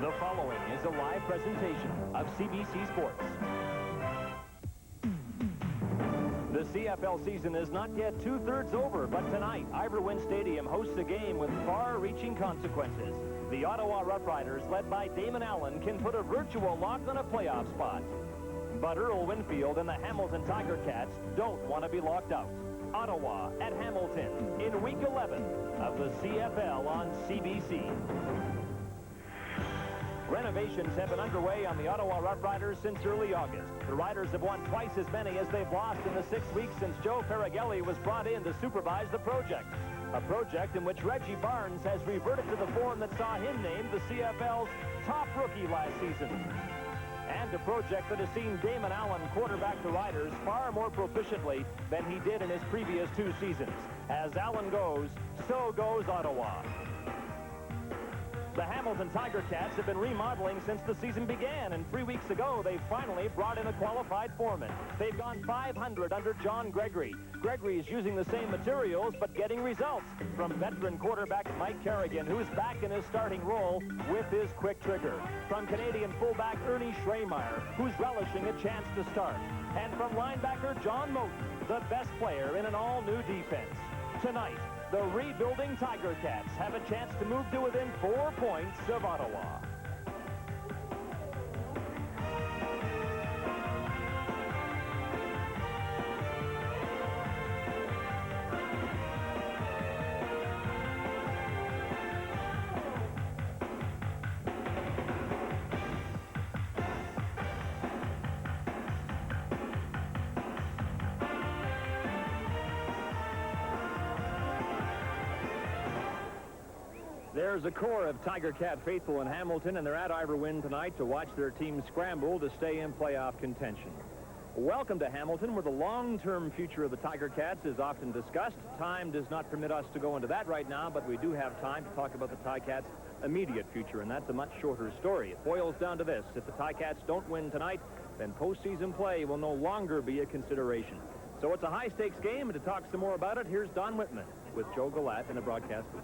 The following is a live presentation of CBC Sports. The CFL season is not yet two-thirds over, but tonight, Iberwin Stadium hosts a game with far-reaching consequences. The Ottawa Rough Riders, led by Damon Allen, can put a virtual lock on a playoff spot. But Earl Winfield and the Hamilton Tiger Cats don't want to be locked out. Ottawa at Hamilton in Week 11 of the CFL on CBC. Renovations have been underway on the Ottawa Rough Riders since early August. The Riders have won twice as many as they've lost in the 6 weeks since Joe Ferraghelli was brought in to supervise the project. A project in which Reggie Barnes has reverted to the form that saw him named the CFL's top rookie last season. And a project that has seen Damon Allen quarterback the Riders far more proficiently than he did in his previous 2 seasons. As Allen goes, so goes Ottawa. The Hamilton Tiger Cats have been remodeling since the season began, and 3 weeks ago, they finally brought in a qualified foreman. They've gone 500 under John Gregory. Gregory is using the same materials, but getting results from veteran quarterback Mike Kerrigan, who's back in his starting role with his quick trigger. From Canadian fullback Ernie Schremeyer, who's relishing a chance to start. And from linebacker John Moten, the best player in an all-new defense. Tonight, the rebuilding Tiger Cats have a chance to move to within 4 points of Ottawa. There's a core of Tiger Cat faithful in Hamilton, and they're at Iberwin tonight to watch their team scramble to stay in playoff contention. Welcome to Hamilton, where the long-term future of the Tiger Cats is often discussed. Time does not permit us to go into that right now, but we do have time to talk about the Ticats' immediate future, and that's a much shorter story. It boils down to this: if the Ticats don't win tonight, then postseason play will no longer be a consideration. So it's a high-stakes game, and to talk some more about it, here's Don Whitman with Joe Galat in the broadcast booth.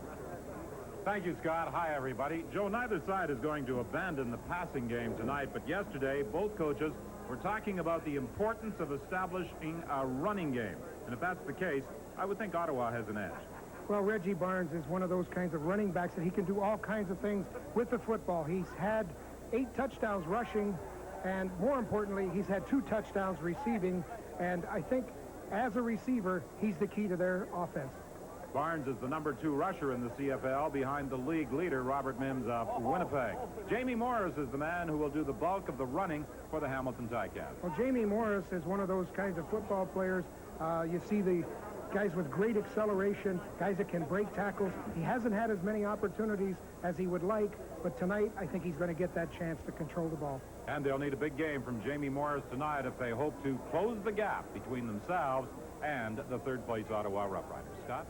Thank you, Scott. Hi, everybody. Joe, neither side is going to abandon the passing game tonight, but yesterday, both coaches were talking about the importance of establishing a running game. And if that's the case, I would think Ottawa has an edge. Well, Reggie Barnes is one of those kinds of running backs that he can do all kinds of things with the football. He's had 8 touchdowns rushing, and more importantly, he's had 2 touchdowns receiving. And I think as a receiver, he's the key to their offense. Barnes is the number 2 rusher in the CFL behind the league leader, Robert Mims of Winnipeg. Jamie Morris is the man who will do the bulk of the running for the Hamilton Ticats. Well, Jamie Morris is one of those kinds of football players. You see the guys with great acceleration, guys that can break tackles. He hasn't had as many opportunities as he would like, but tonight I think he's going to get that chance to control the ball. And they'll need a big game from Jamie Morris tonight if they hope to close the gap between themselves and the third-place Ottawa Rough Riders. Scott?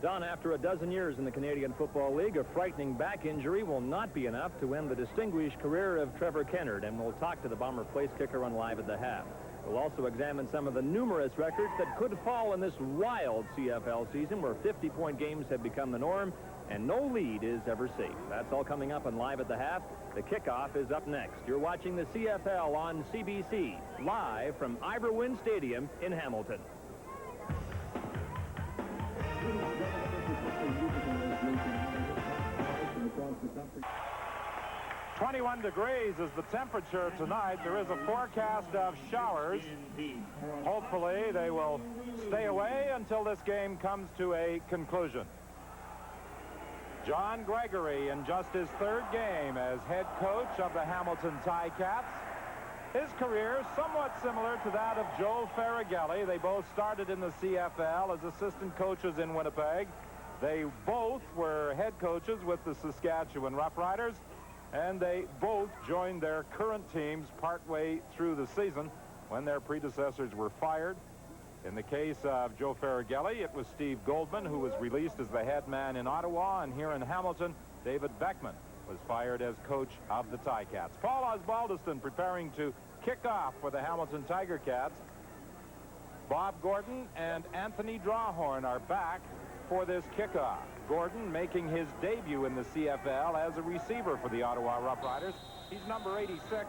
Don, after a dozen years in the Canadian Football League, a frightening back injury will not be enough to end the distinguished career of Trevor Kennard, and we'll talk to the Bomber place kicker on Live at the Half. We'll also examine some of the numerous records that could fall in this wild CFL season where 50-point games have become the norm and no lead is ever safe. That's all coming up on Live at the Half. The kickoff is up next. You're watching the CFL on CBC, live from Iberwin Stadium in Hamilton. 21 degrees is the temperature tonight. There is a forecast of showers. Hopefully they will stay away until this game comes to a conclusion. John Gregory in just his 3rd game as head coach of the Hamilton Ticats. His career somewhat similar to that of Joe Ferraghelli. They both started in the CFL as assistant coaches in Winnipeg. They both were head coaches with the Saskatchewan Rough Riders, and they both joined their current teams partway through the season when their predecessors were fired. In the case of Joe Ferraghelli, it was Steve Goldman who was released as the head man in Ottawa, and here in Hamilton, David Beckman was fired as coach of the Ticats. Paul Osbaldiston preparing to kick off for the Hamilton Tiger Cats. Bob Gordon and Anthony Drawhorn are back for this kickoff. Gordon making his debut in the CFL as a receiver for the Ottawa Roughriders. He's number 86.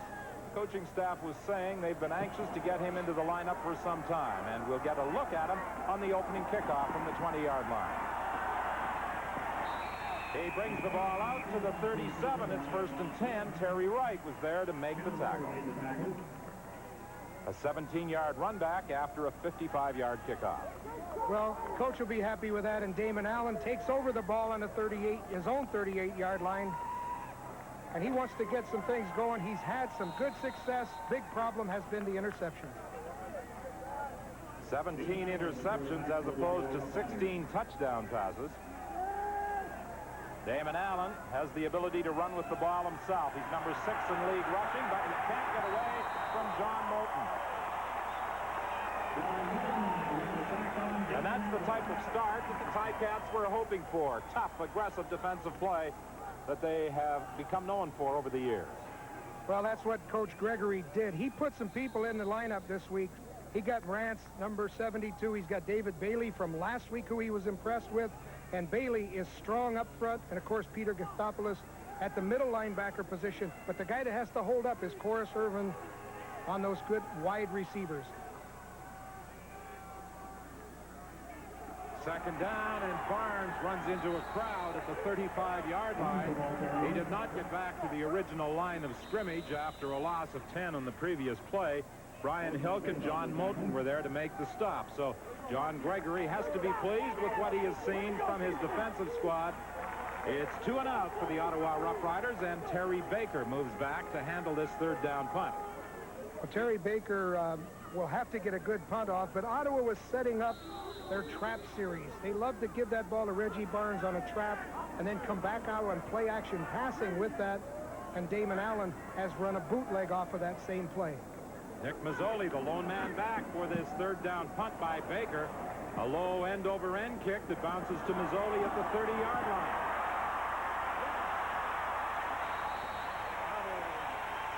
Coaching staff was saying they've been anxious to get him into the lineup for some time, and we'll get a look at him on the opening kickoff from the 20-yard line. He brings the ball out to the 37. It's 1st and 10. Terry Wright was there to make the tackle. A 17-yard run back after a 55-yard kickoff. Well, coach will be happy with that, and Damon Allen takes over the ball on the 38, his own 38-yard line. And he wants to get some things going. He's had some good success. Big problem has been the interception. 17 interceptions as opposed to 16 touchdown passes. Damon Allen has the ability to run with the ball himself. He's number 6 in league rushing, but he can't get away from John Moulton. And that's the type of start that the Ticats were hoping for. Tough, aggressive defensive play that they have become known for over the years. Well, that's what Coach Gregory did. He put some people in the lineup this week. He got Rance, number 72. He's got David Bailey from last week, who he was impressed with. And Bailey is strong up front. And, of course, Peter Gustopoulos at the middle linebacker position. But the guy that has to hold up is Corus Irvin on those good wide receivers. Second down, and Barnes runs into a crowd at the 35-yard line. He did not get back to the original line of scrimmage after a loss of 10 on the previous play. Brian Hilk and John Moulton were there to make the stop. So John Gregory has to be pleased with what he has seen from his defensive squad. It's 2 and out for the Ottawa Roughriders, and Terry Baker moves back to handle this 3rd down punt. Well, Terry Baker will have to get a good punt off, but Ottawa was setting up their trap series. They love to give that ball to Reggie Barnes on a trap and then come back out and play action passing with that. And Damon Allen has run a bootleg off of that same play. Nick Mazzoli, the lone man back for this 3rd down punt by Baker. A low end-over-end kick that bounces to Mazzoli at the 30-yard line.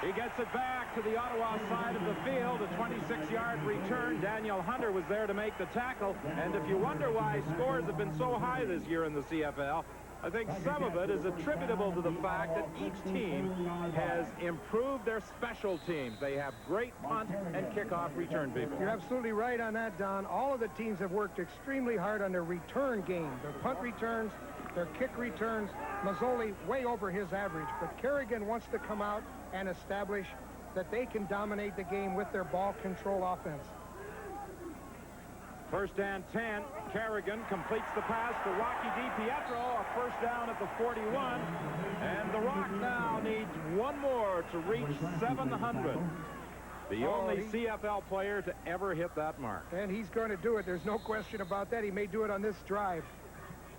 He gets it back to the Ottawa side of the field. A 26-yard return. Daniel Hunter was there to make the tackle. And if you wonder why scores have been so high this year in the CFL, I think some of it is attributable to the fact that each team has improved their special teams. They have great punt and kickoff return people. You're absolutely right on that, Don. All of the teams have worked extremely hard on their return game. Their punt returns, their kick returns. Mazzoli way over his average. But Kerrigan wants to come out and establish that they can dominate the game with their ball control offense. 1st and 10. Kerrigan completes the pass to Rocky DiPietro. A 1st down at the 41. And the Rock now needs one more to reach 700. The only CFL player to ever hit that mark. And he's going to do it. There's no question about that. He may do it on this drive.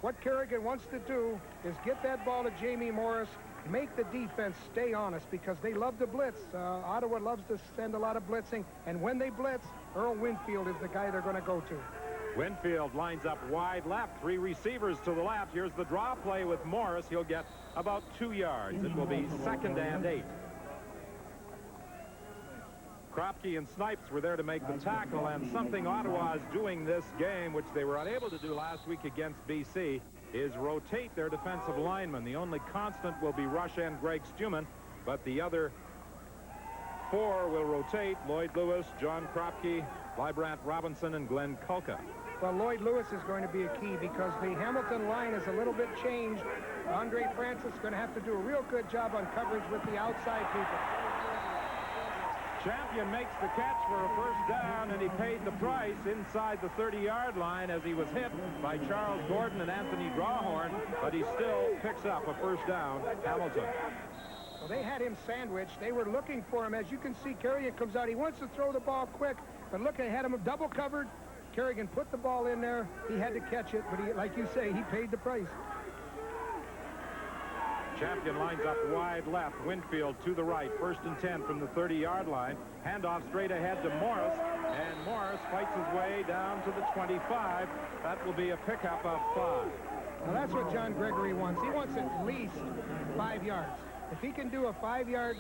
What Kerrigan wants to do is get that ball to Jamie Morris, make the defense stay honest, because they love to blitz. Ottawa loves to send a lot of blitzing, and when they blitz, Earl Winfield is the guy they're going to go to. Winfield lines up wide left, 3 receivers to the left. Here's the draw play with Morris. He'll get about 2 yards. It will be 2nd and 8. Kropke and Snipes were there to make the tackle, and something Ottawa is doing this game, which they were unable to do last week against BC, is rotate their defensive linemen. The only constant will be Rush and Greg Stuman, but the other 4 will rotate: Lloyd Lewis, John Kropke, Librant Robinson, and Glenn Kulka. Well, Lloyd Lewis is going to be a key because the Hamilton line is a little bit changed. Andre Francis is going to have to do a real good job on coverage with the outside people. Champion makes the catch for a 1st down, and he paid the price inside the 30-yard line as he was hit by Charles Gordon and Anthony Drawhorn, but he still picks up a 1st down. Hamilton. Well, they had him sandwiched. They were looking for him. As you can see, Kerrigan comes out. He wants to throw the ball quick, but look, they had him double covered. Kerrigan put the ball in there. He had to catch it, but he, like you say, he paid the price. Champion lines up wide left. Winfield to the right. 1st and 10 from the 30-yard line. Handoff straight ahead to Morris, and Morris fights his way down to the 25. That will be a pickup of 5. Well, that's what John Gregory wants. He wants at least 5 yards. If he can do a 5-yard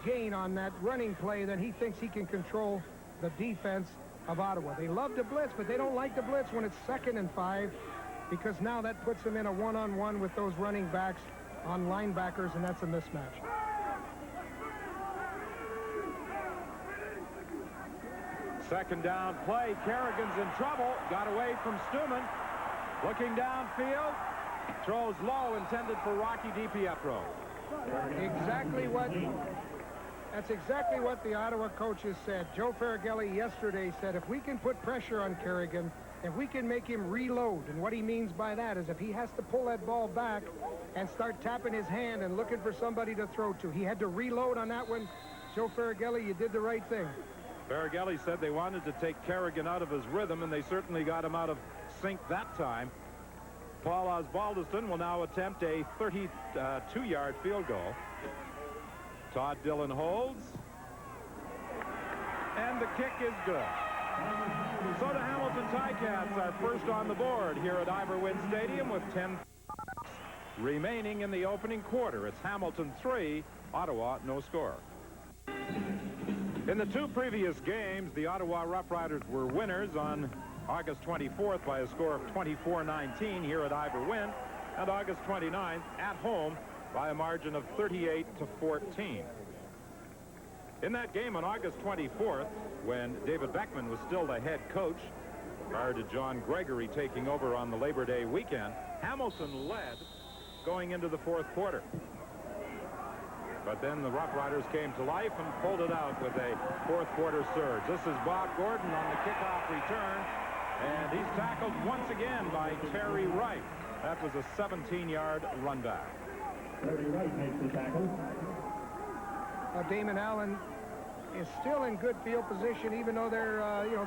gain on that running play, then he thinks he can control the defense of Ottawa. They love to blitz, but they don't like to blitz when it's 2nd and 5. because now that puts him in a one-on-one with those running backs on linebackers, and that's a mismatch. Second down play. Kerrigan's in trouble. Got away from Stuman. Looking downfield. Throws low, intended for Rocky DiPietro. That's exactly what the Ottawa coaches said. Joe Faragelli yesterday said if we can put pressure on Kerrigan, if we can make him reload, and what he means by that is if he has to pull that ball back and start tapping his hand and looking for somebody to throw to. He had to reload on that one. Joe Faragelli, you did the right thing. Faragelli said they wanted to take Kerrigan out of his rhythm, and they certainly got him out of sync that time. Paul Osbaldiston will now attempt a 32-yard field goal. Todd Dillon holds. And the kick is good. So the Hamilton Ticats are first on the board here at Ivor Wynne Stadium with 10 remaining in the opening quarter. It's Hamilton 3, Ottawa no score. In the two previous games, the Ottawa Rough Riders were winners on August 24th by a score of 24-19 here at Ivor Wynne, and August 29th at home by a margin of 38-14. In that game on August 24th, when David Beckman was still the head coach, prior to John Gregory taking over on the Labor Day weekend, Hamilton led going into the fourth quarter. But then the Rough Riders came to life and pulled it out with a fourth quarter surge. This is Bob Gordon on the kickoff return, and he's tackled once again by Terry Wright. That was a 17-yard run back. Terry Wright makes the tackle. Damon Allen is still in good field position, even though they're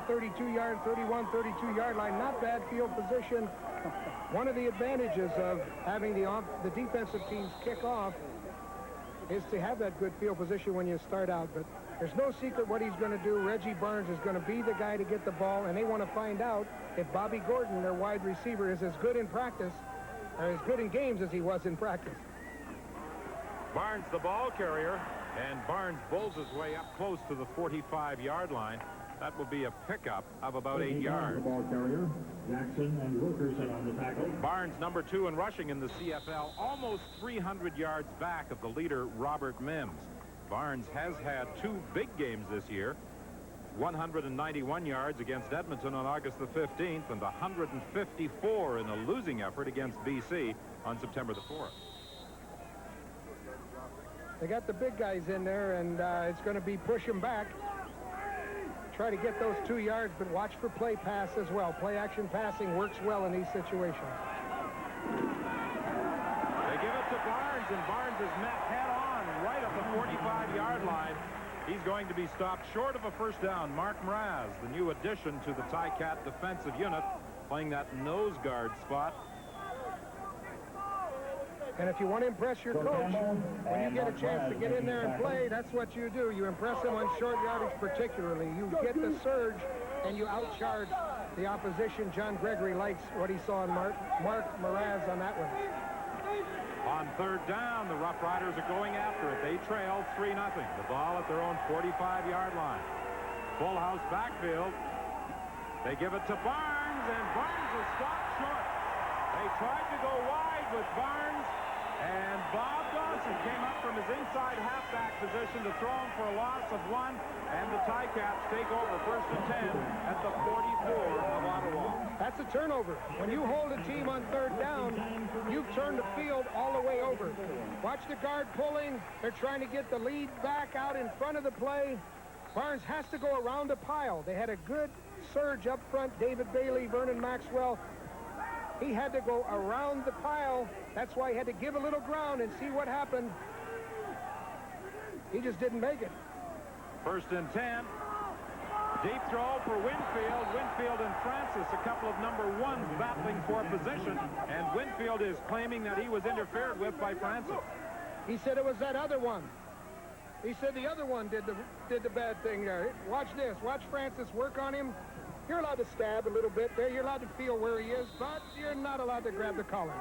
32-yard, 31, 32-yard line. Not bad field position. One of the advantages of having the defensive teams kick off is to have that good field position when you start out. But there's no secret what he's going to do. Reggie Barnes is going to be the guy to get the ball, and they want to find out if Bobby Gordon, their wide receiver, is as good in practice or as good in games as he was in practice. Barnes the ball carrier, and Barnes bowls his way up close to the 45-yard line. That will be a pickup of about 8 yards. The ball carrier, Jackson and Wilkerson on the tackle. Barnes, number 2 in rushing in the CFL, almost 300 yards back of the leader, Robert Mims. Barnes has had 2 big games this year, 191 yards against Edmonton on August the 15th and 154 in a losing effort against BC on September the 4th. They got the big guys in there, and it's going to be push them back. Try to get those 2 yards, but watch for play pass as well. Play action passing works well in these situations. They give it to Barnes, and Barnes is met head-on right at the 45-yard line. He's going to be stopped short of a first down. Mark Mraz, the new addition to the Ticat defensive unit, playing that nose guard spot. And if you want to impress your coach, when you get a chance to get in there and play, that's what you do. You impress him on short yardage particularly. You get the surge, and you outcharge the opposition. John Gregory likes what he saw in Mark Mraz on that one. On third down, the Rough Riders are going after it. They trail 3-0. The ball at their own 45-yard line. Full house backfield. They give it to Barnes, and Barnes is stopped short. They tried to go wide with Barnes, and Bob Dawson came up from his inside halfback position to throw him for a loss of 1, and the Ticats take over first and 10 at the 44 of Ottawa. That's a turnover. When you hold a team on third down, you've turned the field all the way over. Watch the guard pulling. They're trying to get the lead back out in front of the play. Barnes has to go around a pile. They had a good surge up front. David Bailey, Vernon Maxwell. He had to go around the pile. That's why he had to give a little ground and see what happened. He just didn't make it. First and 10. Deep throw for Winfield. Winfield and Francis, a couple of number 1s battling for position. And Winfield is claiming that he was interfered with by Francis. He said it was that other one. He said the other one did the bad thing there. Watch this. Watch Francis work on him. You're allowed to stab a little bit there. You're allowed to feel where he is, but you're not allowed to grab the collar.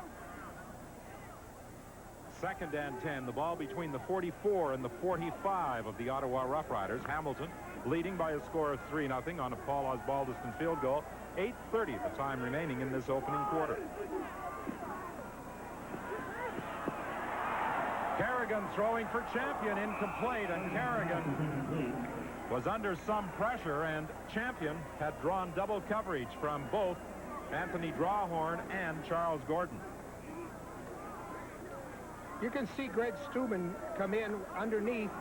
Second and 10. The ball between the 44 and the 45 of the Ottawa Rough Riders. Hamilton leading by a score of 3-0 on a Paul Osbaldiston field goal. 8:30 the time remaining in this opening quarter. Kerrigan throwing for Champion, incomplete, and Kerrigan was under some pressure, and Champion had drawn double coverage from both Anthony Drawhorn and Charles Gordon. You can see Greg Steuben come in underneath,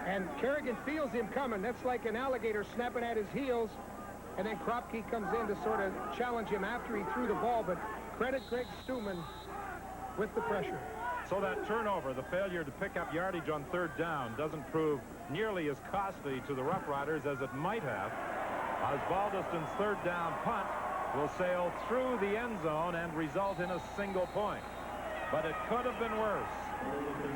and Kerrigan feels him coming. That's like an alligator snapping at his heels, and then Kropke comes in to sort of challenge him after he threw the ball, but credit Greg Steuben with the pressure. So that turnover, the failure to pick up yardage on third down, doesn't prove nearly as costly to the Rough Riders as it might have. Osbaldiston's third down punt will sail through the end zone and result in a single point. But it could have been worse.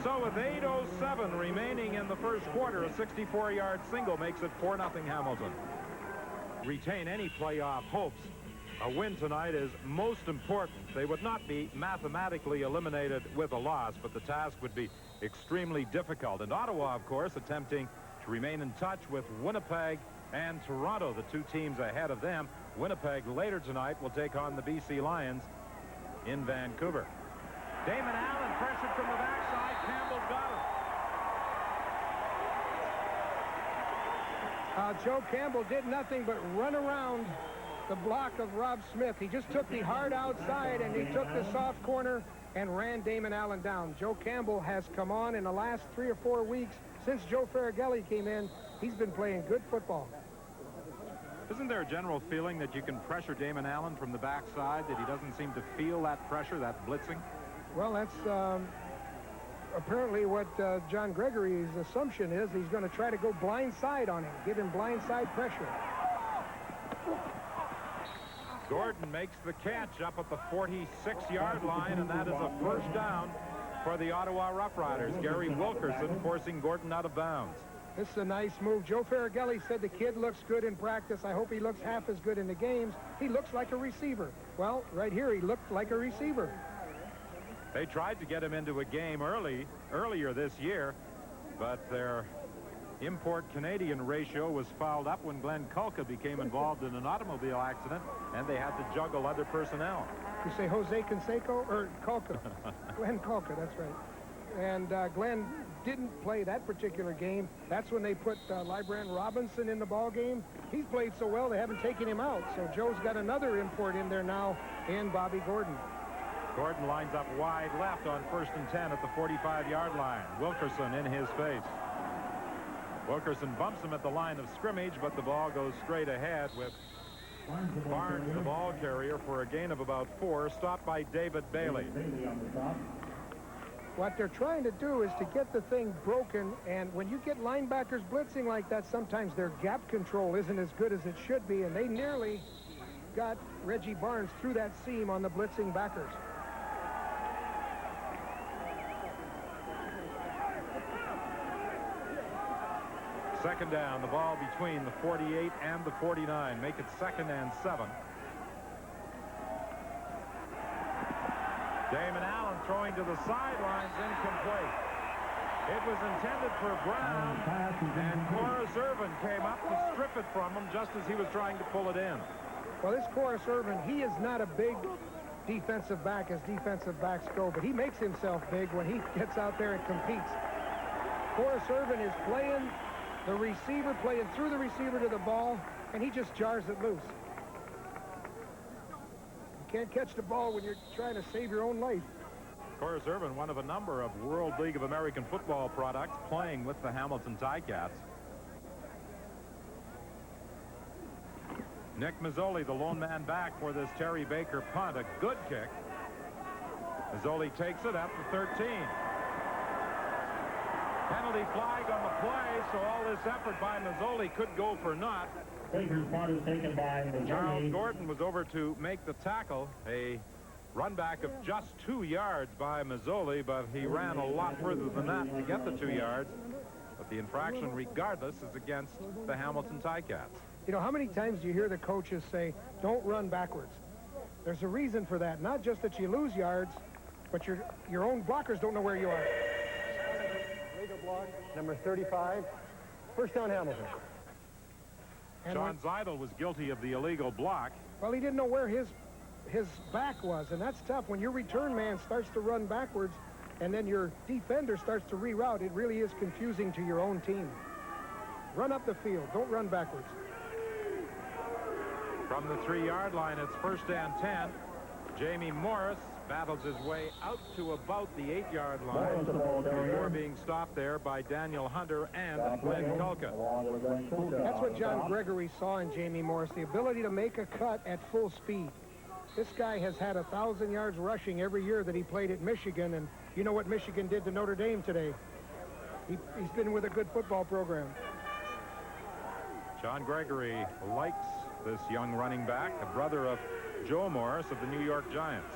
So with 8:07 remaining in the first quarter, a 64-yard single makes it 4-0 Hamilton. Retain any playoff hopes. A win tonight is most important. They would not be mathematically eliminated with a loss, but the task would be extremely difficult. And Ottawa, of course, attempting to remain in touch with Winnipeg and Toronto, the two teams ahead of them. Winnipeg later tonight will take on the BC Lions in Vancouver. Damon Allen pressured from the backside. Campbell's got him. Joe Campbell did nothing but run around the block of Rob Smith. He just took the hard outside, and he took the soft corner and ran Damon Allen down. Joe Campbell has come on in the last 3 or 4 weeks. Since Joe Faragelli came in, he's been playing good football. Isn't there a general feeling that you can pressure Damon Allen from the backside, that he doesn't seem to feel that pressure, that blitzing? Well, that's apparently what John Gregory's assumption is. He's going to try to go blindside on him, give him blindside pressure. Gordon makes the catch up at the 46-yard line, and that is a first down for the Ottawa Rough Riders. Gary Wilkerson forcing Gordon out of bounds. This is a nice move. Joe Faragelli said the kid looks good in practice. I hope he looks half as good in the games. He looks like a receiver. Well, right here he looked like a receiver. They tried to get him into a game earlier this year, but their import Canadian ratio was fouled up when Glenn Kulka became involved in an automobile accident, and they had to juggle other personnel. You say Jose Canseco or Kulka? Glenn Kulka, that's right. And Glenn didn't play that particular game. That's when they put Libran Robinson in the ball game. He's played so well they haven't taken him out. So Joe's got another import in there now in Bobby Gordon. Gordon lines up wide left on 1st and 10 at the 45-yard line. Wilkerson in his face. Wilkerson bumps him at the line of scrimmage, but the ball goes straight ahead with Barnes, the ball carrier, for a gain of about 4, stopped by David Bailey. What they're trying to do is to get the thing broken, and when you get linebackers blitzing like that, sometimes their gap control isn't as good as it should be, and they nearly got Reggie Barnes through that seam on the blitzing backers. Second down, the ball between the 48 and the 49. Make it 2nd and 7. Damon Allen throwing to the sidelines, incomplete. It was intended for Brown, and Corus Irvin came up to strip it from him just as he was trying to pull it in. Well, this Corus Irvin, he is not a big defensive back as defensive backs go, but he makes himself big when he gets out there and competes. Corus Irvin is playing the receiver, playing through the receiver to the ball, and he just jars it loose. You can't catch the ball when you're trying to save your own life. Corus Irvin, one of a number of World League of American Football products, playing with the Hamilton Ticats. Nick Mazzoli, the lone man back for this Terry Baker punt. A good kick. Mazzoli takes it at the 13. Penalty flag on the play, so all this effort by Mazzoli could go for naught. Baker's punt is taken by Charles Gordon was over to make the tackle. A run back of just 2 yards by Mazzoli, but he ran a lot further than that to get the 2 yards. But the infraction, regardless, is against the Hamilton Ticats. You know, how many times do you hear the coaches say, don't run backwards? There's a reason for that. Not just that you lose yards, but your own blockers don't know where you are. Block number 35. First down, Hamilton. And John Zeidel was guilty of the illegal block. well, he didn't know where his back was, and that's tough. When your return man starts to run backwards and then your defender starts to reroute, it really is confusing to your own team. Run up the field. Don't run backwards. From the 3-yard line, it's 1st and 10. Jamie Morris battles his way out to about the 8-yard line before being stopped there by Daniel Hunter and Glenn Kulka. That's what John Gregory saw in Jamie Morris, the ability to make a cut at full speed. This guy has had 1,000 yards rushing every year that he played at Michigan, and you know what Michigan did to Notre Dame today. He's been with a good football program. John Gregory likes this young running back, a brother of Joe Morris of the New York Giants.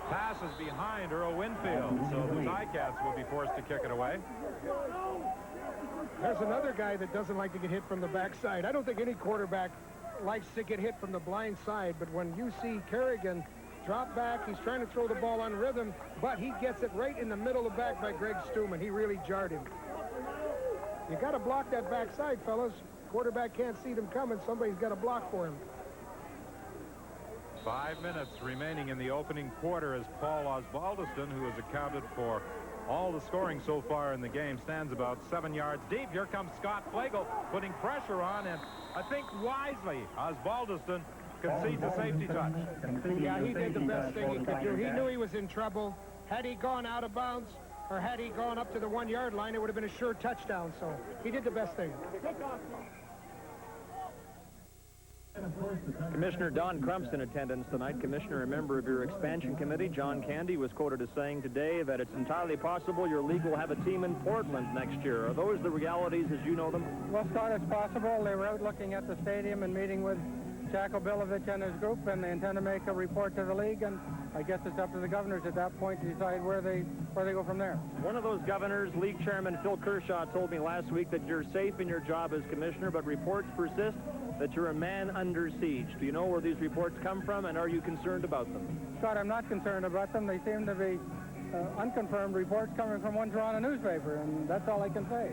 Pass is behind Earl Winfield, so the Ticats will be forced to kick it away. There's another guy that doesn't like to get hit from the backside. I don't think any quarterback likes to get hit from the blind side, but when you see Kerrigan drop back, he's trying to throw the ball on rhythm, but he gets it right in the middle of the back by Greg Stuman. He really jarred him. You got to block that backside, fellas. Quarterback can't see them coming. Somebody's got to block for him. 5 minutes remaining in the opening quarter as Paul Osbaldiston, who has accounted for all the scoring so far in the game, stands about 7 yards deep. Here comes Scott Flagel putting pressure on, and I think wisely Osbaldiston concedes a safety touch. Yeah, he did the best thing he could do. He knew he was in trouble. Had he gone out of bounds, or had he gone up to the 1-yard line, it would have been a sure touchdown. So he did the best thing. Commissioner Don Crump's in attendance tonight. Commissioner, a member of your expansion committee, John Candy, was quoted as saying today that it's entirely possible your league will have a team in Portland next year. Are those the realities as you know them? Well, Scott, it's possible. They were out looking at the stadium and meeting with Jack Obilovich and his group, and they intend to make a report to the league, and I guess it's up to the governors at that point to decide where they go from there. One of those governors, League Chairman Phil Kershaw, told me last week that you're safe in your job as commissioner, but reports persist that you're a man under siege. Do you know where these reports come from, and are you concerned about them? Scott, I'm not concerned about them. They seem to be unconfirmed reports coming from one Toronto newspaper, and that's all I can say.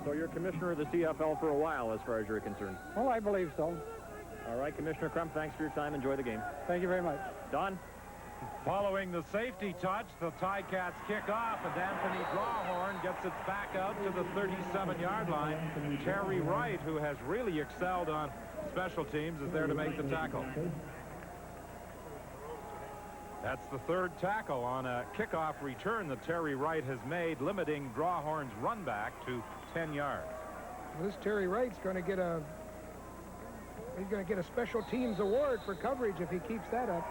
So you're commissioner of the CFL for a while, as far as you're concerned? Well, I believe so. All right, Commissioner Crump, thanks for your time. Enjoy the game. Thank you very much. Don? Following the safety touch, the Ticats kick off, and Anthony Drawhorn gets it back out to the 37-yard line. Terry Wright, who has really excelled on special teams, is there to make the tackle. That's the third tackle on a kickoff return that Terry Wright has made, limiting Drawhorn's run back to 10 yards. Well, this Terry Wright's going to get a special teams award for coverage if he keeps that up.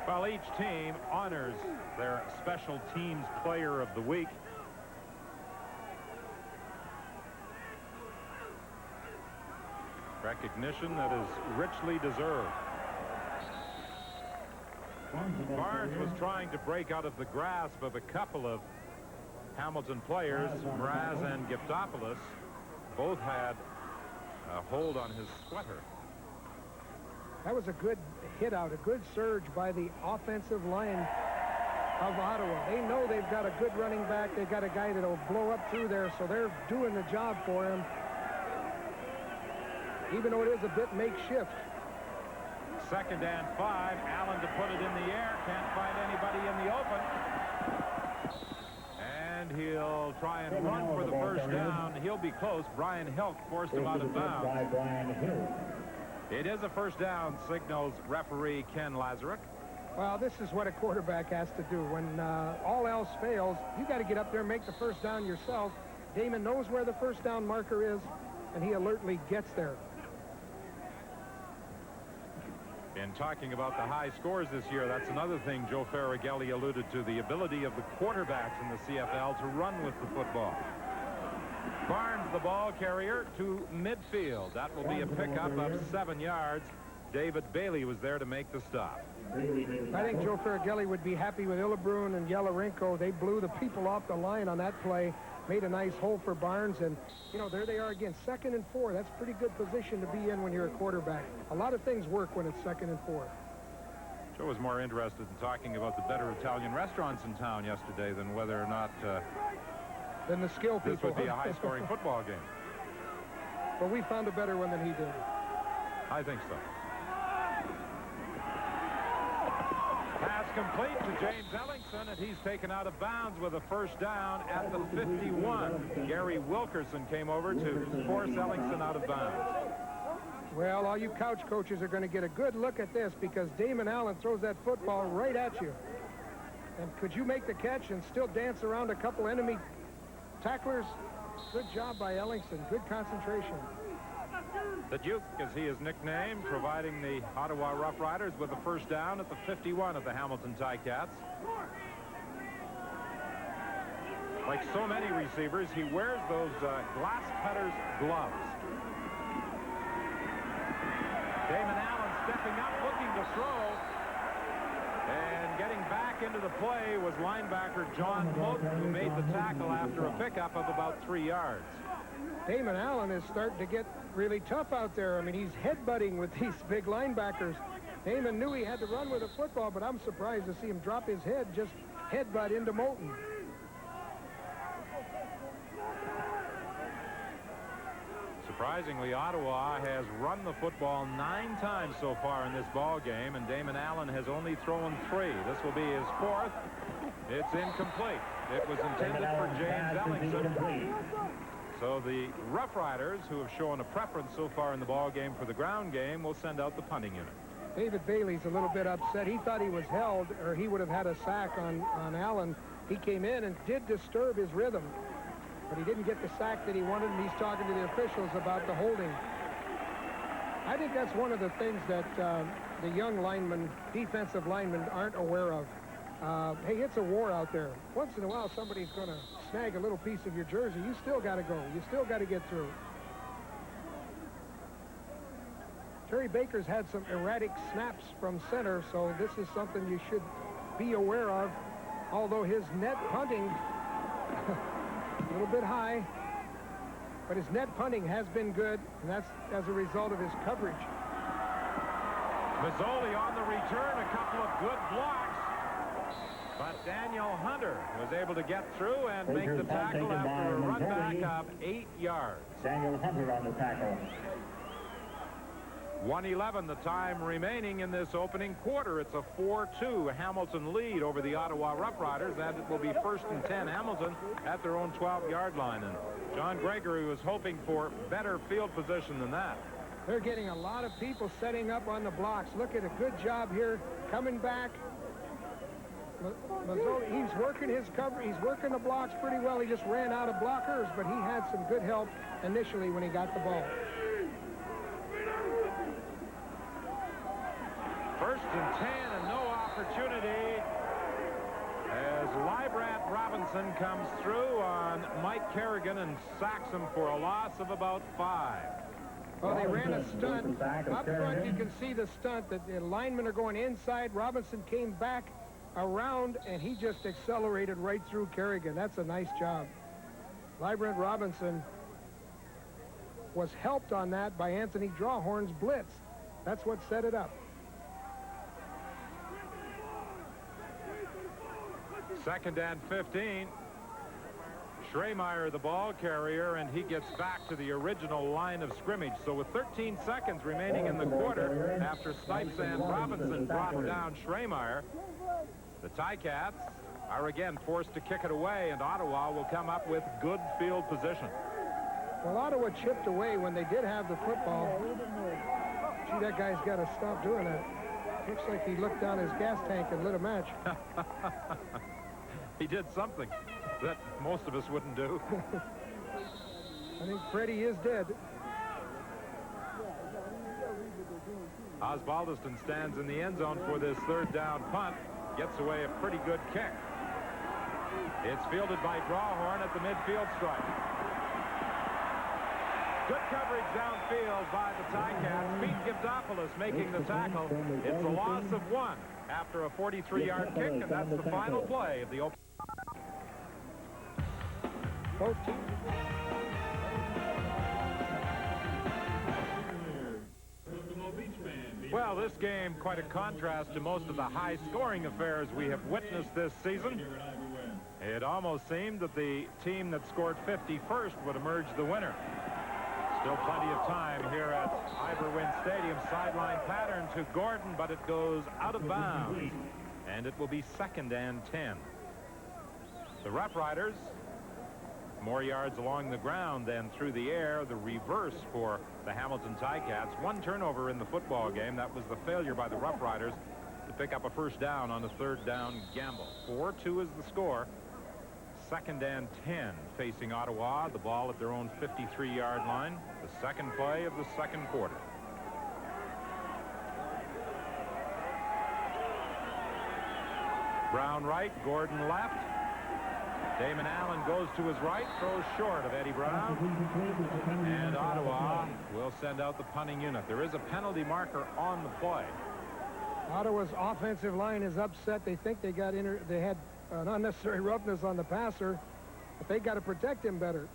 Well, each team honors their special teams player of the week. Recognition that is richly deserved. Barnes was trying to break out of the grasp of a couple of Hamilton players. Mraz and Giftopoulos both had a hold on his sweater. That was a good hit out, a good surge by the offensive line of Ottawa. They know they've got a good running back. They've got a guy that'll blow up through there, so they're doing the job for him, even though it is a bit makeshift. 2nd and 5. Allen to put it in the air. Can't find anybody in the open. And he'll try and run for the first down. He'll be close. Brian Hilk forced him out of bounds. It is a first down, signals referee Ken Lazaruk. Well, this is what a quarterback has to do. When all else fails, you got to get up there and make the first down yourself. Damon knows where the first down marker is, and he alertly gets there. In talking about the high scores this year, that's another thing Joe Farragelli alluded to, the ability of the quarterbacks in the CFL to run with the football. Barnes, the ball carrier, to midfield. That will be a pickup of 7 yards. David Bailey was there to make the stop. I think Joe Farragelli would be happy with Illebrew and Yelarenko. They blew the people off the line on that play, made a nice hole for Barnes, and, you know, there they are again, 2nd and 4. That's a pretty good position to be in when you're a quarterback. A lot of things work when it's 2nd and 4. Joe was more interested in talking about the better Italian restaurants in town yesterday than whether or not than the skill people. This would be a high-scoring football game. But we found a better one than he did. I think so. Pass complete to James Ellingson, and he's taken out of bounds with a first down at the 51. Gary Wilkerson came over to force Ellingson out of bounds. Well, all you couch coaches are going to get a good look at this because Damon Allen throws that football right at you. And could you make the catch and still dance around a couple enemy tacklers? Good job by Ellingson. Good concentration. The Duke, as he is nicknamed, providing the Ottawa Rough Riders with a first down at the 51 of the Hamilton Ticats. Like so many receivers, he wears those glass cutter's gloves. Damon Allen stepping up, looking to throw. And getting back into the play was linebacker John Moten, who made the tackle after a pickup of about 3 yards. Damon Allen is starting to get really tough out there. I mean, he's headbutting with these big linebackers. Damon knew he had to run with the football, but I'm surprised to see him drop his head, just headbutt into Moten. Surprisingly, Ottawa has run the football 9 times so far in this ball game, and Damon Allen has only thrown 3. This will be his 4th. It's incomplete. It was intended for James Ellingson. So the Rough Riders, who have shown a preference so far in the ball game for the ground game, will send out the punting unit. David Bailey's a little bit upset. He thought he was held, or he would have had a sack on Allen. He came in and did disturb his rhythm, but he didn't get the sack that he wanted, and he's talking to the officials about the holding. I think that's one of the things that the young linemen, defensive linemen, aren't aware of. Hey, it's a war out there. Once in a while, somebody's going to snag a little piece of your jersey. You still got to go. You still got to get through. Terry Baker's had some erratic snaps from center, so this is something you should be aware of. Although his net punting, a little bit high, but his net punting has been good, and that's as a result of his coverage. Mazzoli on the return, a couple of good blocks. But Daniel Hunter was able to get through and make the tackle after a run back of 8 yards. Daniel Hunter on the tackle. 1:11 the time remaining in this opening quarter. It's a 4-2 Hamilton lead over the Ottawa Rough Riders, and it will be 1st and 10 Hamilton at their own 12-yard line. And John Gregory was hoping for better field position than that. They're getting a lot of people setting up on the blocks. Look at a good job here, coming back. Mazzoli, he's working his cover. He's working the blocks pretty well. He just ran out of blockers, but he had some good help initially when he got the ball. 1st and 10 and no opportunity as Librat Robinson comes through on Mike Kerrigan and sacks him for a loss of about 5. Well, they ran a stunt. Up front, you can see the stunt that the linemen are going inside. Robinson came back around, and he just accelerated right through Kerrigan. That's a nice job. Librat Robinson was helped on that by Anthony Drawhorn's blitz. That's what set it up. 2nd and 15. Schremeyer, the ball carrier, and he gets back to the original line of scrimmage. So with 13 seconds remaining in the quarter, after Snipes and Robinson brought down Schremeyer, the Ticats are again forced to kick it away, and Ottawa will come up with good field position. Well, Ottawa chipped away when they did have the football. Gee, that guy's got to stop doing that. Looks like he looked down his gas tank and lit a match. He did something that most of us wouldn't do. I think Freddie is dead. Osbaldiston stands in the end zone for this 3rd down punt. Gets away a pretty good kick. It's fielded by Drawhorn at the midfield stripe. Good coverage downfield by the Ticats. Pete Gibdopoulos making the tackle. It's a loss of 1 after a 43-yard kick, and that's the final play of the open. Both teams. Well, this game, quite a contrast to most of the high-scoring affairs we have witnessed this season. It almost seemed that the team that scored 51st would emerge the winner. Still plenty of time here at Iberwin Stadium. Sideline pattern to Gordon, but it goes out of bounds. And it will be 2nd and 10. The Rough Riders, more yards along the ground than through the air. The reverse for the Hamilton Ticats. 1 turnover in the football game. That was the failure by the Rough Riders to pick up a first down on a 3rd down gamble. 4-2 is the score. 2nd and 10 facing Ottawa. The ball at their own 53-yard line. The second play of the second quarter. Brown right, Gordon left. Damon Allen goes to his right, throws short of Eddie Brown. And Ottawa will send out the punting unit. There is a penalty marker on the play. Ottawa's offensive line is upset. They think they got they had an unnecessary roughness on the passer, but they got to protect him better.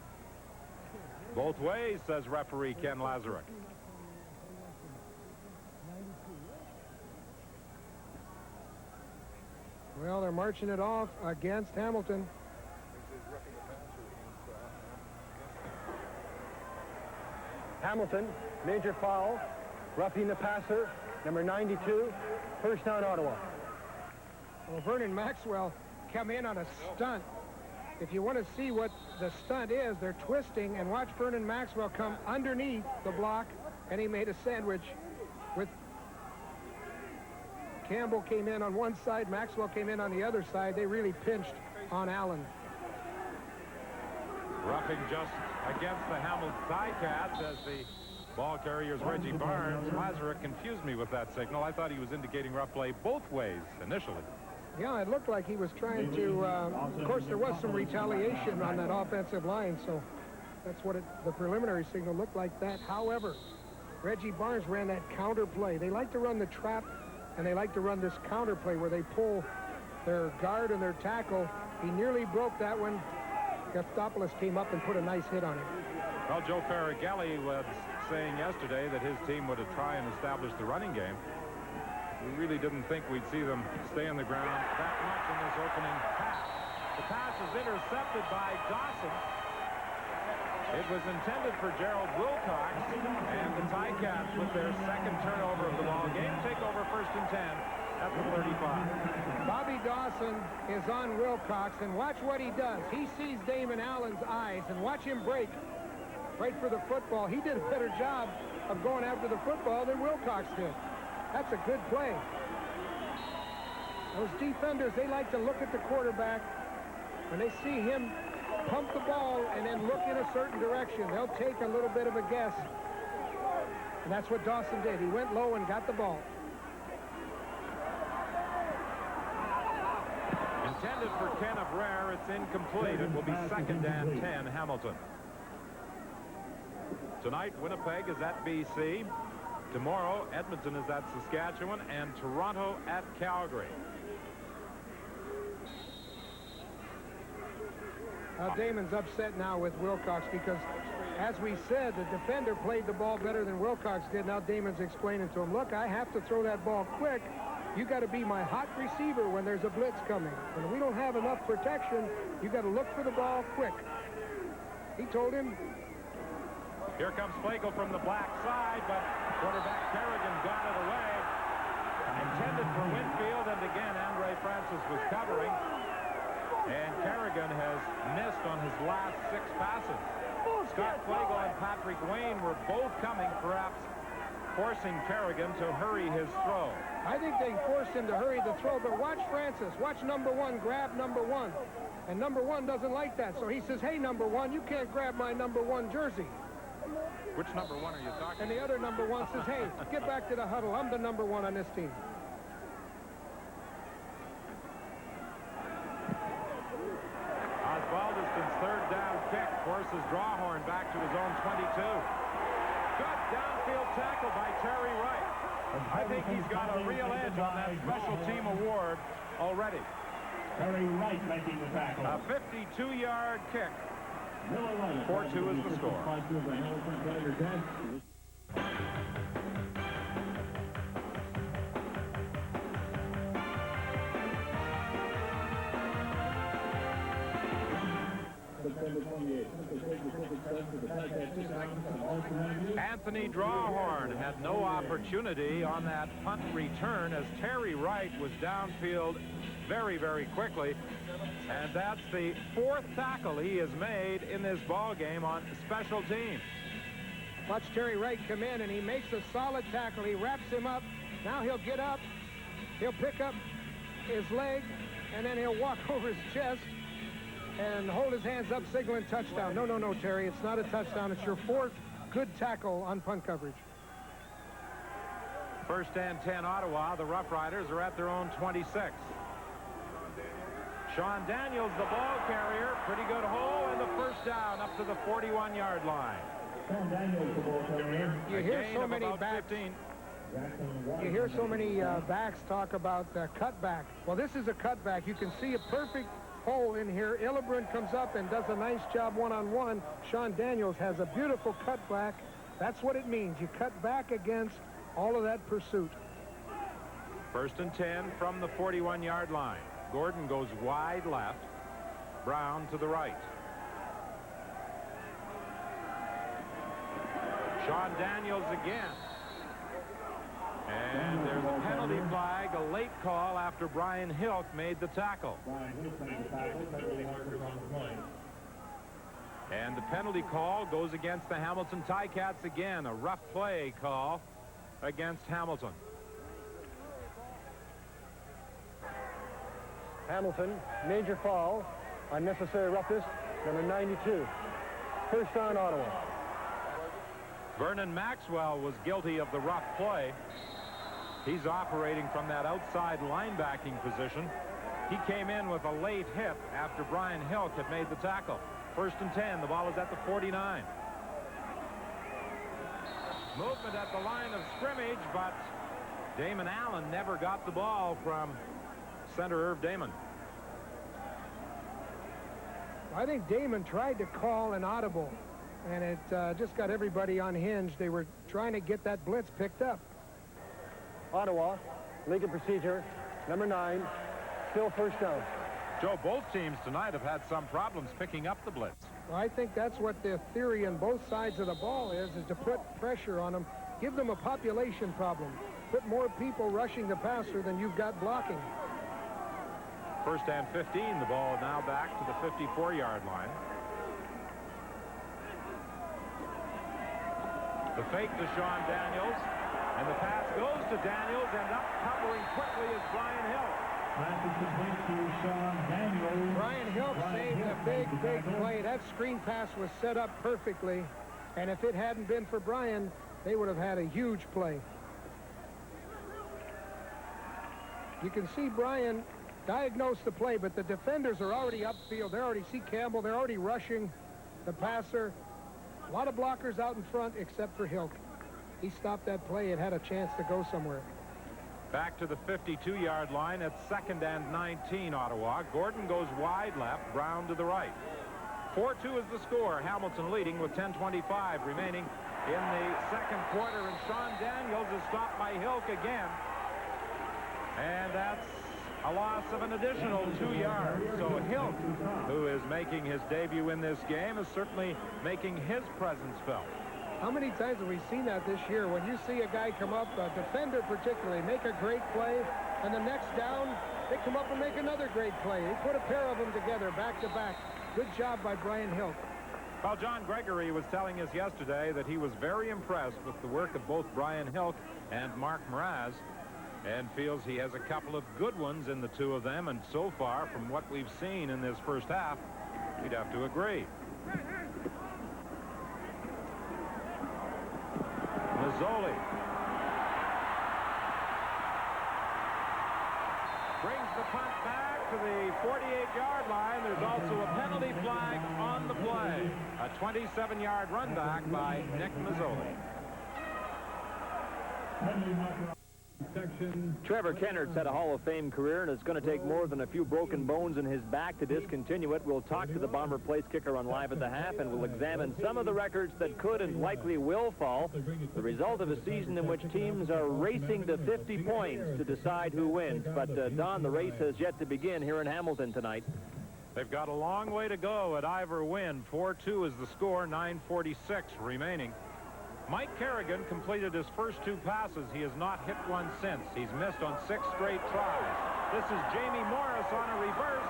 Both ways, says referee Ken Lazaruk. Well, they're marching it off against Hamilton. Hamilton, major foul, roughing the passer, number 92, first down Ottawa. Well, Vernon Maxwell come in on a stunt. If you want to see what the stunt is, they're twisting, and watch Vernon Maxwell come underneath the block, and he made a sandwich with Campbell came in on one side, Maxwell came in on the other side. They really pinched on Allen. Roughing just against the Hamilton Ticats as the ball carrier's Reggie Barnes. Lazaruk confused me with that signal. I thought he was indicating rough play both ways initially. Yeah, it looked like he was trying to, of course, there was some retaliation on that offensive line, so that's what the preliminary signal looked like that. However, Reggie Barnes ran that counter play. They like to run the trap, and they like to run this counter play where they pull their guard and their tackle. He nearly broke that one. Gaftopoulos came up and put a nice hit on him. Well, Joe Faragelli was saying yesterday that his team would try and establish the running game. We really didn't think we'd see them stay on the ground that much in this opening pass. The pass is intercepted by Dawson. It was intended for Gerald Wilcox, and the Ticats with their second turnover of the ball game take over 1st and 10 at the 35. Bobby Dawson is on Wilcox, and watch what he does. He sees Damon Allen's eyes, and watch him break right for the football. He did a better job of going after the football than Wilcox did. That's a good play. Those defenders, they like to look at the quarterback. When they see him pump the ball and then look in a certain direction, they'll take a little bit of a guess. And that's what Dawson did. He went low and got the ball. Intended for Ken Abrere, it's incomplete. It will be 2nd and 10, Hamilton. Tonight, Winnipeg is at BC. Tomorrow, Edmonton is at Saskatchewan, and Toronto at Calgary. Damon's upset now with Wilcox because, as we said, the defender played the ball better than Wilcox did. Now Damon's explaining to him, look, I have to throw that ball quick. You got to be my hot receiver when there's a blitz coming. When we don't have enough protection, you got to look for the ball quick. He told him. Here comes Flagel from the black side, but quarterback Kerrigan got it away. Intended for Winfield, and again, Andre Francis was covering. And Kerrigan has missed on his last 6 passes. Scott Flagel and Patrick Wayne were both coming, perhaps forcing Kerrigan to hurry his throw. I think they forced him to hurry the throw, but watch Francis. Watch number 1 grab number 1. And number 1 doesn't like that, so he says, hey, number 1, you can't grab my number 1 jersey. Which number 1 are you talking about? And the other number 1 says, hey, get back to the huddle. I'm the number 1 on this team. Osbaldiston's 3rd down kick forces Drawhorn back to his own 22. Good downfield tackle by Terry Wright. I think he's got a real edge on that special team award already. Terry Wright making the tackle. A 52-yard kick. 4-2 is the score. Anthony Drawhorn had no opportunity on that punt return as Terry Wright was downfield very, very quickly. And that's the 4th tackle he has made in this ball game on special teams. Watch Terry Wright come in, and he makes a solid tackle. He wraps him up. Now he'll get up. He'll pick up his leg, and then he'll walk over his chest and hold his hands up, signaling touchdown. No, Terry, it's not a touchdown. It's your 4th good tackle on punt coverage. 1st and 10 Ottawa. The Rough Riders are at their own 26. Sean Daniels, the ball carrier. Pretty good hole, and the first down up to the 41-yard line. Sean Daniels, the ball carrier. You hear so many backs. You hear so many backs talk about cutback. Well, this is a cutback. You can see a perfect hole in here. Illebrand comes up and does a nice job one-on-one. Sean Daniels has a beautiful cutback. That's what it means. You cut back against all of that pursuit. 1st and 10 from the 41-yard line. Gordon goes wide left. Brown to the right. Sean Daniels again. And there's a penalty flag, a late call after Brian Hilk made the tackle. And the penalty call goes against the Hamilton Ticats again. A rough play call against Hamilton. Hamilton, major foul, unnecessary roughness, number 92. First down, Ottawa. Vernon Maxwell was guilty of the rough play. He's operating from that outside linebacking position. He came in with a late hit after Brian Hilk had made the tackle. 1st and 10. The ball is at the 49. Movement at the line of scrimmage, but Damon Allen never got the ball from center Irv Damon. I think Damon tried to call an audible, and it just got everybody unhinged. They were trying to get that blitz picked up. Ottawa, legal procedure, number 9, still first down. Joe, both teams tonight have had some problems picking up the blitz. Well, I think that's what the theory on both sides of the ball is to put pressure on them, give them a population problem, put more people rushing the passer than you've got blocking. 1st and 15. The ball now back to the 54-yard line. The fake to Sean Daniels, and the pass goes to Daniels, and up covering quickly is Brian Hill. Brian Hill saved a big play. That screen pass was set up perfectly, and if it hadn't been for Brian, they would have had a huge play. You can see Brian diagnose the play, but the defenders are already upfield. They already see Campbell. They're already rushing the passer. A lot of blockers out in front except for Hilk. He stopped that play. It had a chance to go somewhere. Back to the 52-yard line at 2nd and 19, Ottawa. Gordon goes wide left, Brown to the right. 4-2 is the score. Hamilton leading with 10:25 remaining in the second quarter, and Sean Daniels is stopped by Hilk again. And that's a loss of an additional 2 yards. So Hilk, who is making his debut in this game, is certainly making his presence felt. How many times have we seen that this year? When you see a guy come up, a defender particularly, make a great play, and the next down, they come up and make another great play. They put a pair of them together, back to back. Good job by Brian Hilk. Well, John Gregory was telling us yesterday that he was very impressed with the work of both Brian Hilk and Mark Mraz, and feels he has a couple of good ones in the two of them, and so far, from what we've seen in this first half, we'd have to agree. Mazzoli brings the punt back to the 48-yard line. There's also a penalty flag on the play. A 27-yard run back by Nick Mazzoli. Trevor Kennert's had a Hall of Fame career, and it's going to take more than a few broken bones in his back to discontinue it. We'll talk to the Bomber place kicker on Live at the Half, and we'll examine some of the records that could and likely will fall. The result of a season in which teams are racing to 50 points to decide who wins. But, Don, the race has yet to begin here in Hamilton tonight. They've got a long way to go at Ivor Wynn. 4-2 is the score, 9:46 remaining. Mike Kerrigan completed his first 2 passes. He has not hit one since. He's missed on 6 straight tries. This is Jamie Morris on a reverse,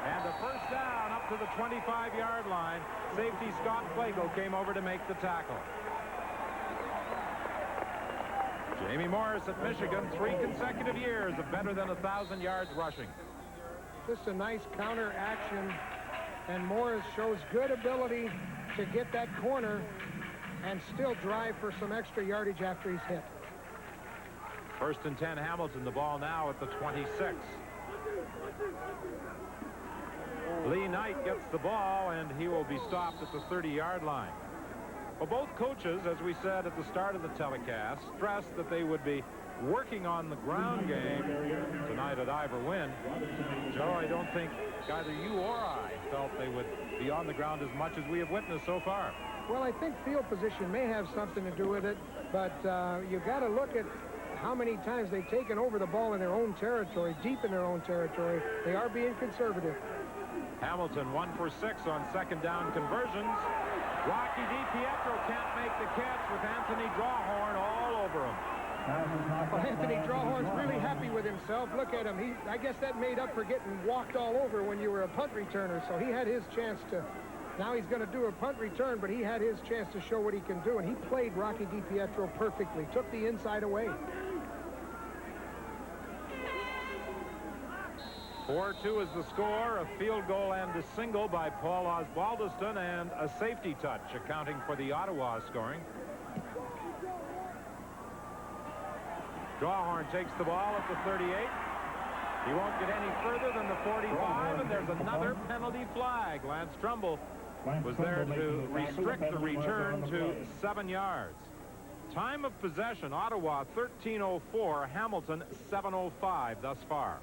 and a first down up to the 25-yard line. Safety Scott Flagel came over to make the tackle. Jamie Morris at Michigan, 3 consecutive years of better than 1,000 yards rushing. Just a nice counter action, and Morris shows good ability to get that corner and still drive for some extra yardage after he's hit. 1st and 10 Hamilton, the ball now at the 26. Lee Knight gets the ball, and he will be stopped at the 30-yard line. Well, both coaches, as we said at the start of the telecast, stressed that they would be working on the ground game tonight at Ivor Wynn. Joe, I don't think either you or I felt they would be on the ground as much as we have witnessed so far. Well, I think field position may have something to do with it, but you've got to look at how many times they've taken over the ball in their own territory, deep in their own territory. They are being conservative. Hamilton 1 for 6 on 2nd down conversions. Rocky DiPietro can't make the catch with Anthony Drawhorn all over him. Well, Anthony Drawhorn's really happy with himself. Look at him. I guess that made up for getting walked all over when you were a punt returner. So he had his chance to. Now he's going to do a punt return, but he had his chance to show what he can do. And he played Rocky DiPietro perfectly. Took the inside away. 4-2 is the score. A field goal and a single by Paul Osbaldiston, and a safety touch accounting for the Ottawa scoring. Drawhorn takes the ball at the 38. He won't get any further than the 45, and there's another penalty flag. Lance Trumbull was there to restrict the return to 7 yards. Time of possession, Ottawa 13:04, Hamilton 7:05 thus far.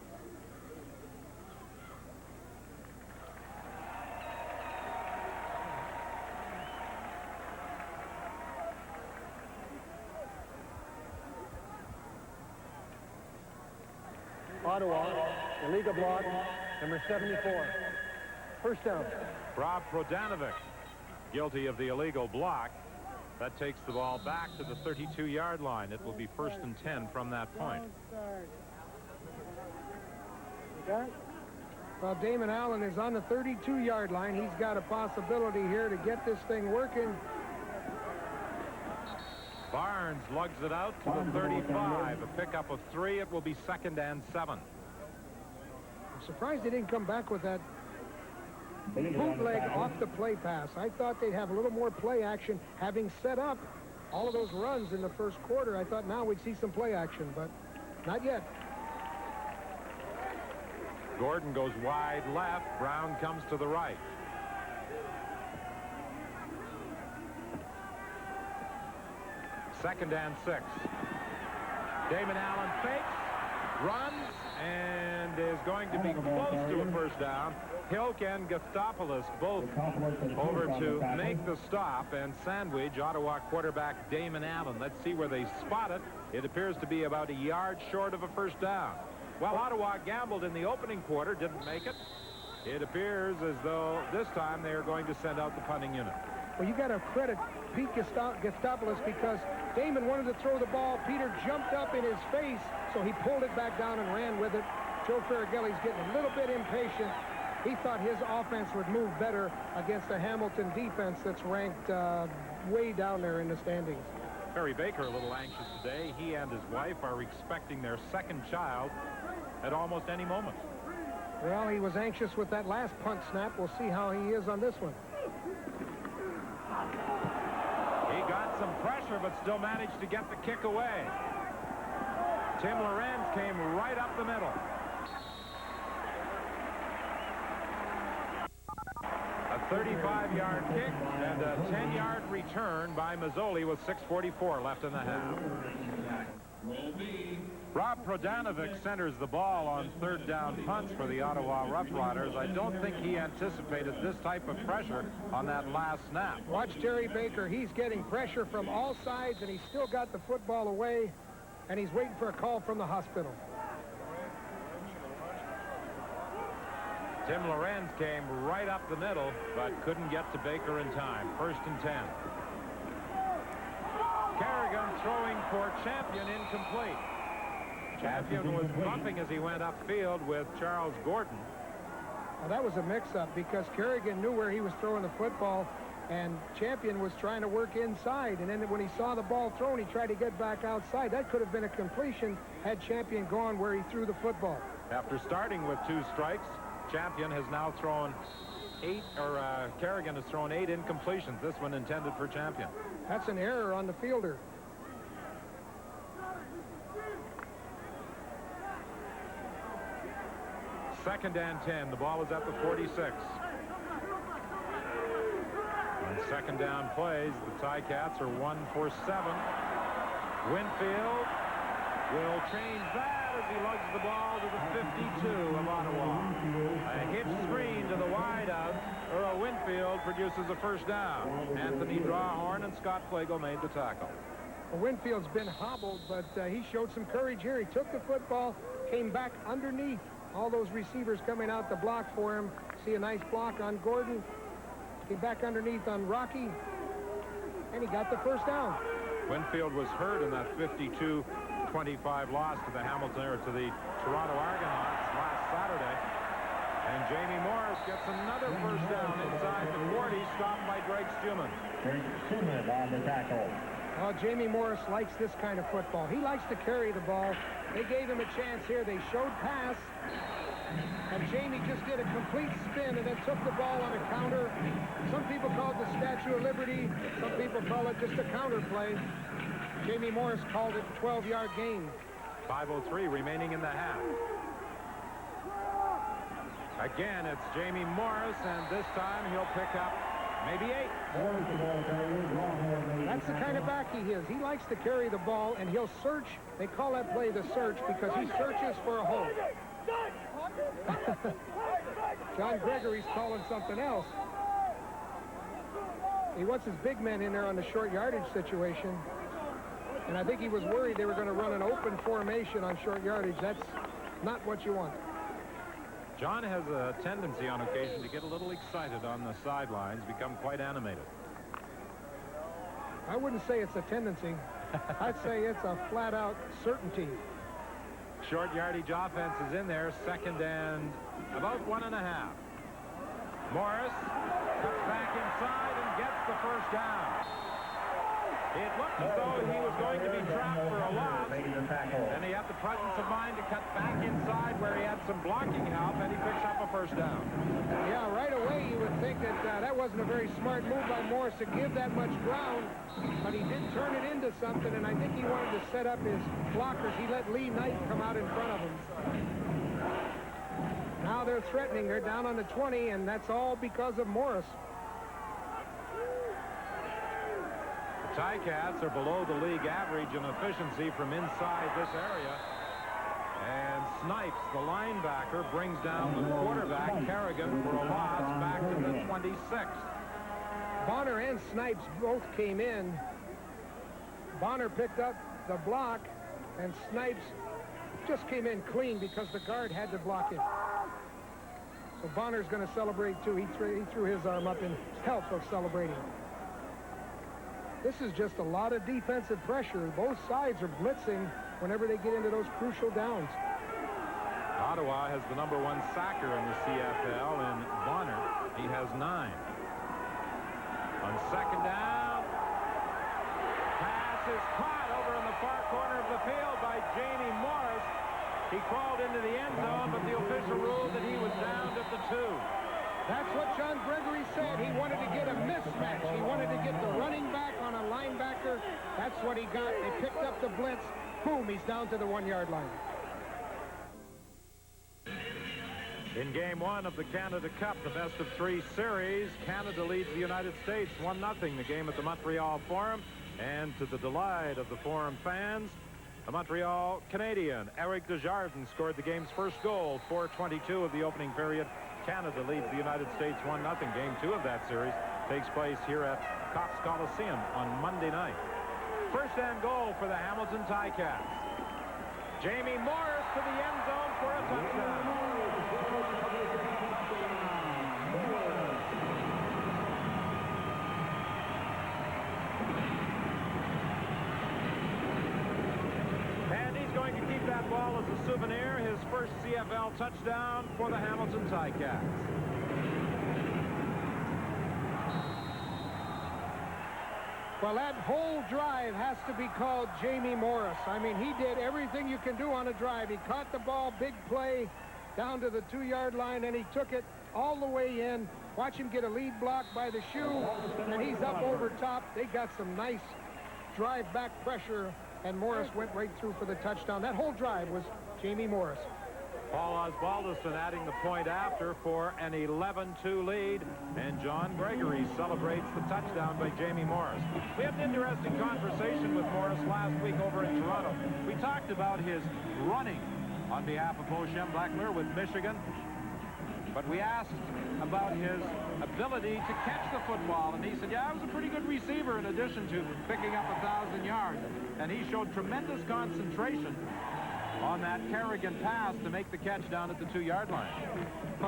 Ottawa, illegal block, number 74. First down. Rob Prodanovic, guilty of the illegal block. That takes the ball back to the 32-yard line. It will be 1st and 10 from that point. Well, Damon Allen is on the 32-yard line. He's got a possibility here to get this thing working. Barnes lugs it out to the 35. A pickup of 3. It will be 2nd and 7. I'm surprised they didn't come back with that bootleg off the play pass. I thought they'd have a little more play action. Having set up all of those runs in the first quarter, I thought now we'd see some play action, but not yet. Gordon goes wide left. Brown comes to the right. Second and 6. Damon Allen fakes, runs, and is going to be close to a first down. Hilk and Gustopoulos both over to make the stop and sandwich Ottawa quarterback Damon Allen. Let's see where they spot it. It appears to be about a yard short of a first down. Well, Ottawa gambled in the opening quarter, didn't make it. It appears as though this time they are going to send out the punting unit. Well, you got to credit Pete Gustopoulos because Damon wanted to throw the ball. Peter jumped up in his face, so he pulled it back down and ran with it. Joe Faragelli's getting a little bit impatient. He thought his offense would move better against a Hamilton defense that's ranked way down there in the standings. Barry Baker a little anxious today. He and his wife are expecting their 2nd child at almost any moment. Well, he was anxious with that last punt snap. We'll see how he is on this one. He got some pressure, but still managed to get the kick away. Tim Lorenz came right up the middle. A 35-yard kick and a 10-yard return by Mazzoli with 6:44 left in the half. Rob Prodanovic centers the ball on 3rd down punts for the Ottawa Rough Riders. I don't think he anticipated this type of pressure on that last snap. Watch Jerry Baker. He's getting pressure from all sides, and he's still got the football away, and he's waiting for a call from the hospital. Tim Lorenz came right up the middle, but couldn't get to Baker in time. 1st and 10. Kerrigan throwing for Champion, incomplete. Champion was bumping as he went upfield with Charles Gordon. Well, that was a mix-up because Kerrigan knew where he was throwing the football, and Champion was trying to work inside. And then when he saw the ball thrown, he tried to get back outside. That could have been a completion had Champion gone where he threw the football. After starting with 2 strikes, Champion has now thrown 8, or Kerrigan has thrown 8 incompletions. This one intended for Champion. That's an error on the fielder. Second and 10. The ball is at the 46. On second down plays, the Ticats are 1 for 7. Winfield will change that as he lugs the ball to the 52 of Ottawa. A hitch screen to the wideout. Earl Winfield produces a first down. Anthony Drawhorn and Scott Flagel made the tackle. Well, Winfield's been hobbled, but he showed some courage here. He took the football, came back underneath. All those receivers coming out to block for him. See a nice block on Gordon. Came back underneath on Rocky. And he got the first down. Winfield was hurt in that 52-25 loss to the Hamilton, or to the Toronto Argonauts last Saturday. And Jamie Morris gets another first down inside the 40, stopped by Greg Stuman. Greg Stuman on the tackle. Well, Jamie Morris likes this kind of football. He likes to carry the ball. They gave him a chance here. They showed pass. And Jamie just did a complete spin and then took the ball on a counter. Some people call it the Statue of Liberty. Some people call it just a counter play. Jamie Morris called it a 12-yard gain. 5:03 remaining in the half. Again, it's Jamie Morris, and this time he'll pick up maybe 8. That's the kind of back he is. He likes to carry the ball, and he'll search. They call that play the search because he searches for a hole. John Gregory's calling something else. He wants his big men in there on the short yardage situation. And I think he was worried they were going to run an open formation on short yardage. That's not what you want. John has a tendency on occasion to get a little excited on the sidelines, become quite animated. I wouldn't say it's a tendency. I'd say it's a flat-out certainty. Short yardage offense is in there, 2nd and about 1.5. Morris cuts back inside and gets the first down. It looked as though he was going to be trapped for a loss, and he had the presence of mind to cut back inside where he had some blocking help, and he picks up a first down. Yeah, right away you would think that that wasn't a very smart move by Morris to give that much ground, but he did turn it into something, and I think he wanted to set up his blockers. He let Lee Knight come out in front of him. Now they're threatening. They're down on the 20, and that's all because of Morris. The Ticats are below the league average in efficiency from inside this area. And Snipes, the linebacker, brings down the quarterback, Kerrigan, for a loss back to the 26th. Bonner and Snipes both came in. Bonner picked up the block, and Snipes just came in clean because the guard had to block it. So Bonner's going to celebrate, too. He threw his arm up in help of celebrating. This is just a lot of defensive pressure. Both sides are blitzing whenever they get into those crucial downs. Ottawa has the #1 sacker in the CFL in Bonner. He has 9. On second down, pass is caught over in the far corner of the field by Jamie Morris. He crawled into the end zone, but the official ruled that he was downed at the 2. That's what John Gregory said. He wanted to get a mismatch. He wanted to get the running back on a linebacker. That's what he got. They picked up the blitz. Boom, he's down to the 1-yard line. In game 1 of the Canada Cup, the best-of-3 series, Canada leads the United States 1-0. The game at the Montreal Forum, and to the delight of the Forum fans, a Montreal Canadian, Eric Desjardins, scored the game's first goal, 4:22 of the opening period. Canada leads the United States 1-0. Game 2 of that series takes place here at Cox Coliseum on Monday night. First and goal for the Hamilton Ticats. Jamie Morris to the end zone for a touchdown. a souvenir, his first CFL touchdown for the Hamilton Ticats. Well, that whole drive has to be called Jamie Morris. I mean, he did everything you can do on a drive. He caught the ball, big play, down to the 2-yard line, and he took it all the way in. Watch him get a lead block by the shoe, and he's up over top. They got some nice drive back pressure, and Morris went right through for the touchdown. That whole drive was Jamie Morris. Paul Osbaldiston adding the point after for an 11-2 lead, and John Gregory celebrates the touchdown by Jamie Morris. We had an interesting conversation with Morris last week over in Toronto. We talked about his running on behalf of Bo Schembechler with Michigan, but we asked about his ability to catch the football, and he said, yeah, I was a pretty good receiver in addition to picking up 1,000 yards, and he showed tremendous concentration on that Kerrigan pass to make the catch down at the 2-yard line.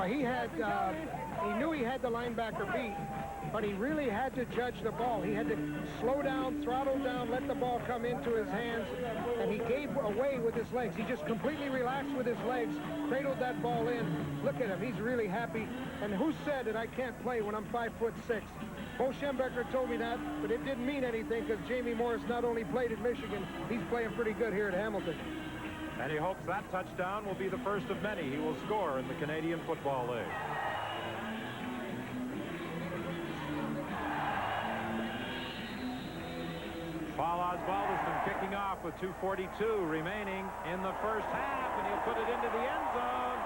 He knew he had the linebacker beat, but he really had to judge the ball. He had to slow down, throttle down, let the ball come into his hands, and he gave away with his legs. He just completely relaxed with his legs, cradled that ball in. Look at him, he's really happy. And who said that I can't play when I'm 5'6"? Bo Schembechler told me that, but it didn't mean anything because Jamie Morris not only played at Michigan, he's playing pretty good here at Hamilton. And he hopes that touchdown will be the first of many he will score in the Canadian Football League. Paul Osbaldiston kicking off with 2:42 remaining in the first half, and he'll put it into the end zone.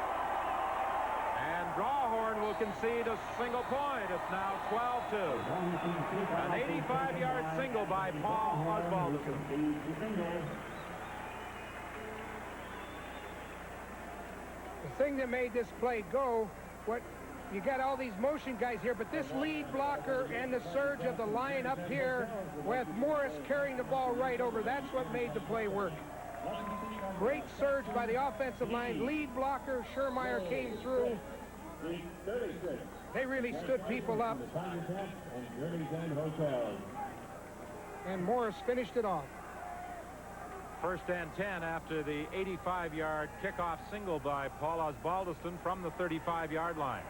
And Drawhorn will concede a single point. It's now 12-2. An 85-yard single by Paul Osbaldiston. The thing that made this play go, you got all these motion guys here, but this lead blocker and the surge of the line up here with Morris carrying the ball right over, that's what made the play work. Great surge by the offensive line. Lead blocker, Schermeyer came through. They really stood people up. And Morris finished it off. First and 10 after the 85-yard kickoff single by Paul Osbaldiston from the 35-yard line.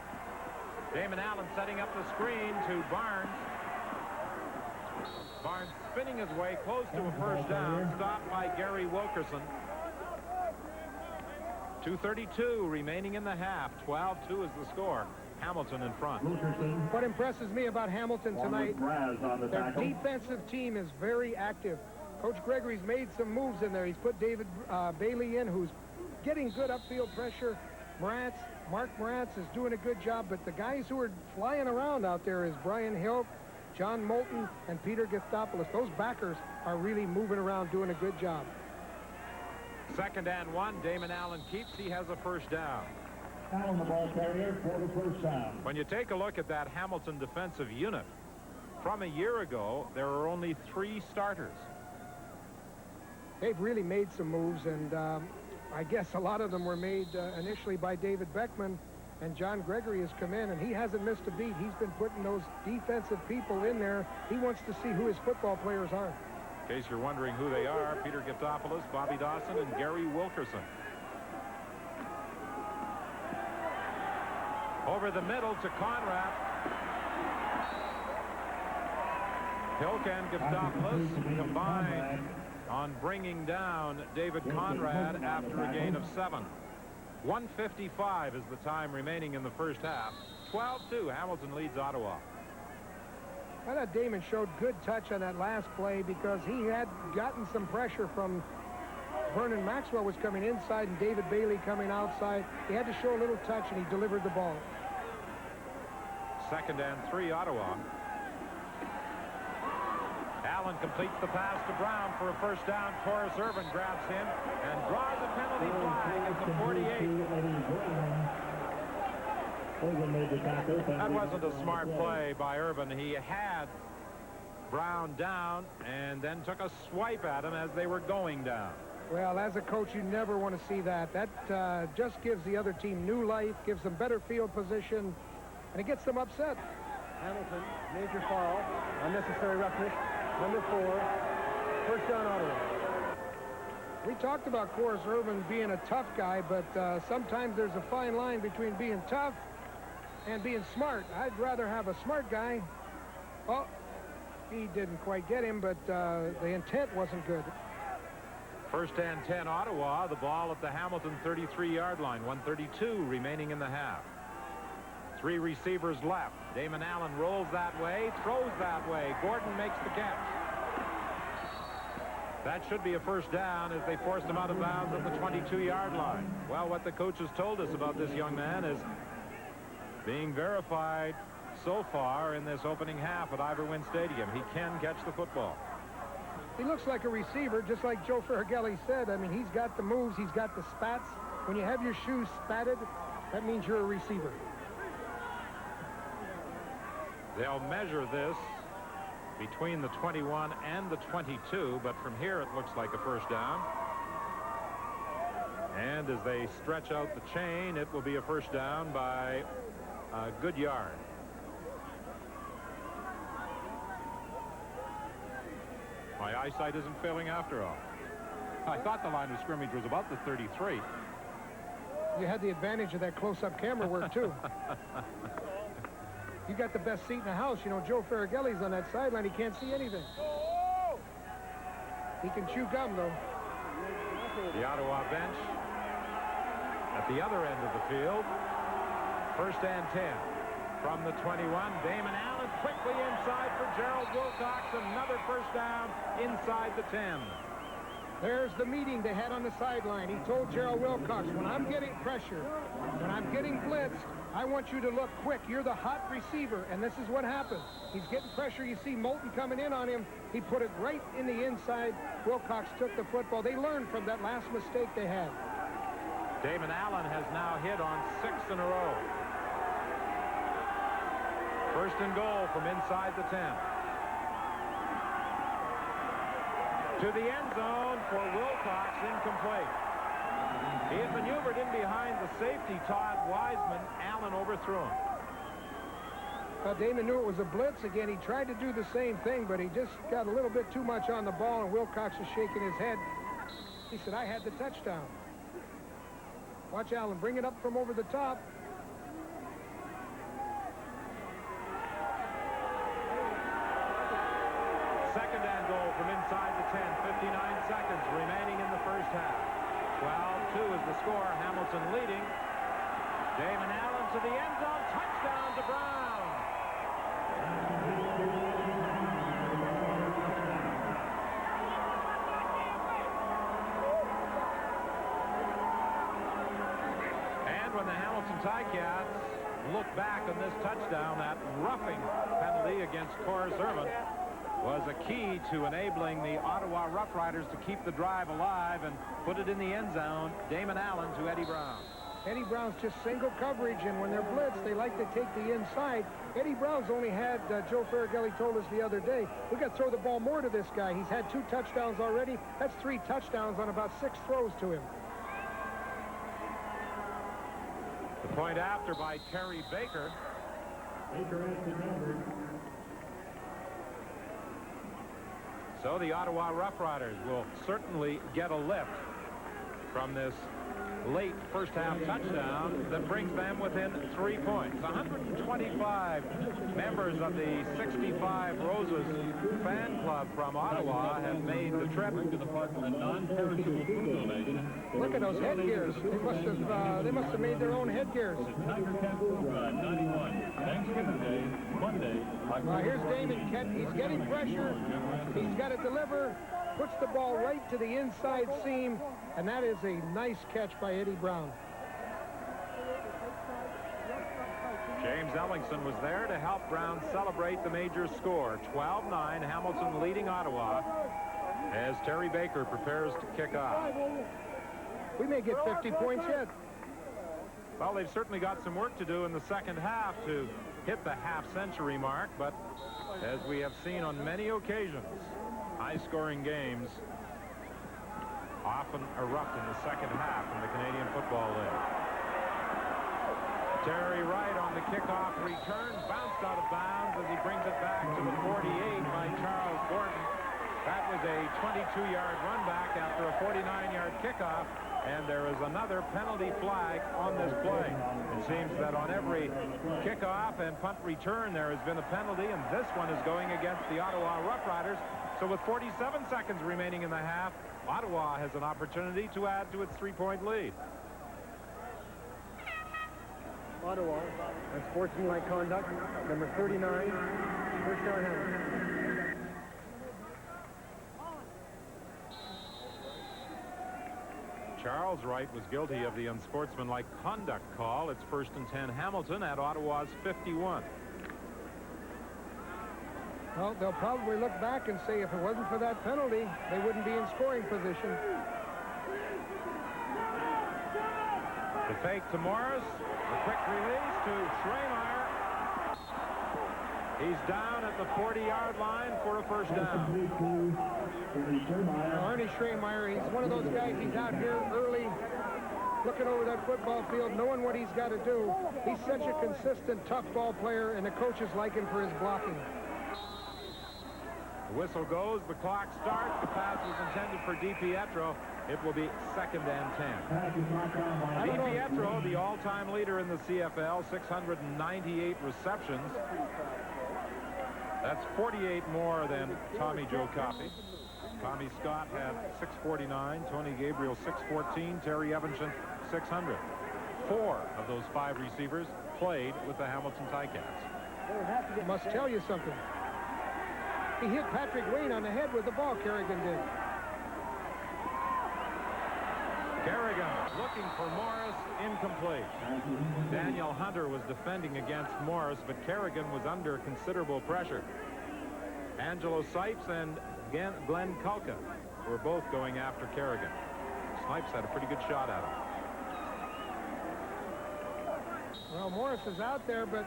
Damon Allen setting up the screen to Barnes. Barnes spinning his way close to a first down, stopped by Gary Wilkerson. 2:32 remaining in the half. 12-2 is the score. Hamilton in front. What impresses me about Hamilton tonight, their defensive team is very active. Coach Gregory's made some moves in there. He's put David Bailey in, who's getting good upfield pressure. Mark Morantz is doing a good job, but the guys who are flying around out there is Brian Hill, John Moulton, and Peter Giftopoulos. Those backers are really moving around, doing a good job. 2nd and 1. Damon Allen keeps. He has a first down. Allen, the ball carrier, for the first down. When you take a look at that Hamilton defensive unit, from a year ago, there are only 3 starters. They've really made some moves, and I guess a lot of them were made initially by David Beckman, and John Gregory has come in, and he hasn't missed a beat. He's been putting those defensive people in there. He wants to see who his football players are. In case you're wondering who they are, Peter Giftopoulos, Bobby Dawson, and Gary Wilkerson. Over the middle to Conrad. Hilk and Giftopoulos combined on bringing down David Conrad after a gain of 7. 1:55 is the time remaining in the first half. 12-2, Hamilton leads Ottawa. I thought Damon showed good touch on that last play because he had gotten some pressure from Vernon Maxwell was coming inside and David Bailey coming outside. He had to show a little touch, and he delivered the ball. 2nd and 3, Ottawa. Allen completes the pass to Brown for a first down. Torres Irvin grabs him and draws a penalty flag at the 48. That wasn't a smart play by Irvin. He had Brown down and then took a swipe at him as they were going down. Well, as a coach, you never want to see that. That just gives the other team new life, gives them better field position, and it gets them upset. Hamilton, major foul, unnecessary roughness. Number 4, first down Ottawa. We talked about Forrest Irvin being a tough guy, but sometimes there's a fine line between being tough and being smart. I'd rather have a smart guy. Oh, he didn't quite get him, but the intent wasn't good. First and 10 Ottawa, the ball at the Hamilton 33-yard line, 1:32 remaining in the half. 3 receivers left. Damon Allen rolls that way, throws that way. Gordon makes the catch. That should be a first down as they forced him out of bounds at the 22-yard line. Well, what the coaches told us about this young man is being verified so far in this opening half at Ivor Wynne Stadium. He can catch the football. He looks like a receiver, just like Joe Farragelli said. I mean, he's got the moves, he's got the spats. When you have your shoes spatted, that means you're a receiver. They'll measure this between the 21 and the 22, but from here it looks like a first down. And as they stretch out the chain, it will be a first down by a good yard. My eyesight isn't failing after all. I thought the line of scrimmage was about the 33. You had the advantage of that close-up camera work, too. You got the best seat in the house. You know, Joe Farragelli's on that sideline. He can't see anything. He can chew gum, though. The Ottawa bench at the other end of the field. First and 10 from the 21. Damon Allen quickly inside for Gerald Wilcox. Another first down inside the 10. There's the meeting they had on the sideline. He told Gerald Wilcox, when I'm getting pressure, when I'm getting blitzed, I want you to look quick. You're the hot receiver, and this is what happened. He's getting pressure. You see Moulton coming in on him. He put it right in the inside. Wilcox took the football. They learned from that last mistake they had. Damon Allen has now hit on 6 in a row. First and goal from inside the 10. To the end zone for Wilcox, incomplete. He had maneuvered in behind the safety, Todd Wiseman. Allen overthrew him. Well, Damon knew it was a blitz again. He tried to do the same thing, but he just got a little bit too much on the ball, and Wilcox is shaking his head. He said, I had the touchdown. Watch Allen bring it up from over the top. Second and goal from inside the 10. 59 seconds remaining in the first half. 12-2 is the score. Hamilton leading. Damon Allen to the end zone. Touchdown to Brown. And when the Hamilton Ticats look back on this touchdown, that roughing penalty against Forrest Irvin was a key to enabling the Ottawa Rough Riders to keep the drive alive and put it in the end zone. Damon Allen to Eddie Brown. Eddie Brown's just single coverage, and when they're blitzed, they like to take the inside. Eddie Brown's only had, Joe Farragelli told us the other day, we got to throw the ball more to this guy. He's had 2 touchdowns already. That's 3 touchdowns on about 6 throws to him. The point after by Terry Baker. Baker has the number. So the Ottawa Rough Riders will certainly get a lift from this late first half touchdown that brings them within 3 points. 125 members of the 65 Roses fan club from Ottawa have made the trip to the park. Look at those headgears. They must have made their own headgears. Tiger Cat Run 91. Thanksgiving Day, Monday. Here's Damon Kent. He's getting pressure. He's got to deliver. Puts the ball right to the inside seam, and that is a nice catch by Eddie Brown. James Ellingson was there to help Brown celebrate the major score. 12-9, Hamilton leading Ottawa as Terry Baker prepares to kick off. We may get 50 points yet. Well, they've certainly got some work to do in the second half to hit the half-century mark, but as we have seen on many occasions, high-scoring games often erupt in the second half in the Canadian Football League. Terry Wright on the kickoff return, bounced out of bounds as he brings it back to the 48 by Charles Gordon. That was a 22-yard run back after a 49-yard kickoff, and there is another penalty flag on this play. It seems that on every kickoff and punt return there has been a penalty, and this one is going against the Ottawa Rough Riders. So with 47 seconds remaining in the half, Ottawa has an opportunity to add to its 3-point lead. Ottawa, unsportsmanlike conduct, number 39, first down Hamilton. Charles Wright was guilty of the unsportsmanlike conduct call. It's 1st and 10 Hamilton at Ottawa's 51. Well, they'll probably look back and say if it wasn't for that penalty, they wouldn't be in scoring position. The fake to Morris. The quick release to Schremeyer. He's down at the 40-yard line for a first down. Arnie Schremeyer, he's one of those guys, he's out here early, looking over that football field, knowing what he's got to do. He's such a consistent, tough ball player, and the coaches like him for his blocking. The whistle goes, the clock starts, the pass was intended for DiPietro. It will be 2nd and 10. DiPietro, the all-time leader in the CFL, 698 receptions. That's 48 more than Tommy Joe Coffey. Tommy Scott had 649, Tony Gabriel 614, Terry Evanson 600. 4 of those 5 receivers played with the Hamilton Ticats. Must tell you something. He hit Patrick Wayne on the head with the ball, Kerrigan did. Kerrigan looking for Morris, incomplete. Daniel Hunter was defending against Morris, but Kerrigan was under considerable pressure. Angelo Sipes and Glenn Kulka were both going after Kerrigan. Snipes had a pretty good shot at him. Well, Morris is out there, but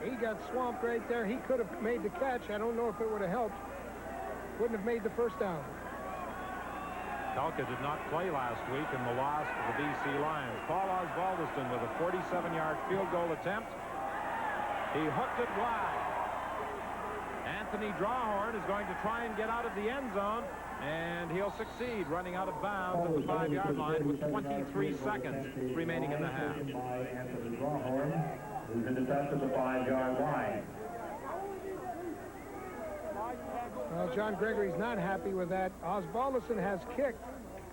he got swamped right there. He could have made the catch. I don't know if it would have helped. Wouldn't have made the first down. Kulka did not play last week in the loss to the BC Lions. Paul Osbaldiston with a 47-yard field goal attempt. He hooked it wide. Anthony Drawhorn is going to try and get out of the end zone, and he'll succeed, running out of bounds at the 5-yard line with 23 seconds remaining in the half. By Anthony Drawhorn, who's in the touch of the 5-yard line. Well, John Gregory's not happy with that. Osbaldiston has kicked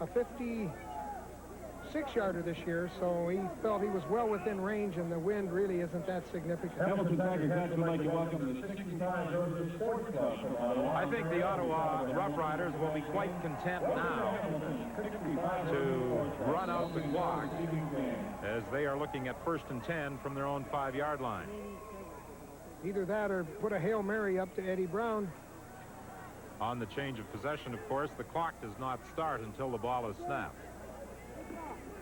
a 56-yarder this year, so he felt he was well within range, and the wind really isn't that significant. Hamilton Tigers would like to welcome the 65 Georgia Sports Club from Ottawa. I think the Ottawa Rough Riders will be quite content now to run out the clock as they are looking at 1st and 10 from their own 5-yard line. Either that or put a Hail Mary up to Eddie Brown. On the change of possession, of course, the clock does not start until the ball is snapped.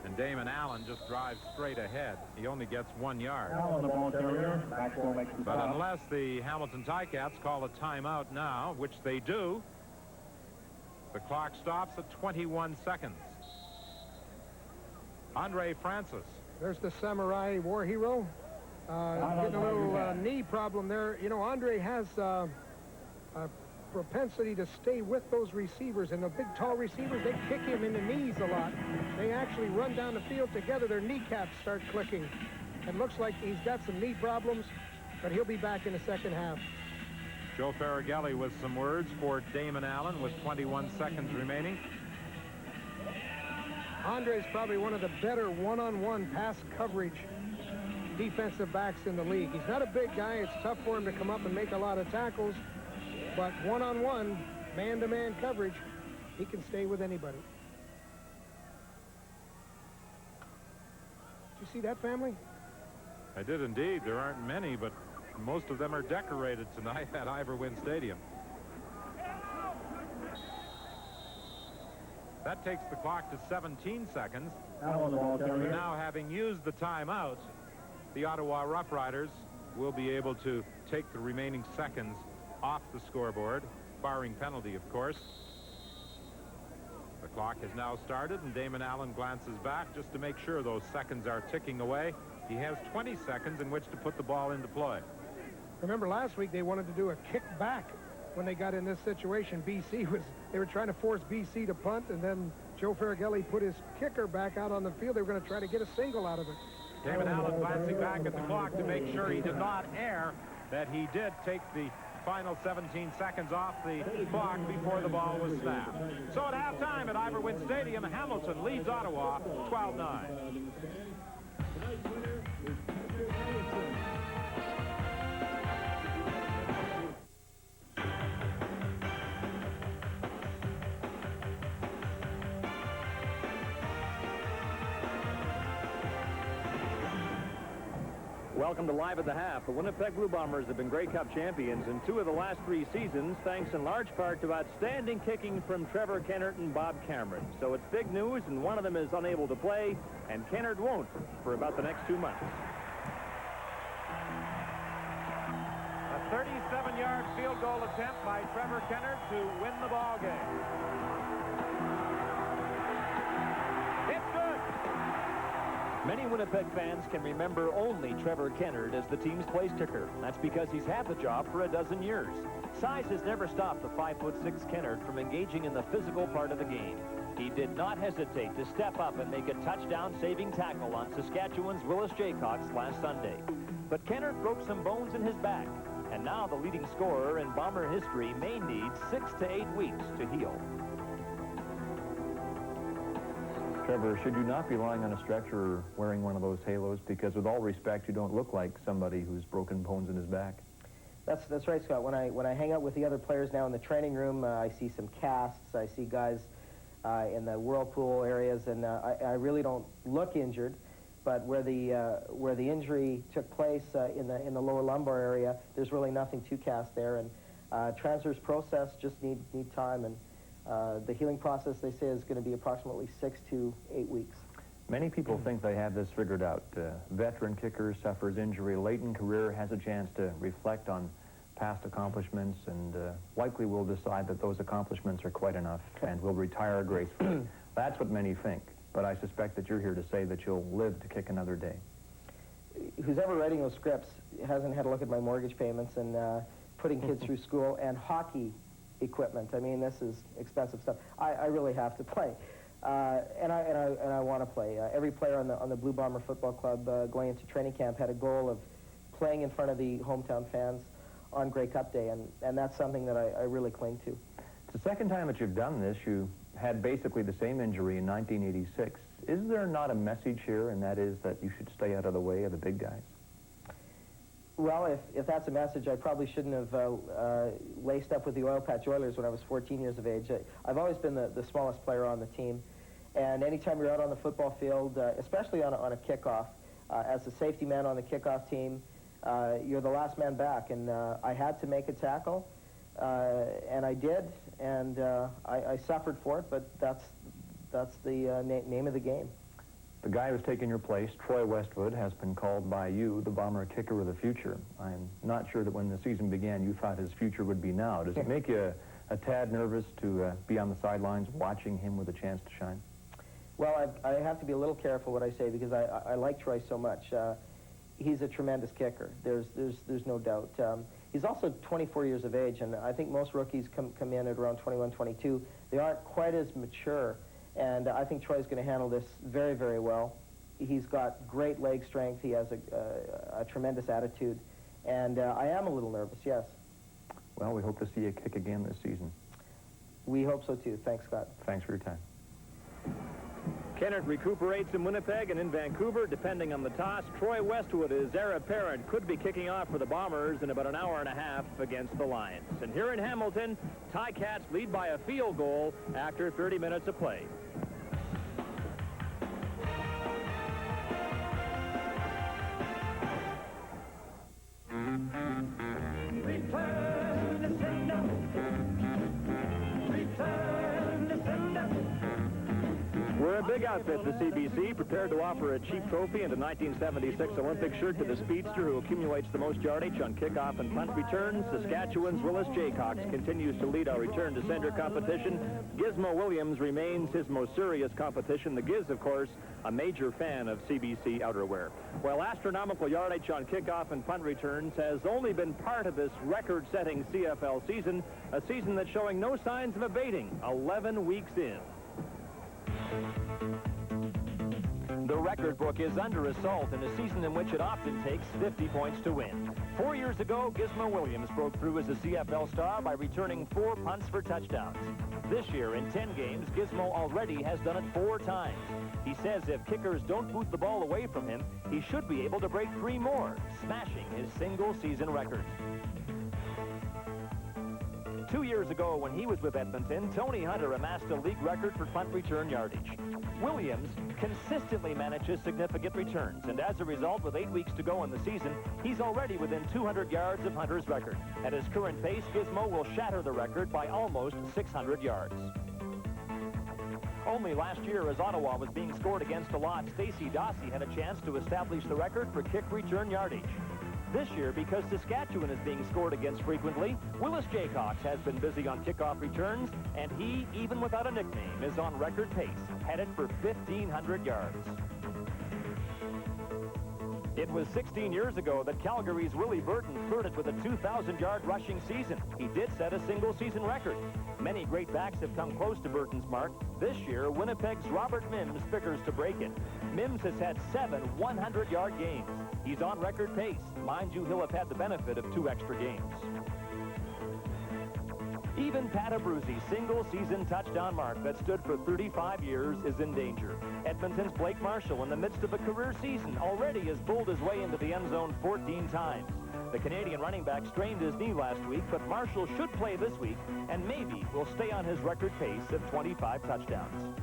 And Damon Allen just drives straight ahead. He only gets 1 yard. But unless the Hamilton Ticats call a timeout now, which they do, the clock stops at 21 seconds. Andre Francis. There's the Samurai war hero. Getting a little knee problem there. You know, Andre has a propensity to stay with those receivers, and the big tall receivers, they kick him in the knees a lot. They actually run down the field together. Their kneecaps start clicking. It looks like he's got some knee problems, but he'll be back in the second half. Joe Faragelli with some words for Damon Allen with 21 seconds remaining. Andre's probably one of the better one-on-one pass coverage defensive backs in the league. He's not a big guy. It's tough for him to come up and make a lot of tackles. But one-on-one, man-to-man coverage, he can stay with anybody. Did you see that, family? I did indeed. There aren't many, but most of them are decorated tonight at Ivor-Wynne Stadium. That takes the clock to 17 seconds. Now, having used the timeout, the Ottawa Rough Riders will be able to take the remaining seconds off the scoreboard, barring penalty, of course. The clock has now started, and Damon Allen glances back just to make sure those seconds are ticking away. He has 20 seconds in which to put the ball into play. Remember last week they wanted to do a kick back when they got in this situation. They were trying to force BC to punt, and then Joe Faragelli put his kicker back out on the field. They were going to try to get a single out of it. David Allen glancing back at the clock to make sure he did not err, that he did take the final 17 seconds off the clock before the ball was snapped. So at halftime at Iverwood Stadium, Hamilton leads Ottawa 12-9. Welcome to Live at the Half. The Winnipeg Blue Bombers have been Grey Cup champions in 2 of the last 3 seasons, thanks in large part to outstanding kicking from Trevor Kennard and Bob Cameron. So it's big news, and one of them is unable to play, and Kennard won't for about the next 2 months. A 37-yard field goal attempt by Trevor Kennard to win the ball game. It's good. Many Winnipeg fans can remember only Trevor Kennard as the team's place kicker. That's because he's had the job for a dozen years. Size has never stopped the 5'6" Kennard from engaging in the physical part of the game. He did not hesitate to step up and make a touchdown-saving tackle on Saskatchewan's Willis Jaycox last Sunday. But Kennard broke some bones in his back, and now the leading scorer in Bomber history may need 6 to 8 weeks to heal. Trevor, should you not be lying on a stretcher or wearing one of those halos? Because with all respect, you don't look like somebody who's broken bones in his back. That's right, Scott. When I hang out with the other players now in the training room, I see some casts. I see guys in the whirlpool areas, and I really don't look injured. But where the injury took place in the lower lumbar area, there's really nothing to cast there. And transfers process just need time. And the healing process, they say, is going to be approximately 6 to 8 weeks. Many people think they have this figured out. Veteran kicker suffers injury late in career, has a chance to reflect on past accomplishments, and likely will decide that those accomplishments are quite enough and will retire gracefully. That's what many think. But I suspect that you're here to say that you'll live to kick another day. Who's ever writing those scripts hasn't had a look at my mortgage payments and putting kids through school and hockey equipment. I mean, this is expensive stuff. I really have to play, and I want to play. Every player on the Blue Bomber Football Club going into training camp had a goal of playing in front of the hometown fans on Grey Cup Day, and that's something that I really cling to. It's the second time that you've done this. You had basically the same injury in 1986. Is there not a message here, and that is that you should stay out of the way of the big guys? Well, if that's a message, I probably shouldn't have laced up with the Oil Patch Oilers when I was 14 years of age. I've always been the smallest player on the team, and anytime you're out on the football field, especially on a kickoff, as a safety man on the kickoff team, you're the last man back, and I had to make a tackle, and I did, and I suffered for it, but that's the name of the game. The guy who's taken your place, Troy Westwood, has been called by you the Bomber kicker of the future. I'm not sure that when the season began you thought his future would be now. Does it make you a tad nervous to be on the sidelines watching him with a chance to shine? Well, I have to be a little careful what I say because I like Troy so much. He's a tremendous kicker. There's no doubt. He's also 24 years of age, and I think most rookies come in at around 21, 22. They aren't quite as mature. And I think Troy's going to handle this very, very well. He's got great leg strength. He has a tremendous attitude. And I am a little nervous, yes. Well, we hope to see you kick again this season. We hope so, too. Thanks, Scott. Thanks for your time. Kennard recuperates in Winnipeg, and in Vancouver, depending on the toss, Troy Westwood, his heir apparent, could be kicking off for the Bombers in about an hour and a half against the Lions. And here in Hamilton, Ticats lead by a field goal after 30 minutes of play. We're a bit big outfit, the CBC, prepared to offer a cheap trophy and a 1976 Olympic shirt to the speedster who accumulates the most yardage on kickoff and punt returns. Saskatchewan's Willis Jaycox continues to lead our return to sender competition. Gizmo Williams remains his most serious competition. The Giz, of course, a major fan of CBC outerwear. Well, astronomical yardage on kickoff and punt returns has only been part of this record-setting CFL season, a season that's showing no signs of abating 11 weeks in. The record book is under assault in a season in which it often takes 50 points to win. 4 years ago, Gizmo Williams broke through as a CFL star by returning 4 punts for touchdowns. This year, in 10 games, Gizmo already has done it 4 times. He says if kickers don't boot the ball away from him, he should be able to break 3 more, smashing his single-season record. 2 years ago, when he was with Edmonton, Tony Hunter amassed a league record for punt return yardage. Williams consistently manages significant returns, and as a result, with 8 weeks to go in the season, he's already within 200 yards of Hunter's record. At his current pace, Gizmo will shatter the record by almost 600 yards. Only last year, as Ottawa was being scored against a lot, Stacey Dossie had a chance to establish the record for kick return yardage. This year, because Saskatchewan is being scored against frequently, Willis Jaycox has been busy on kickoff returns, and he, even without a nickname, is on record pace, headed for 1,500 yards. It was 16 years ago that Calgary's Willie Burton flirted with a 2,000-yard rushing season. He did set a single-season record. Many great backs have come close to Burton's mark. This year, Winnipeg's Robert Mims figures to break it. Mims has had 7 100-yard games. He's on record pace. Mind you, he'll have had the benefit of 2 extra games. Even Pat Abruzzi's single-season touchdown mark that stood for 35 years is in danger. Edmonton's Blake Marshall, in the midst of a career season, already has bulled his way into the end zone 14 times. The Canadian running back strained his knee last week, but Marshall should play this week and maybe will stay on his record pace of 25 touchdowns.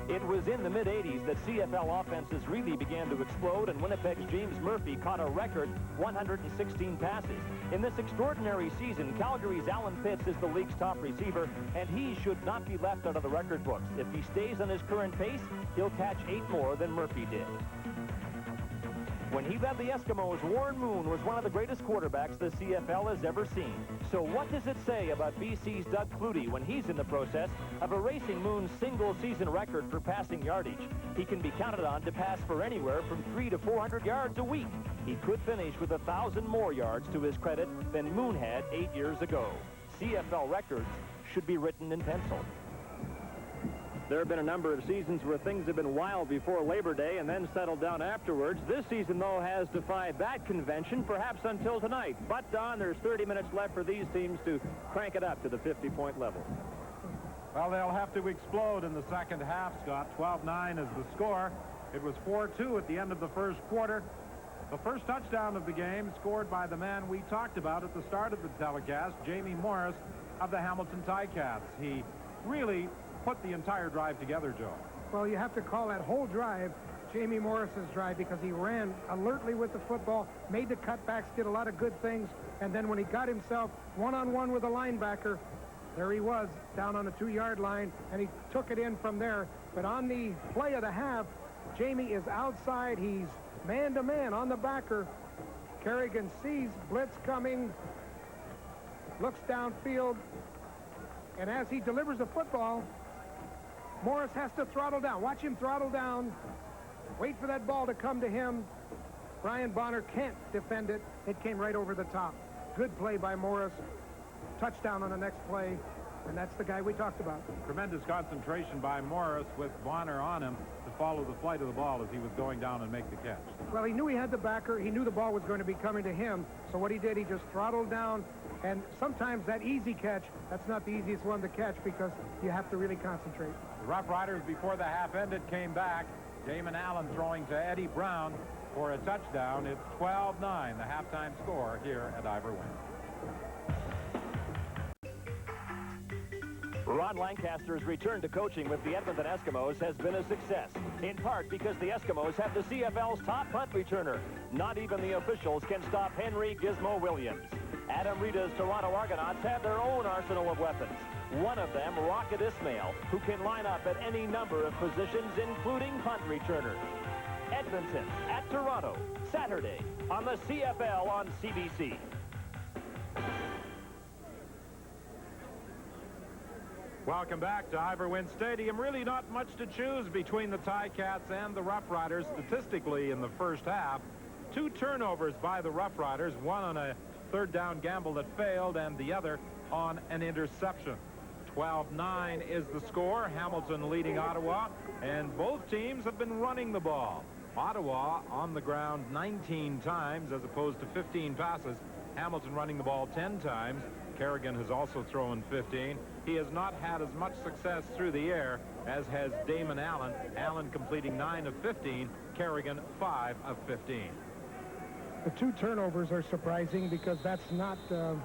It was in the mid-'80s that CFL offenses really began to explode, and Winnipeg's James Murphy caught a record 116 passes. In this extraordinary season, Calgary's Alan Pitts is the league's top receiver, and he should not be left out of the record books. If he stays on his current pace, he'll catch 8 more than Murphy did. When he led the Eskimos, Warren Moon was one of the greatest quarterbacks the CFL has ever seen. So what does it say about BC's Doug Flutie when he's in the process of erasing Moon's single-season record for passing yardage? He can be counted on to pass for anywhere from 300 to 400 yards a week. He could finish with 1,000 more yards to his credit than Moon had 8 years ago. CFL records should be written in pencil. There have been a number of seasons where things have been wild before Labor Day and then settled down afterwards. This season, though, has defied that convention, perhaps until tonight. But, Don, there's 30 minutes left for these teams to crank it up to the 50-point level. Well, they'll have to explode in the second half, Scott. 12-9 is the score. It was 4-2 at the end of the first quarter. The first touchdown of the game scored by the man we talked about at the start of the telecast, Jamie Morris of the Hamilton Ticats. He really put the entire drive together, Joe. Well, you have to call that whole drive Jamie Morris's drive because he ran alertly with the football, made the cutbacks, did a lot of good things, and then when he got himself one-on-one with a linebacker, there he was down on the 2-yard line, and he took it in from there. But on the play of the half, Jamie is outside. He's man-to-man on the backer. Kerrigan sees blitz coming, looks downfield, and as he delivers the football, Morris has to throttle down. Watch him throttle down. Wait for that ball to come to him. Brian Bonner can't defend it. It came right over the top. Good play by Morris. Touchdown on the next play. And that's the guy we talked about. Tremendous concentration by Morris with Bonner on him to follow the flight of the ball as he was going down and make the catch. Well, he knew he had the backer. He knew the ball was going to be coming to him. So what he did, he just throttled down. And sometimes that easy catch, that's not the easiest one to catch because you have to really concentrate. The Rough Riders, before the half ended, came back. Damon Allen throwing to Eddie Brown for a touchdown. It's 12-9, the halftime score here at Ivor Wynne. Ron Lancaster's return to coaching with the Edmonton Eskimos has been a success, in part because the Eskimos have the CFL's top punt returner. Not even the officials can stop Henry Gizmo Williams. Adam Rita's Toronto Argonauts have their own arsenal of weapons. One of them, Rocket Ismail, who can line up at any number of positions, including punt returner. Edmonton at Toronto, Saturday on the CFL on CBC. Welcome back to Ivor Wynne Stadium. Really not much to choose between the Ticats and the Rough Riders statistically in the first half. 2 turnovers by the Rough Riders, one on a third down gamble that failed and the other on an interception. 12-9 is the score. Hamilton leading Ottawa, and both teams have been running the ball. Ottawa on the ground 19 times as opposed to 15 passes. Hamilton running the ball 10 times. Kerrigan has also thrown 15. He has not had as much success through the air as has Damon Allen. Allen completing 9 of 15. Kerrigan 5 of 15. The 2 turnovers are surprising because that's not the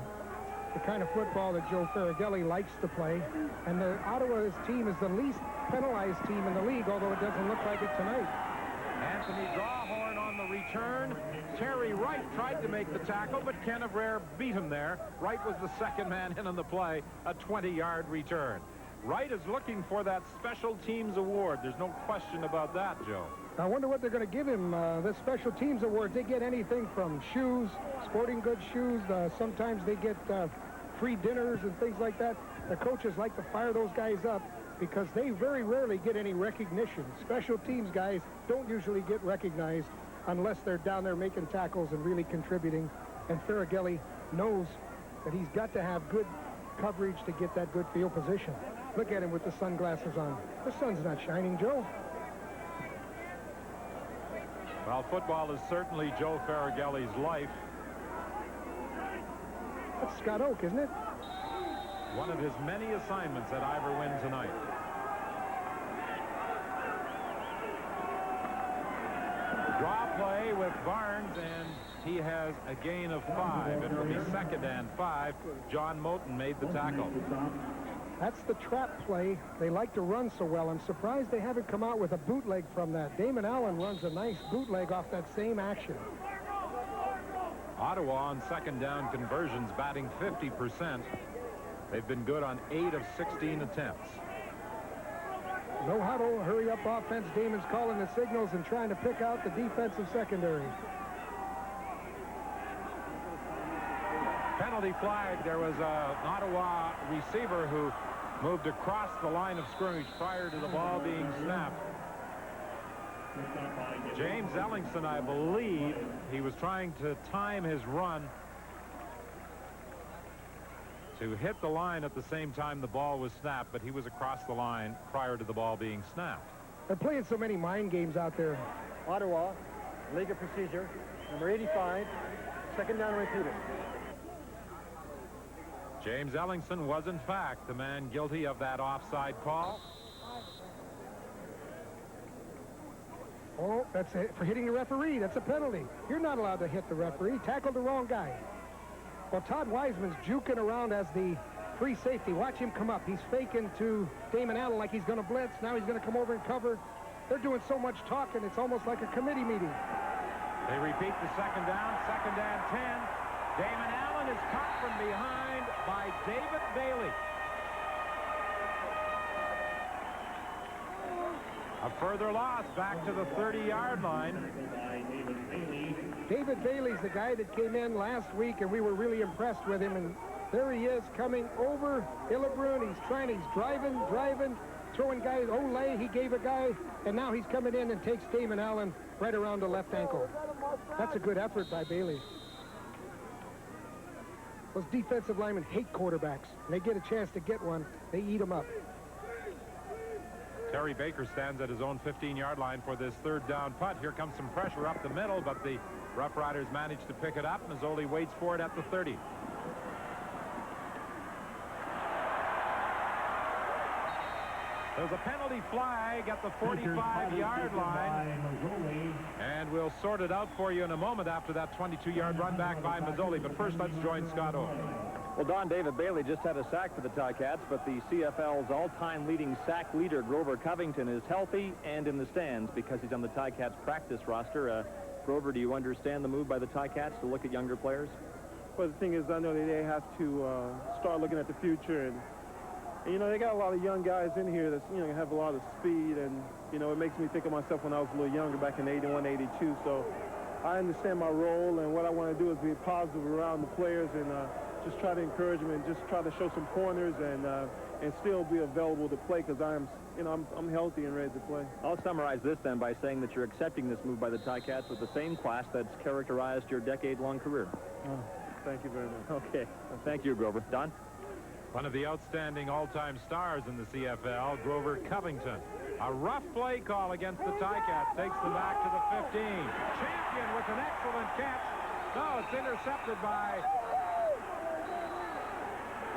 kind of football that Joe Ferraghelli likes to play. And the Ottawa's team is the least penalized team in the league, although it doesn't look like it tonight. Anthony Drawhorn on the return. Terry Wright tried to make the tackle, but Ken Avrere beat him there. Wright was the second man in on the play, a 20-yard return. Wright is looking for that special teams award. There's no question about that, Joe. I wonder what they're going to give him. The special teams awards, they get anything from shoes, sporting goods shoes. Sometimes they get free dinners and things like that. The coaches like to fire those guys up because they very rarely get any recognition. Special teams guys don't usually get recognized unless they're down there making tackles and really contributing. And Ferraghelli knows that he's got to have good coverage to get that good field position. Look at him with the sunglasses on. The sun's not shining, Joe. Well, football is certainly Joe Ferraghelli's life. That's Scott Oak, isn't it? One of his many assignments at Ivor Wynne tonight. Draw play with Barnes, and he has a gain of 5. It will be 2nd and 5. John Moten made the tackle. That's the trap play. They like to run so well. I'm surprised they haven't come out with a bootleg from that. Damon Allen runs a nice bootleg off that same action. Ottawa on 2nd down conversions batting 50%. They've been good on 8 of 16 attempts. No huddle, hurry up offense. Damon's calling the signals and trying to pick out the defensive secondary. Penalty flag. There was an Ottawa receiver who moved across the line of scrimmage prior to the ball being snapped. James Ellingson, I believe, he was trying to time his run to hit the line at the same time the ball was snapped, but he was across the line prior to the ball being snapped. They're playing so many mind games out there. Ottawa, legal procedure, number 85, 2nd down repeated. James Ellingson was, in fact, the man guilty of that offside call. Oh, that's it for hitting the referee. That's a penalty. You're not allowed to hit the referee. Tackled the wrong guy. Well, Todd Wiseman's juking around as the free safety. Watch him come up. He's faking to Damon Allen like he's going to blitz. Now he's going to come over and cover. They're doing so much talking, it's almost like a committee meeting. They repeat the 2nd down, 2nd and 10. Damon Allen is caught from behind by David Bailey. A further loss back to the 30-yard line. David Bailey's the guy that came in last week, and we were really impressed with him. And there he is coming over Illebrun. He's driving, throwing guys. Olay, he gave a guy, and now he's coming in and takes Damon Allen right around the left ankle. That's a good effort by Bailey. Those defensive linemen hate quarterbacks. When they get a chance to get one, they eat them up. Terry Baker stands at his own 15-yard line for this 3rd down punt. Here comes some pressure up the middle, but the Rough Riders manage to pick it up. Mazzoli waits for it at the 30. There's a penalty flag at the 45-yard line. And we'll sort it out for you in a moment after that 22-yard run back by Mazzoli. But first, let's join Scott Oak. Well, Don, David Bailey just had a sack for the Ticats, but the CFL's all-time leading sack leader, Grover Covington, is healthy and in the stands because he's on the Ticats practice roster. Grover, do you understand the move by the Ticats to look at younger players? But the thing is, I know that they have to start looking at the future. And, you know, they got a lot of young guys in here that, you know, have a lot of speed. And, you know, it makes me think of myself when I was a little younger back in 81, 82. So I understand my role, and what I want to do is be positive around the players and just try to encourage them and just try to show some corners and still be available to play, because I'm healthy and ready to play. I'll summarize this then by saying that you're accepting this move by the Ticats with the same class that's characterized your decade-long career. Oh, thank you very much. Okay. Thank you, Grover. Don? One of the outstanding all-time stars in the CFL, Grover Covington. A rough play call against the Ticats takes them back to the 15. Champion with an excellent catch. No, it's intercepted by...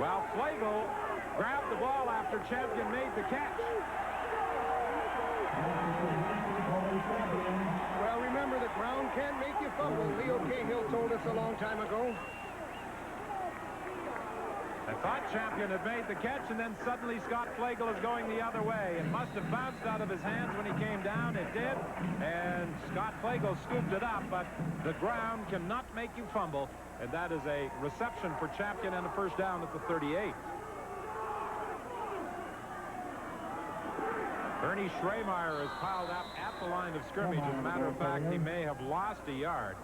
Well, Flagle grabbed the ball after Champion made the catch. Well, remember, the ground can't make you fumble. Leo Cahill told us a long time ago. I thought Champion had made the catch, and then suddenly Scott Flagle is going the other way. It must have bounced out of his hands when he came down. It did, and Scott Flagle scooped it up, but the ground cannot make you fumble, and that is a reception for Champion and a first down at the 38. Bernie Schremeyer is piled up at the line of scrimmage. As a matter of fact, he may have lost a yard.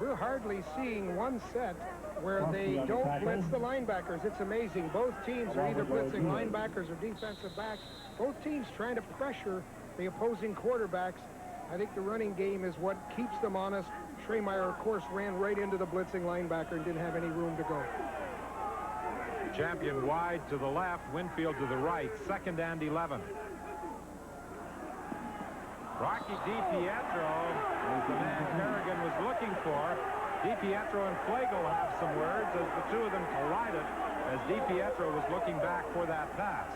We're hardly seeing one set where they don't blitz the linebackers. It's amazing. Both teams are either blitzing linebackers or defensive backs. Both teams trying to pressure the opposing quarterbacks. I think the running game is what keeps them honest. Schremeyer, of course, ran right into the blitzing linebacker and didn't have any room to go. Champion wide to the left, Winfield to the right, 2nd and 11. Rocky DiPietro is the man Kerrigan was looking for. DiPietro and Flagle have some words as the two of them collided as DiPietro was looking back for that pass.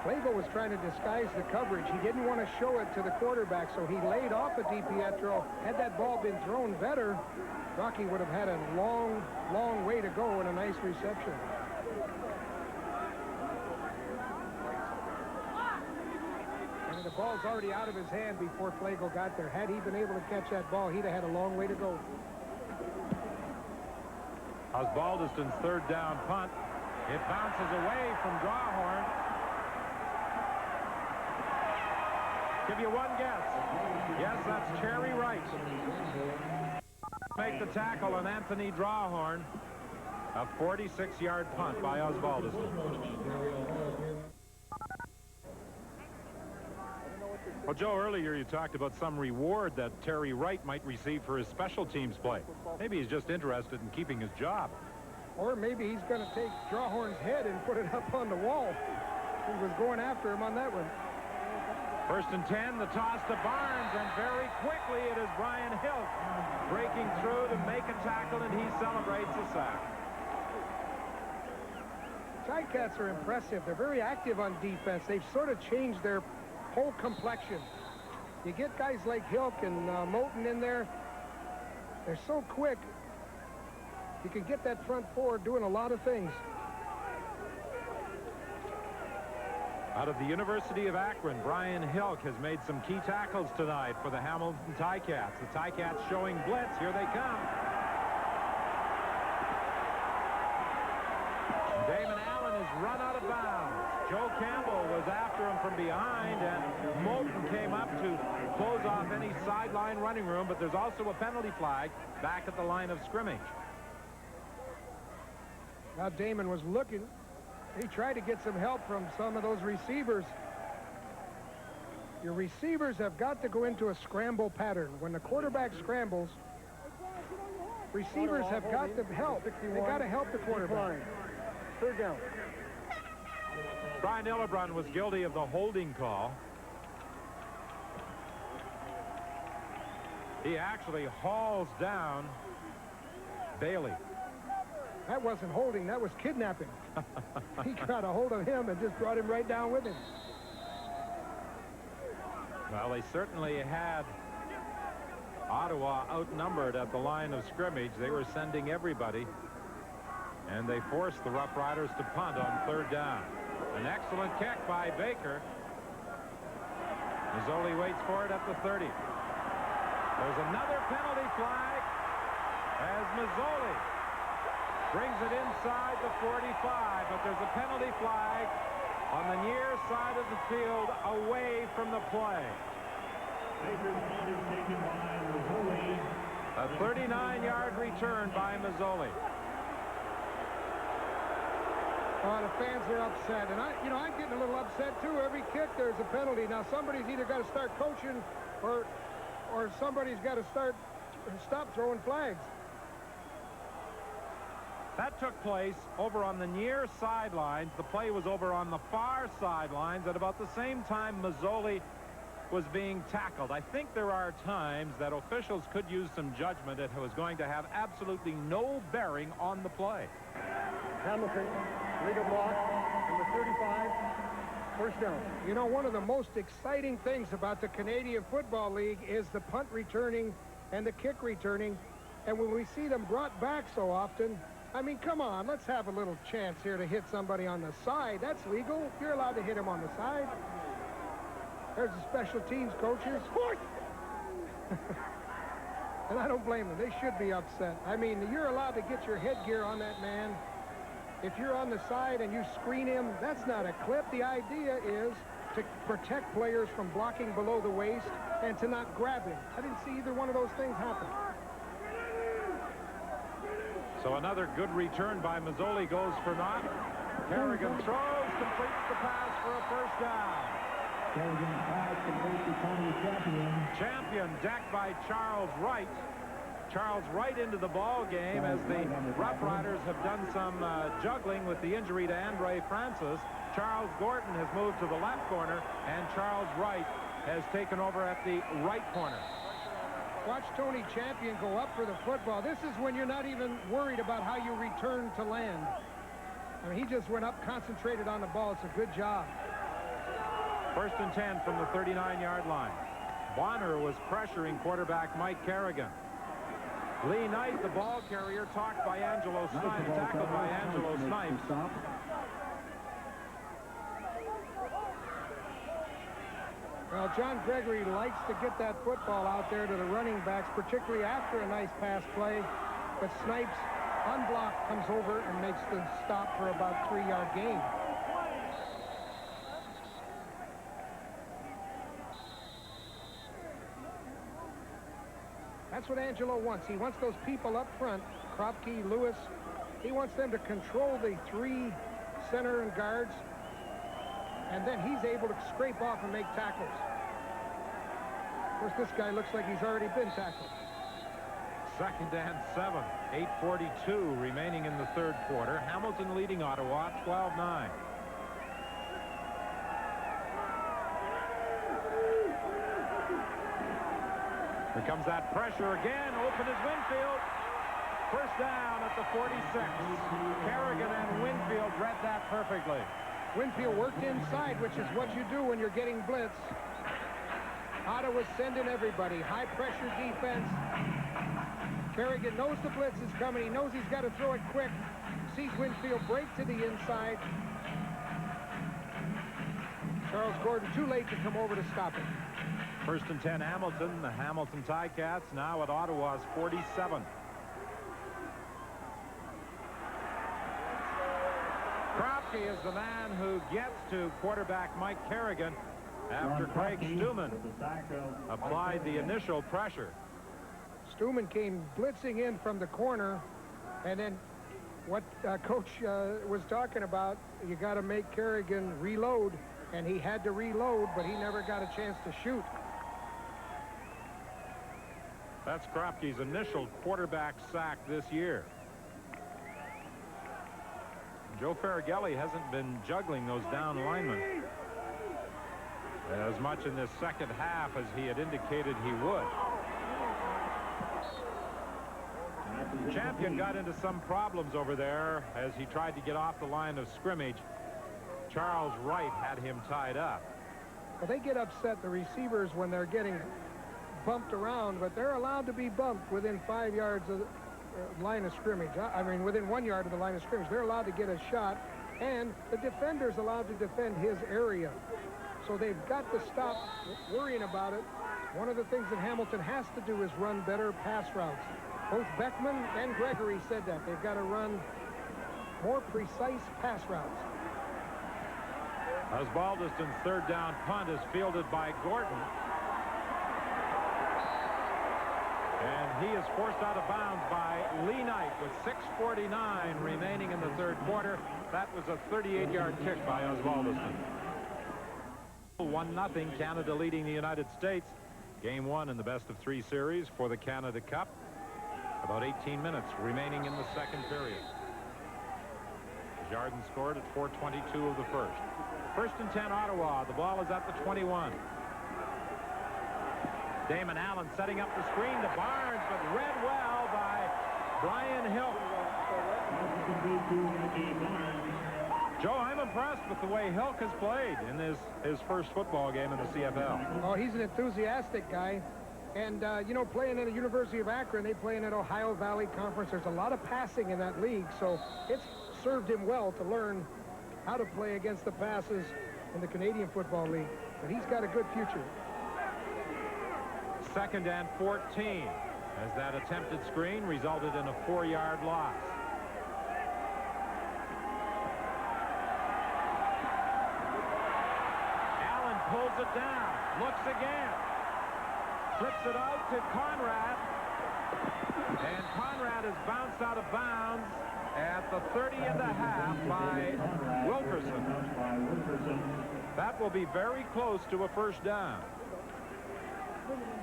Flagle was trying to disguise the coverage. He didn't want to show it to the quarterback, so he laid off of DiPietro. Had that ball been thrown better, Rocky would have had a long, long way to go and a nice reception. And the ball's already out of his hand before Flagle got there. Had he been able to catch that ball, he'd have had a long way to go. Osbaldiston's 3rd down punt. It bounces away from Drawhorn. Give you one guess. Yes, that's Terry Wright. Make the tackle on Anthony Drawhorn. A 46-yard punt by Osbaldiston. Well, Joe, earlier you talked about some reward that Terry Wright might receive for his special teams play. Maybe he's just interested in keeping his job. Or maybe he's going to take Drawhorn's head and put it up on the wall. He was going after him on that one. 1st and 10, the toss to Barnes, and very quickly it is Brian Hill breaking through to make a tackle, and he celebrates a sack. Ticats are impressive. They're very active on defense. They've sort of changed their whole complexion. You get guys like Hilk and Moulton in there. They're so quick. You can get that front four doing a lot of things. Out of the University of Akron, Brian Hilk has made some key tackles tonight for the Hamilton Ticats. The Ticats showing blitz. Here they come. Damon Allen is run out of bounds. Joe Campbell was after him from behind, and Moulton came up to close off any sideline running room, but there's also a penalty flag back at the line of scrimmage. Now Damon was looking. He tried to get some help from some of those receivers. Your receivers have got to go into a scramble pattern. When the quarterback scrambles, receivers have got to help. They've got to help the quarterback. 3rd down. Brian Illebrun was guilty of the holding call. He actually hauls down Bailey. That wasn't holding, that was kidnapping. He got a hold of him and just brought him right down with him. Well, they certainly had Ottawa outnumbered at the line of scrimmage. They were sending everybody, and they forced the Rough Riders to punt on 3rd down. An excellent kick by Baker. Mazzoli waits for it at the 30. There's another penalty flag. as Mazzoli brings it inside the 45, but there's a penalty flag on the near side of the field away from the play. A 39-yard return by Mazzoli. Oh, the fans are upset, and I'm getting a little upset too. Every kick there's a penalty. Now somebody's either got to start coaching, or somebody's got to stop throwing flags. That took place over on the near sidelines. The play was over on the far sidelines at about the same time Mazzoli was being tackled. I think there are times that officials could use some judgment. It was going to have absolutely no bearing on the play. Hamilton, legal block, number 35, first down. You know, one of the most exciting things about the Canadian Football League is the punt returning and the kick returning. And when we see them brought back so often, I mean, come on, let's have a little chance here to hit somebody on the side. That's legal. You're allowed to hit him on the side. There's the special teams coaches. And I don't blame them. They should be upset. I mean, you're allowed to get your headgear on that man. If you're on the side and you screen him, that's not a clip. The idea is to protect players from blocking below the waist and to not grab him. I didn't see either one of those things happen. So another good return by Mazzoli goes for naught. Kerrigan throws, completes the pass for a first down. Champion decked by Charles Wright. Charles Wright into the ball game as the Rough Riders have done some juggling with the injury to Andre Francis. Charles Gordon has moved to the left corner, and Charles Wright has taken over at the right corner. Watch Tony Champion go up for the football. This is when you're not even worried about how you return to land. I mean, he just went up, concentrated on the ball. It's a good job. First and 10 from the 39-yard line. Bonner was pressuring quarterback Mike Kerrigan. Lee Knight, the ball carrier, tackled by Angelo Snipes. Well, John Gregory likes to get that football out there to the running backs, particularly after a nice pass play. But Snipes, unblocked, comes over and makes the stop for about 3-yard gain. That's what Angelo wants. He wants those people up front, Kropke, Lewis. He wants them to control the 3 center and guards, and then he's able to scrape off and make tackles. Of course, this guy looks like he's already been tackled. Second and 7, 8:42 remaining in the third quarter. Hamilton leading Ottawa 12-9. Here comes that pressure again. Open is Winfield. First down at the 46. Kerrigan and Winfield read that perfectly. Winfield worked inside, which is what you do when you're getting blitz. Ottawa's sending everybody. High-pressure defense. Kerrigan knows the blitz is coming. He knows he's got to throw it quick. Sees Winfield break to the inside. Charles Gordon too late to come over to stop it. First and 10, Hamilton. The Hamilton Ticats now at Ottawa's 47. Kropke is the man who gets to quarterback Mike Kerrigan after Craig Stuman applied the initial pressure. Stuman came blitzing in from the corner, and then what Coach was talking about, you got to make Kerrigan reload, and he had to reload, but he never got a chance to shoot. That's Kropke's initial quarterback sack this year. Joe Faragelli hasn't been juggling those down linemen as much in this second half as he had indicated he would. Champion got into some problems over there as he tried to get off the line of scrimmage. Charles Wright had him tied up. Well, they get upset, the receivers, when they're getting bumped around, but they're allowed to be bumped within 5 yards of the line of scrimmage. I mean, within 1 yard of the line of scrimmage. They're allowed to get a shot, and the defender's allowed to defend his area. So they've got to stop worrying about it. One of the things that Hamilton has to do is run better pass routes. Both Beckman and Gregory said that. They've got to run more precise pass routes. Osbaldiston's third down punt is fielded by Gordon. And he is forced out of bounds by Lee Knight with 6:49 remaining in the third quarter. That was a 38-yard kick by Osbaldiston. 1-0, Canada leading the United States. Game 1 in the best-of-3 series for the Canada Cup. About 18 minutes remaining in the second period. Jardin scored at 4:22 of the first. First and 10, Ottawa. The ball is at the 21. Damon Allen setting up the screen to Barnes, but read well by Brian Hill. Joe, I'm impressed with the way Hilk has played in his first football game in the CFL. Oh, he's an enthusiastic guy. And, you know, playing at the University of Akron, they play in that Ohio Valley Conference. There's a lot of passing in that league, so it's served him well to learn how to play against the passes in the Canadian Football League. But he's got a good future. Second and 14, as that attempted screen resulted in a 4-yard loss. Allen pulls it down, looks again, flips it out to Conrad, and Conrad is bounced out of bounds at the 30.5 by Wilkerson. That will be very close to a first down.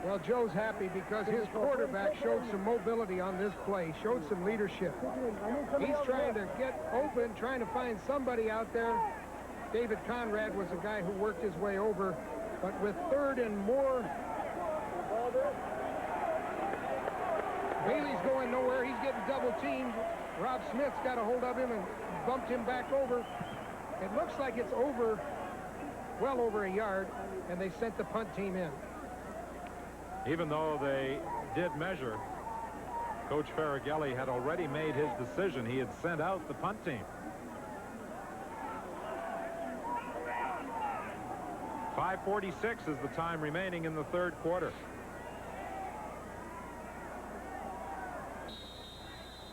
Well, Joe's happy because his quarterback showed some mobility on this play, showed some leadership. He's trying to get open, trying to find somebody out there. David Conrad was a guy who worked his way over, but with third and more, Bailey's going nowhere. He's getting double-teamed. Rob Smith's got a hold of him and bumped him back over. It looks like it's over, well over a yard, and they sent the punt team in. Even though they did measure, Coach Faragelli had already made his decision. He had sent out the punt team. 5:46 is the time remaining in the third quarter.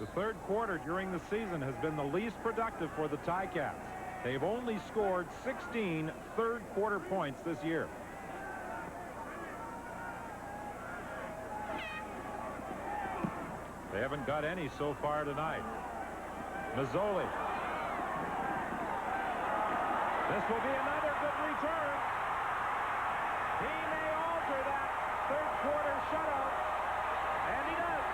The third quarter during the season has been the least productive for the Ticats. They've only scored 16 third-quarter points this year. They haven't got any so far tonight. Mazzoli. This will be another good return. He may alter that third-quarter shutout, and he does.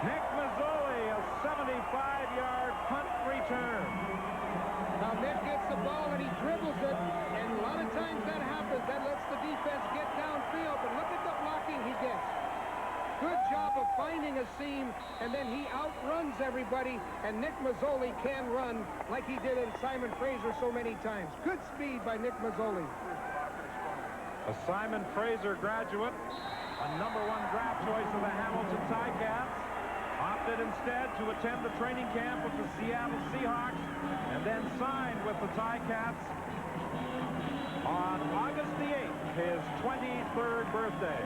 Nick Mazzoli, a 75-yard punt return. Now Nick gets the ball and he dribbles it, and a lot of times that happens. That lets the defense get downfield, but look at the blocking he gets. Good job of finding a seam, and then he outruns everybody, and Nick Mazzoli can run like he did in Simon Fraser so many times. Good speed by Nick Mazzoli. A Simon Fraser graduate, a #1 draft choice of the Hamilton Ticats, opted instead to attend the training camp with the Seattle Seahawks and then signed with the Ticats on August the 8th, his 23rd birthday.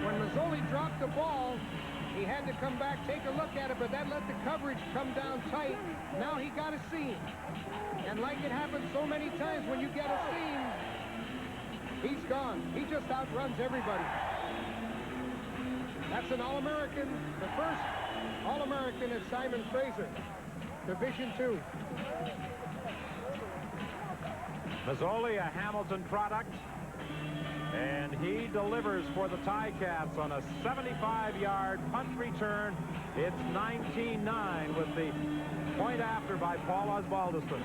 When Mazzoli dropped the ball, he had to come back, take a look at it, but that let the coverage come down tight. Now he got a seam. And like it happens so many times, when you get a seam, he's gone. He just outruns everybody. That's an All-American. The first All-American is Simon Fraser, Division II. Mazzoli, a Hamilton product, and he delivers for the Ticats on a 75-yard punt return. It's 19-9 with the point after by Paul Osbaldiston.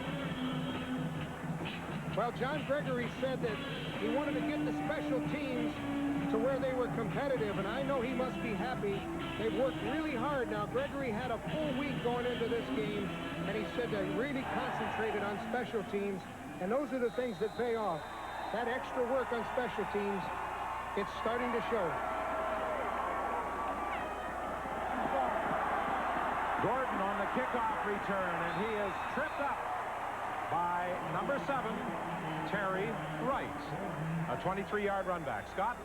Well, John Gregory said that he wanted to get the special teams to where they were competitive, and I know he must be happy. They've worked really hard. Now, Gregory had a full week going into this game, and he said they really concentrated on special teams, and those are the things that pay off. That extra work on special teams, it's starting to show. Gordon on the kickoff return, and he is tripped up by number 7, Terry Wright. A 23-yard run back. Scott?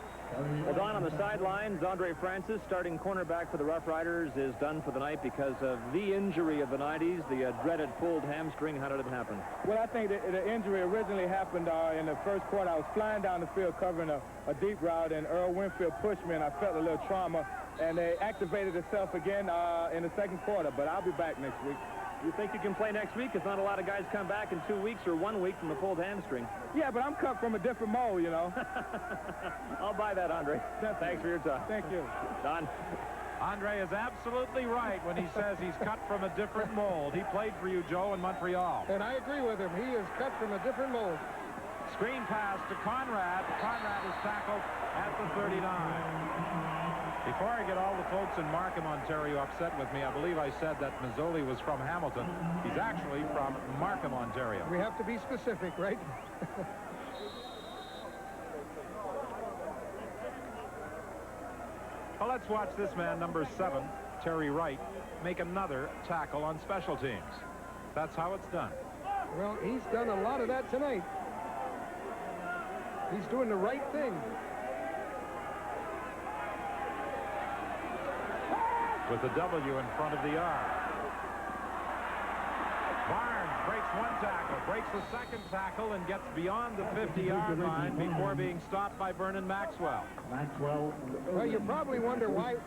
Well, Don, on the sidelines, Andre Francis, starting cornerback for the Rough Riders, is done for the night because of the injury of the 90s, the dreaded pulled hamstring. How did it happen? Well, I think the injury originally happened in the first quarter. I was flying down the field covering a deep route, and Earl Winfield pushed me, and I felt a little trauma, and it activated itself again in the second quarter, but I'll be back next week. You think you can play next week? If not a lot of guys come back in 2 weeks or 1 week from a pulled hamstring. Yeah, but I'm cut from a different mold, you know. I'll buy that, Andre. Thanks for your time. Thank you. Don? Andre is absolutely right when he says he's cut from a different mold. He played for you, Joe, in Montreal. And I agree with him. He is cut from a different mold. Screen pass to Conrad. Conrad is tackled at the 39. Before I get all the folks in Markham, Ontario upset with me, I believe I said that Mazzoli was from Hamilton. He's actually from Markham, Ontario. We have to be specific, right? Well, let's watch this man, number 7, Terry Wright, make another tackle on special teams. That's how it's done. Well, he's done a lot of that tonight. He's doing the right thing. With the W in front of the R. Barnes breaks one tackle, breaks the second tackle, and gets beyond the 50-yard line before being stopped by Vernon Maxwell. Well, you probably wonder why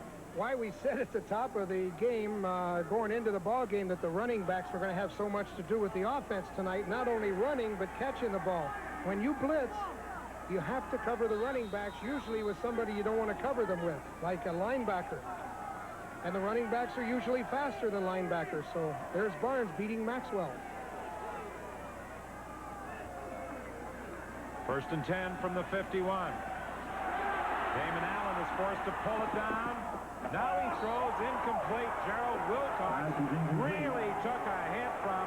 we said at the top of the game, going into the ball game, that the running backs were going to have so much to do with the offense tonight, not only running, but catching the ball. When you blitz, you have to cover the running backs, usually with somebody you don't want to cover them with, like a linebacker. And the running backs are usually faster than linebackers, so there's Barnes beating Maxwell. 1st and 10 from the 51. Damon Allen is forced to pull it down. Now he throws incomplete. Gerald Wilcox really took a hit from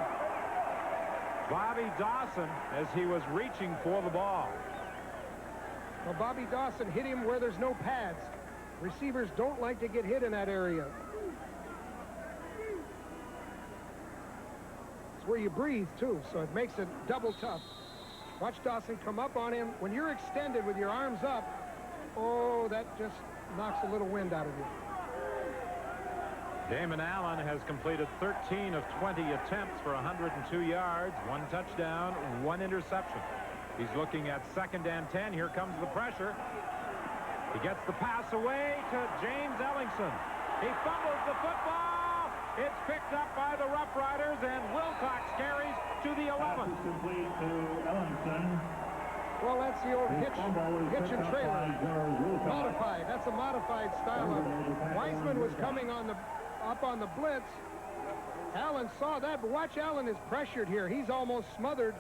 Bobby Dawson as he was reaching for the ball. Well, Bobby Dawson hit him where there's no pads. Receivers don't like to get hit in that area. It's where you breathe, too, so it makes it double tough. Watch Dawson come up on him. When you're extended with your arms up, oh, that just knocks a little wind out of you. Damon Allen has completed 13 of 20 attempts for 102 yards, 1 touchdown, 1 interception. He's looking at 2nd and 10. Here comes the pressure. He gets the pass away to James Ellingson. He fumbles the football. It's picked up by the Rough Riders, and Wilcox carries to the 11. Well, that's the old hitch and trailer. Modified. That's a modified style of. Weisman was coming up on the blitz. Allen saw that, but watch, Allen is pressured here. He's almost smothered,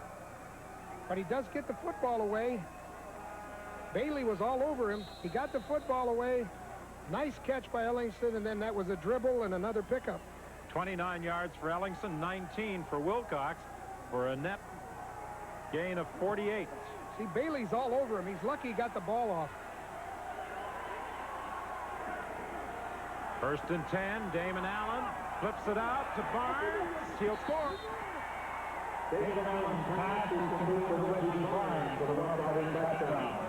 but he does get the football away. Bailey was all over him. He got the football away. Nice catch by Ellingson, and then that was a dribble and another pickup. 29 yards for Ellingson, 19 for Wilcox, for a net gain of 48. See, Bailey's all over him. He's lucky he got the ball off. 1st and 10, Damon Allen flips it out to Barnes. He'll score. Damon Allen's pass is complete to Reggie Barnes for the Rough touchdown.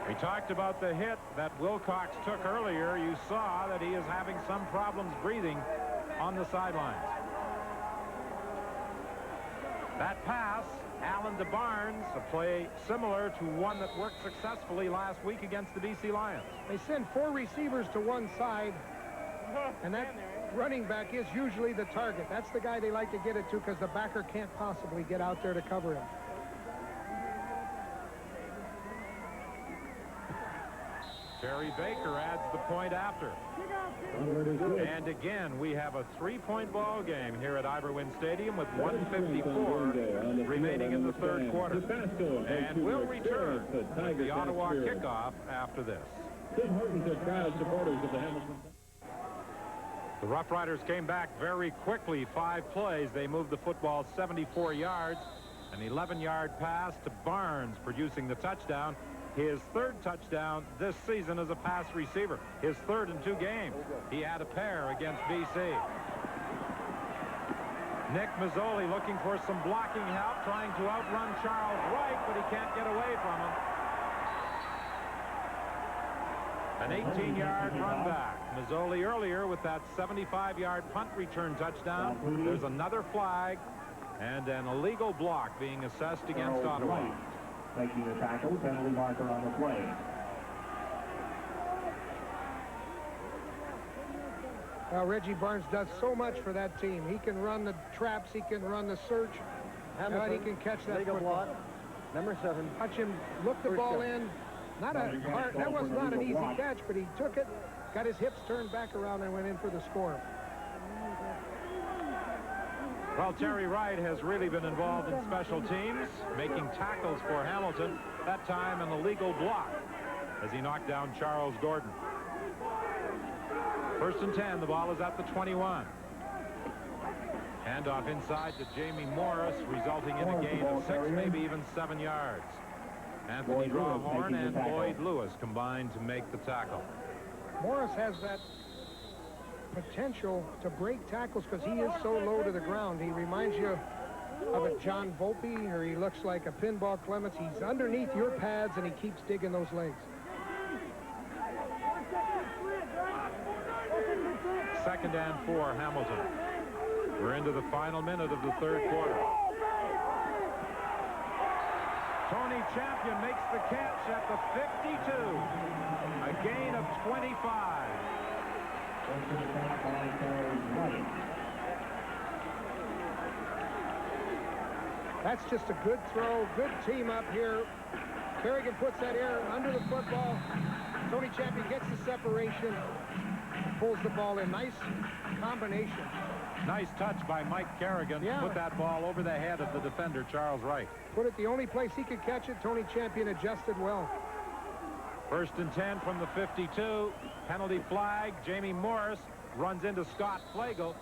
We talked about the hit that Wilcox took earlier. You saw that he is having some problems breathing on the sidelines. That pass, Allen to Barnes, a play similar to one that worked successfully last week against the BC Lions. They send 4 receivers to one side, and that running back is usually the target. That's the guy they like to get it to because the backer can't possibly get out there to cover him. Barry Baker adds the point after. And again, we have a 3-point ball game here at Iberwin Stadium with 1:54 remaining in the third quarter. And we'll return with the Ottawa kickoff after this. The Rough Riders came back very quickly. 5 plays. They moved the football 74 yards. An 11-yard pass to Barnes, producing the touchdown. His 3rd touchdown this season as a pass receiver. His 3rd in 2 games. He had a pair against BC. Nick Mazzoli looking for some blocking help, trying to outrun Charles Wright, but he can't get away from him. An 18-yard run back. Mazzoli earlier with that 75-yard punt return touchdown. There's another flag and an illegal block being assessed against Ottawa. Making the tackle, penalty marker on the play. Well, Reggie Barnes does so much for that team. He can run the traps, he can run the search, and he can catch that football. Number 7. Watch him look the ball in. Not a hard, that was not an easy catch, but he took it, got his hips turned back around, and went in for the score. Well, Terry Wright has really been involved in special teams, making tackles for Hamilton. That time an illegal block as he knocked down Charles Gordon. 1st and 10. The ball is at the 21. Handoff inside to Jamie Morris, resulting in a gain of 6, maybe even 7 yards. Anthony Drawhorn and Lloyd Lewis combined to make the tackle. Morris has that potential to break tackles because he is so low to the ground. He reminds you of a John Volpe, or he looks like a Pinball Clements. He's underneath your pads and he keeps digging those legs. 2nd and 4, Hamilton. We're into the final minute of the 3rd quarter. Tony Champion makes the catch at the 52. A gain of 25. That's just a good throw, good team up here. Kerrigan puts that air under the football. Tony Champion gets the separation, pulls the ball in. Nice combination. Nice touch by Mike Kerrigan to put that ball over the head of the defender, Charles Wright. Put it the only place he could catch it. Tony Champion adjusted well. 1st and 10 from the 52. Penalty flag. Jamie Morris runs into Scott Flagle.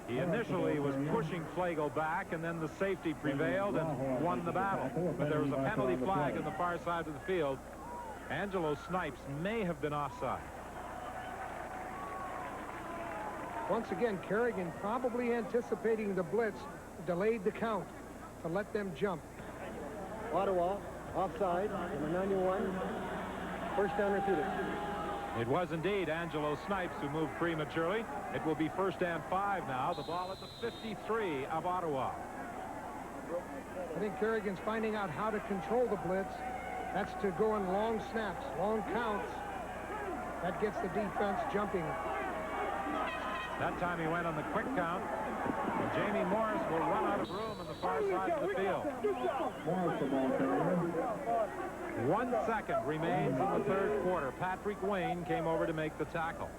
He initially was pushing Flagle back, and then the safety prevailed and won the battle. But there was a penalty flag on the far side of the field. Angelo Snipes may have been offside. Once again, Kerrigan probably anticipating the blitz, delayed the count to let them jump. Ottawa, offside, number 91. 1st down repeated. It was indeed Angelo Snipes who moved prematurely. It will be 1st and 5 now. The ball at the 53 of Ottawa. I think Kerrigan's finding out how to control the blitz. That's to go in long snaps, long counts. That gets the defense jumping. That time he went on the quick count. And Jamie Morris will run out of room on the far side of the field. 1 second remains in the 3rd quarter. Patrick Wayne came over to make the tackle.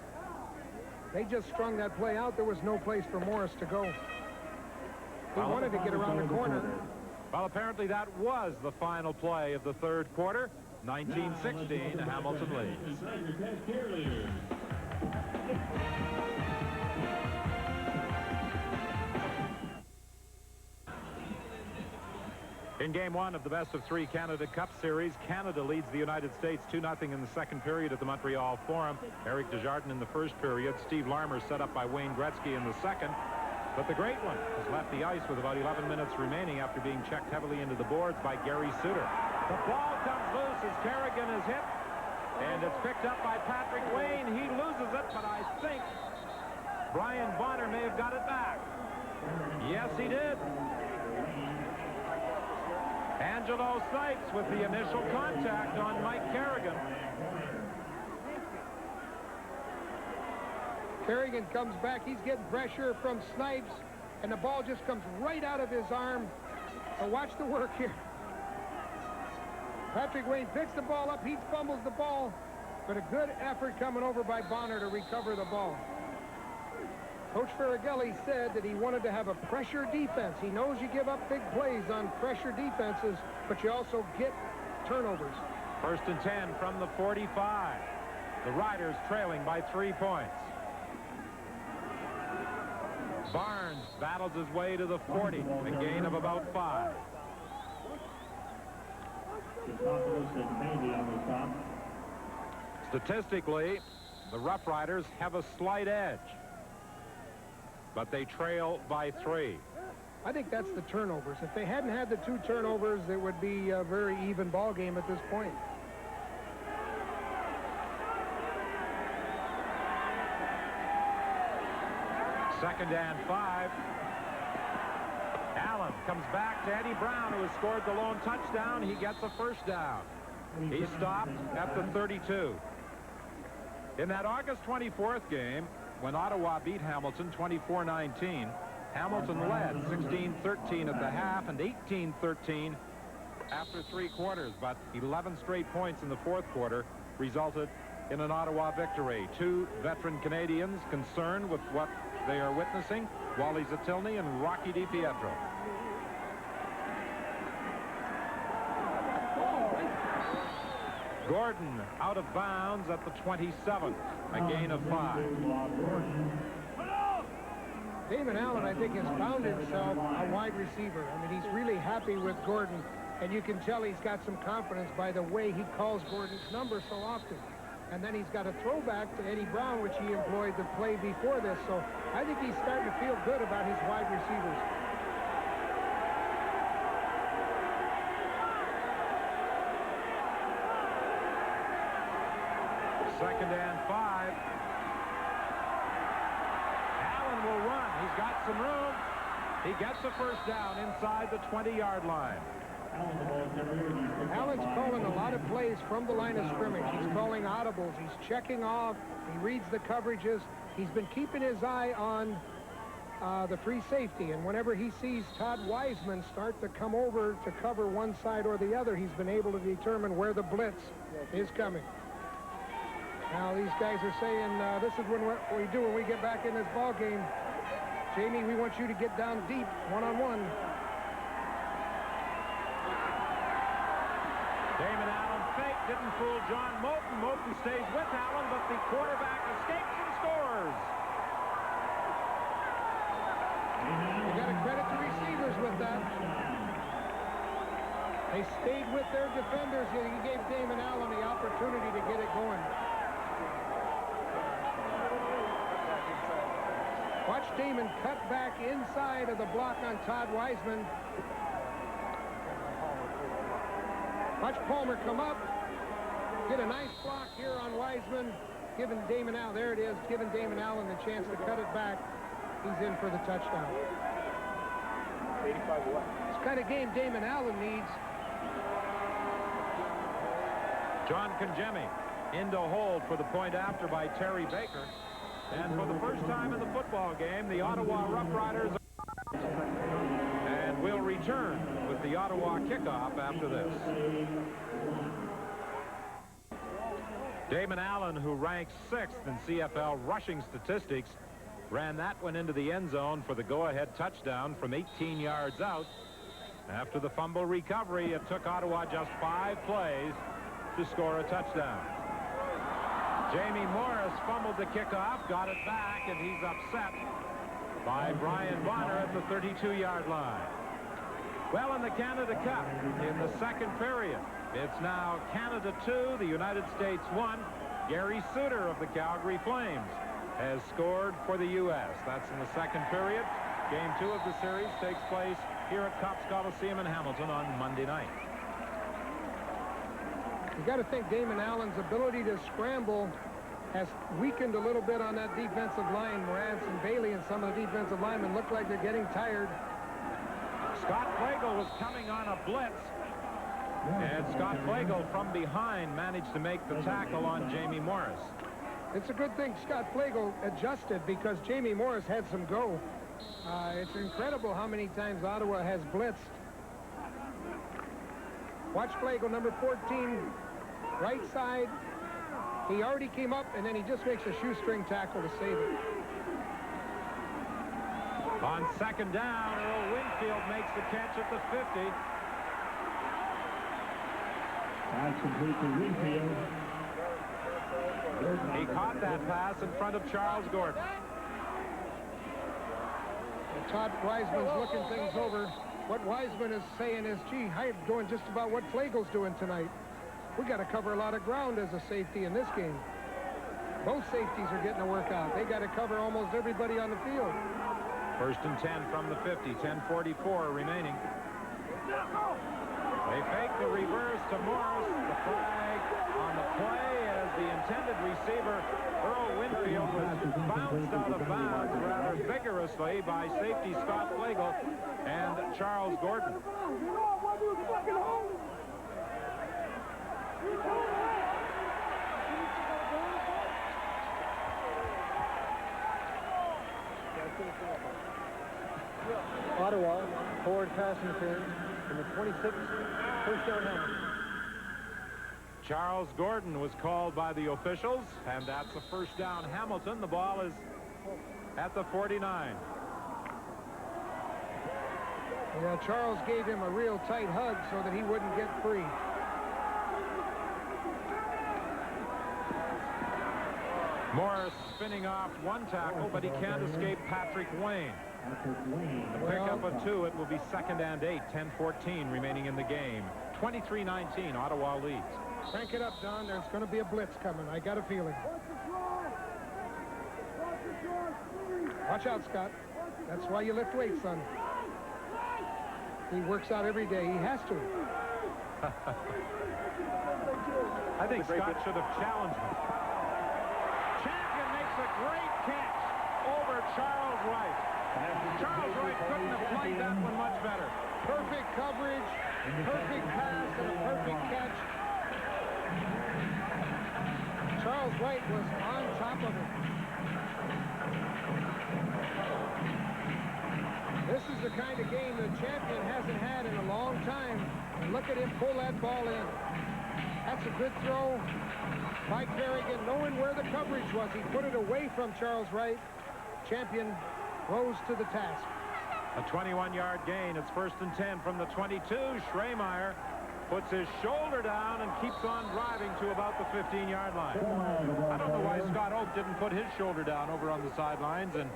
They just strung that play out. There was no place for Morris to go. He wanted to get around the corner. Well, apparently that was the final play of the 3rd quarter. 19-16, Hamilton leads. In Game 1 of the best-of-3 Canada Cup Series, Canada leads the United States 2-0 in the 2nd period at the Montreal Forum. Eric Desjardins in the 1st period. Steve Larmer set up by Wayne Gretzky in the 2nd. But the Great One has left the ice with about 11 minutes remaining after being checked heavily into the boards by Gary Suter. The ball comes loose as Kerrigan is hit, and it's picked up by Patrick Wayne. He loses it, but I think Brian Bonner may have got it back. Yes, he did. Angelo Snipes with the initial contact on Mike Kerrigan. Kerrigan comes back. He's getting pressure from Snipes, and the ball just comes right out of his arm. So watch the work here. Patrick Wayne picks the ball up. He fumbles the ball. but a good effort coming over by Bonner to recover the ball. Coach Faragelli said that he wanted to have a pressure defense. He knows you give up big plays on pressure defenses, but you also get turnovers. 1st and 10 from the 45. The Riders trailing by 3 points. Barnes battles his way to the 40, a gain of about 5. Statistically, the Rough Riders have a slight edge, but they trail by 3. I think that's the turnovers. If they hadn't had the 2 turnovers, it would be a very even ball game at this point. Second and 5. Allen comes back to Eddie Brown, who has scored the lone touchdown. He gets a first down. He stopped at the 32. In that August 24th game, when Ottawa beat Hamilton 24-19, Hamilton led 16-13 at the half and 18-13 after 3 quarters, but 11 straight points in the 4th quarter resulted in an Ottawa victory. 2 veteran Canadians concerned with what they are witnessing, Wally Zatilny and Rocky DiPietro. Gordon out of bounds at the 27, a gain of 5. Damon Allen, I think, has found himself a wide receiver. I mean, he's really happy with Gordon, and you can tell he's got some confidence by the way he calls Gordon's number so often. And then he's got a throwback to Eddie Brown, which he employed the play before this. So I think he's starting to feel good about his wide receivers. Second and 5. Allen will run. He's got some room. He gets a first down inside the 20-yard line. Allen's calling a lot of plays from the line of scrimmage. He's calling audibles. He's checking off. He reads the coverages. He's been keeping his eye on the free safety. And whenever he sees Todd Wiseman start to come over to cover one side or the other, he's been able to determine where the blitz is coming. Now these guys are saying, this is what we do when we get back in this ball game. Jamie, we want you to get down deep, one-on-one. Damon Allen fake, didn't fool John Moulton. Moulton stays with Allen, but the quarterback escapes and scores. You got to credit the receivers with that. They stayed with their defenders. He gave Damon Allen the opportunity to get it going. Watch Damon cut back inside of the block on Todd Wiseman. Watch Palmer come up, get a nice block here on Wiseman, giving Damon Allen, there it is, giving Damon Allen the chance to cut it back. He's in for the touchdown. This kind of game Damon Allen needs. John Congemi into hold for the point after by Terry Baker. And for the first time in the football game, the Ottawa Rough Riders and will return with the Ottawa kickoff after this. Damon Allen, who ranks 6th in CFL rushing statistics, ran that one into the end zone for the go-ahead touchdown from 18 yards out. After the fumble recovery, it took Ottawa just 5 plays to score a touchdown. Jamie Morris fumbled the kickoff, got it back, and he's upset by Brian Bonner at the 32-yard line. Well, in the Canada Cup, in the second period, it's now Canada 2, the United States 1. Gary Suter of the Calgary Flames has scored for the U.S. That's in the second period. Game 2 of the series takes place here at Copps Coliseum in Hamilton on Monday night. You got to think Damon Allen's ability to scramble has weakened a little bit on that defensive line. Morantz and Bailey and some of the defensive linemen look like they're getting tired. Scott Flagel was coming on a blitz, and Scott Flagel from behind managed to make the tackle on Jamie Morris. It's a good thing Scott Flagel adjusted because Jamie Morris had some go. It's incredible how many times Ottawa has blitzed. Watch Flagel, number 14, right side. He already came up, and then he just makes a shoestring tackle to save it. On second down, Earl Winfield makes the catch at the 50. Pass complete to Winfield. He caught that pass in front of Charles Gordon. And Todd Wiseman's looking things over. What Wiseman is saying is, gee, I'm doing just about what Flagle's doing tonight. We got to cover a lot of ground as a safety in this game. Both safeties are getting a workout. They got to cover almost everybody on the field. First and 10 from the 50, 10:44 remaining. They fake the reverse to Morris. The flag on the play as the intended receiver, Earl Winfield, was bounced out of bounds rather vigorously by safety Scott Flagle and Charles Gordon. Ottawa, forward pass interference from the 26th, first down Hamilton. Charles Gordon was called by the officials, and that's a first down Hamilton. The ball is at the 49. Yeah, Charles gave him a real tight hug so that he wouldn't get free. Morris spinning off one tackle, but he can't escape Patrick Wayne. The pickup of 2, it will be second and 8, 10:14 remaining in the game. 23-19, Ottawa leads. Crank it up, Don. There's going to be a blitz coming. I got a feeling. Watch out, Scott. That's why you lift weights, son. He works out every day. He has to. I think Scott should have challenged him. Champion makes a great catch over Charles Wright. Charles Wright couldn't have played that one much better. Perfect coverage, perfect pass, and a perfect catch. Charles Wright was on top of it. This is the kind of game the champion hasn't had in a long time. And look at him pull that ball in. That's a good throw by Kerrigan, knowing where the coverage was. He put it away from Charles Wright. Champion rose to the task. A 21-yard gain. It's first and 10 from the 22. Schremeyer puts his shoulder down and keeps on driving to about the 15-yard line. I don't know why Scott Oak didn't put his shoulder down over on the sidelines and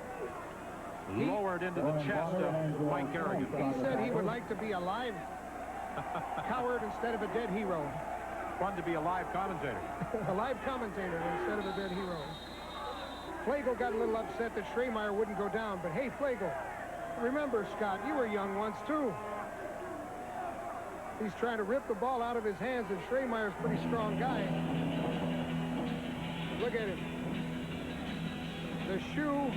lowered into the chest of Mike Kerrigan. He said he would like to be a live coward instead of a dead hero. Fun to be a live commentator. A live commentator instead of a dead hero. Flagle got a little upset that Schremeyer wouldn't go down, but hey, Flagle, remember, Scott, you were young once, too. He's trying to rip the ball out of his hands, and Schreemeyer's a pretty strong guy. Look at him. The shoe,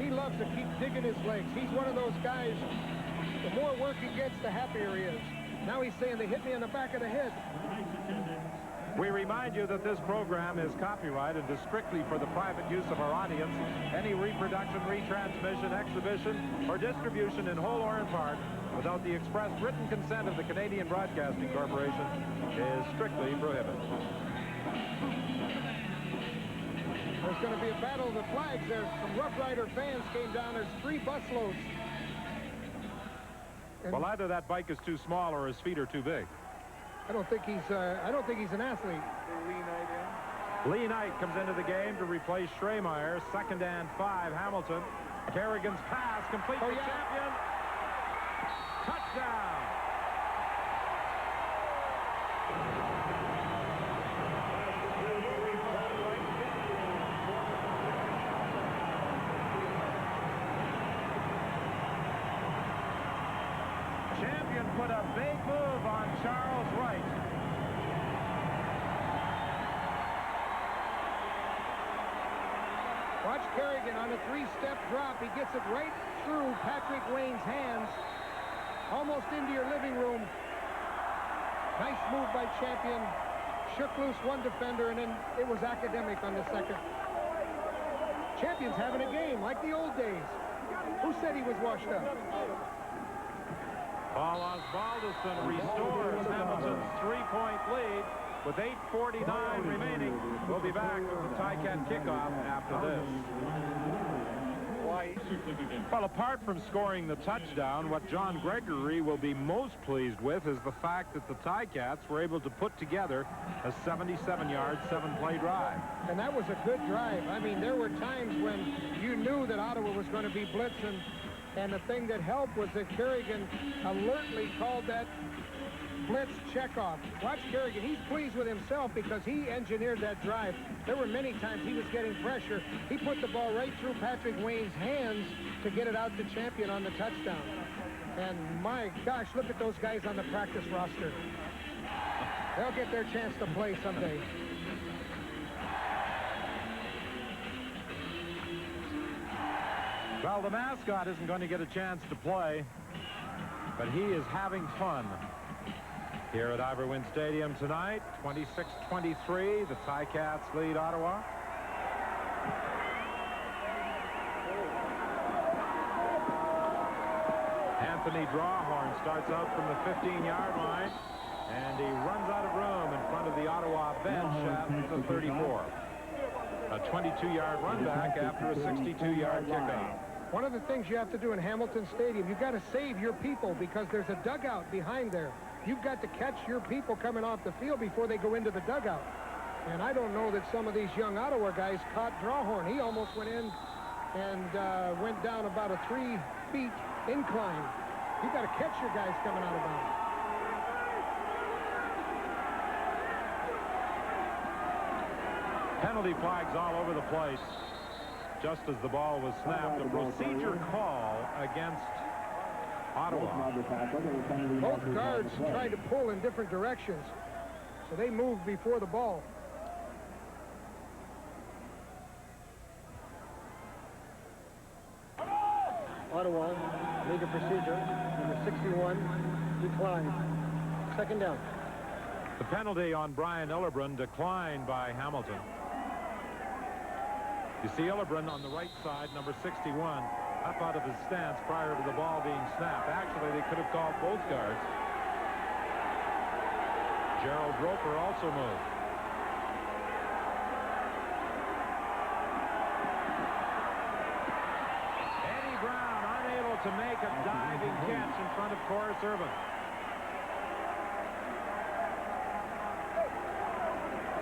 he loves to keep digging his legs. He's one of those guys, the more work he gets, the happier he is. Now he's saying they hit me in the back of the head. We remind you that this program is copyrighted and is strictly for the private use of our audience. Any reproduction, retransmission, exhibition, or distribution in whole or in part without the express written consent of the Canadian Broadcasting Corporation is strictly prohibited. There's going to be a battle of the flags there. Some Rough Rider fans came down. There's 3 busloads. And well, either that bike is too small or his feet are too big. I don't think he's an athlete. Lee Knight comes into the game to replace Schremeyer. Second and 5, Hamilton. Kerrigan's pass complete to Champion. Touchdown. Champion put a big move on Charles Wright. Watch Kerrigan on a 3-step drop. He gets it right through Patrick Wayne's hands, almost into your living room. Nice move by Champion. Shook loose one defender, and then it was academic on the second. Champion's having a game like the old days. Who said he was washed up? Paul Osbaldiston restores Hamilton's 3-point lead. with 8:49 remaining. We'll be back with the Ticat kickoff after this. Well, apart from scoring the touchdown, what John Gregory will be most pleased with is the fact that the Ticats were able to put together a 77-yard, 7-play drive. And that was a good drive. I mean, there were times when you knew that Ottawa was going to be blitzing, and the thing that helped was that Kerrigan alertly called that blitz checkoff. Watch Kerrigan. He's pleased with himself because he engineered that drive. There were many times he was getting pressure. He put the ball right through Patrick Wayne's hands to get it out to Champion on the touchdown. And my gosh, look at those guys on the practice roster. They'll get their chance to play someday. Well, the mascot isn't going to get a chance to play, but he is having fun here at Ivor-Wynne Stadium tonight. 26-23, the Ticats lead Ottawa. Anthony Drawhorn starts out from the 15-yard line, and he runs out of room in front of the Ottawa bench at the 34. A 22-yard run back after a 62-yard kickoff. One of the things you have to do in Hamilton Stadium, you've got to save your people because there's a dugout behind there. You've got to catch your people coming off the field before they go into the dugout. And I don't know that some of these young Ottawa guys caught Drawhorn. He almost went in and went down about a 3-foot incline. You've got to catch your guys coming out of bounds. Penalty flags all over the place. Just as the ball was snapped, a procedure call against Ottawa. Both guards tried to pull in different directions, so they moved before the ball. Ottawa, legal procedure, number 61, declined. Second down. The penalty on Brian Illebrun declined by Hamilton. You see Illebrun on the right side, number 61, up out of his stance prior to the ball being snapped. Actually, they could have called both guards. Gerald Roper also moved. Eddie Brown unable to make a diving catch in front of Corus Irvin.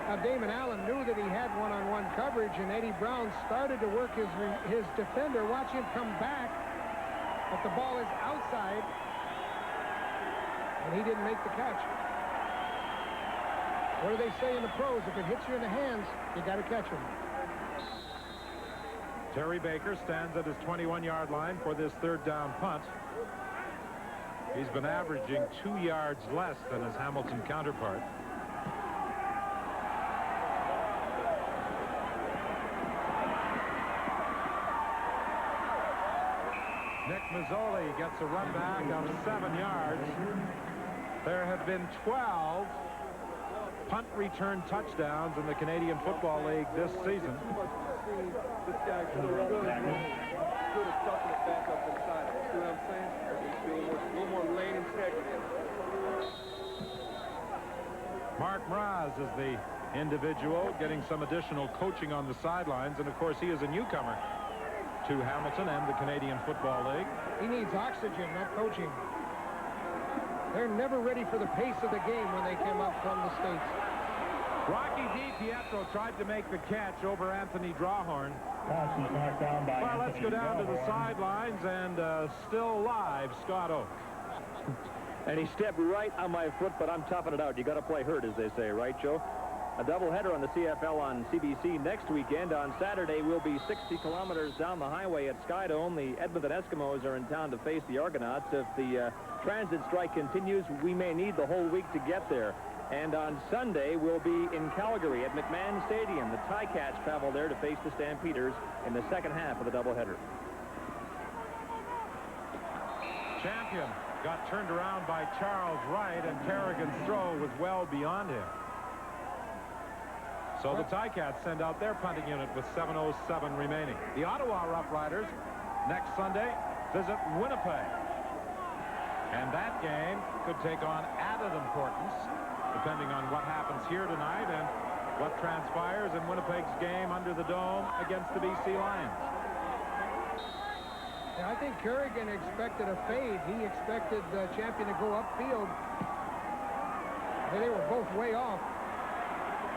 Now, Damon Allen knew that he had one-on-one coverage, and Eddie Brown started to work his defender. Watch him come back, but the ball is outside, and he didn't make the catch. What do they say in the pros? If it hits you in the hands, you got to catch him. Terry Baker stands at his 21-yard line for this third down punt. He's been averaging 2 yards less than his Hamilton counterpart. Nick Mazzoli gets a run back of 7 yards. There have been 12 punt return touchdowns in the Canadian Football League this season. This guy could have tucking it back up inside. See what I'm saying? A little more lane integrity. Mark Mraz is the individual getting some additional coaching on the sidelines, and of course he is a newcomer to Hamilton and the Canadian Football League. He needs oxygen, not coaching. They're never ready for the pace of the game when they came up from the States. Rocky DiPietro tried to make the catch over Anthony Drawhorn. Well, let's go down to the sidelines and still live, Scott Oak. And he stepped right on my foot, but I'm toughing it out. You got to play hurt, as they say, right, Joe? A doubleheader on the CFL on CBC next weekend. On Saturday, we'll be 60 kilometers down the highway at Skydome. The Edmonton Eskimos are in town to face the Argonauts. If the transit strike continues, we may need the whole week to get there. And on Sunday, we'll be in Calgary at McMahon Stadium. The Ticats travel there to face the Stampeders in the second half of the doubleheader. Champion got turned around by Charles Wright, and Kerrigan's throw was well beyond him. So the Ticats send out their punting unit with 7:07 remaining. The Ottawa Rough Riders next Sunday visit Winnipeg. And that game could take on added importance depending on what happens here tonight and what transpires in Winnipeg's game under the dome against the BC Lions. Yeah, I think Kerrigan expected a fade. He expected the champion to go upfield. They were both way off.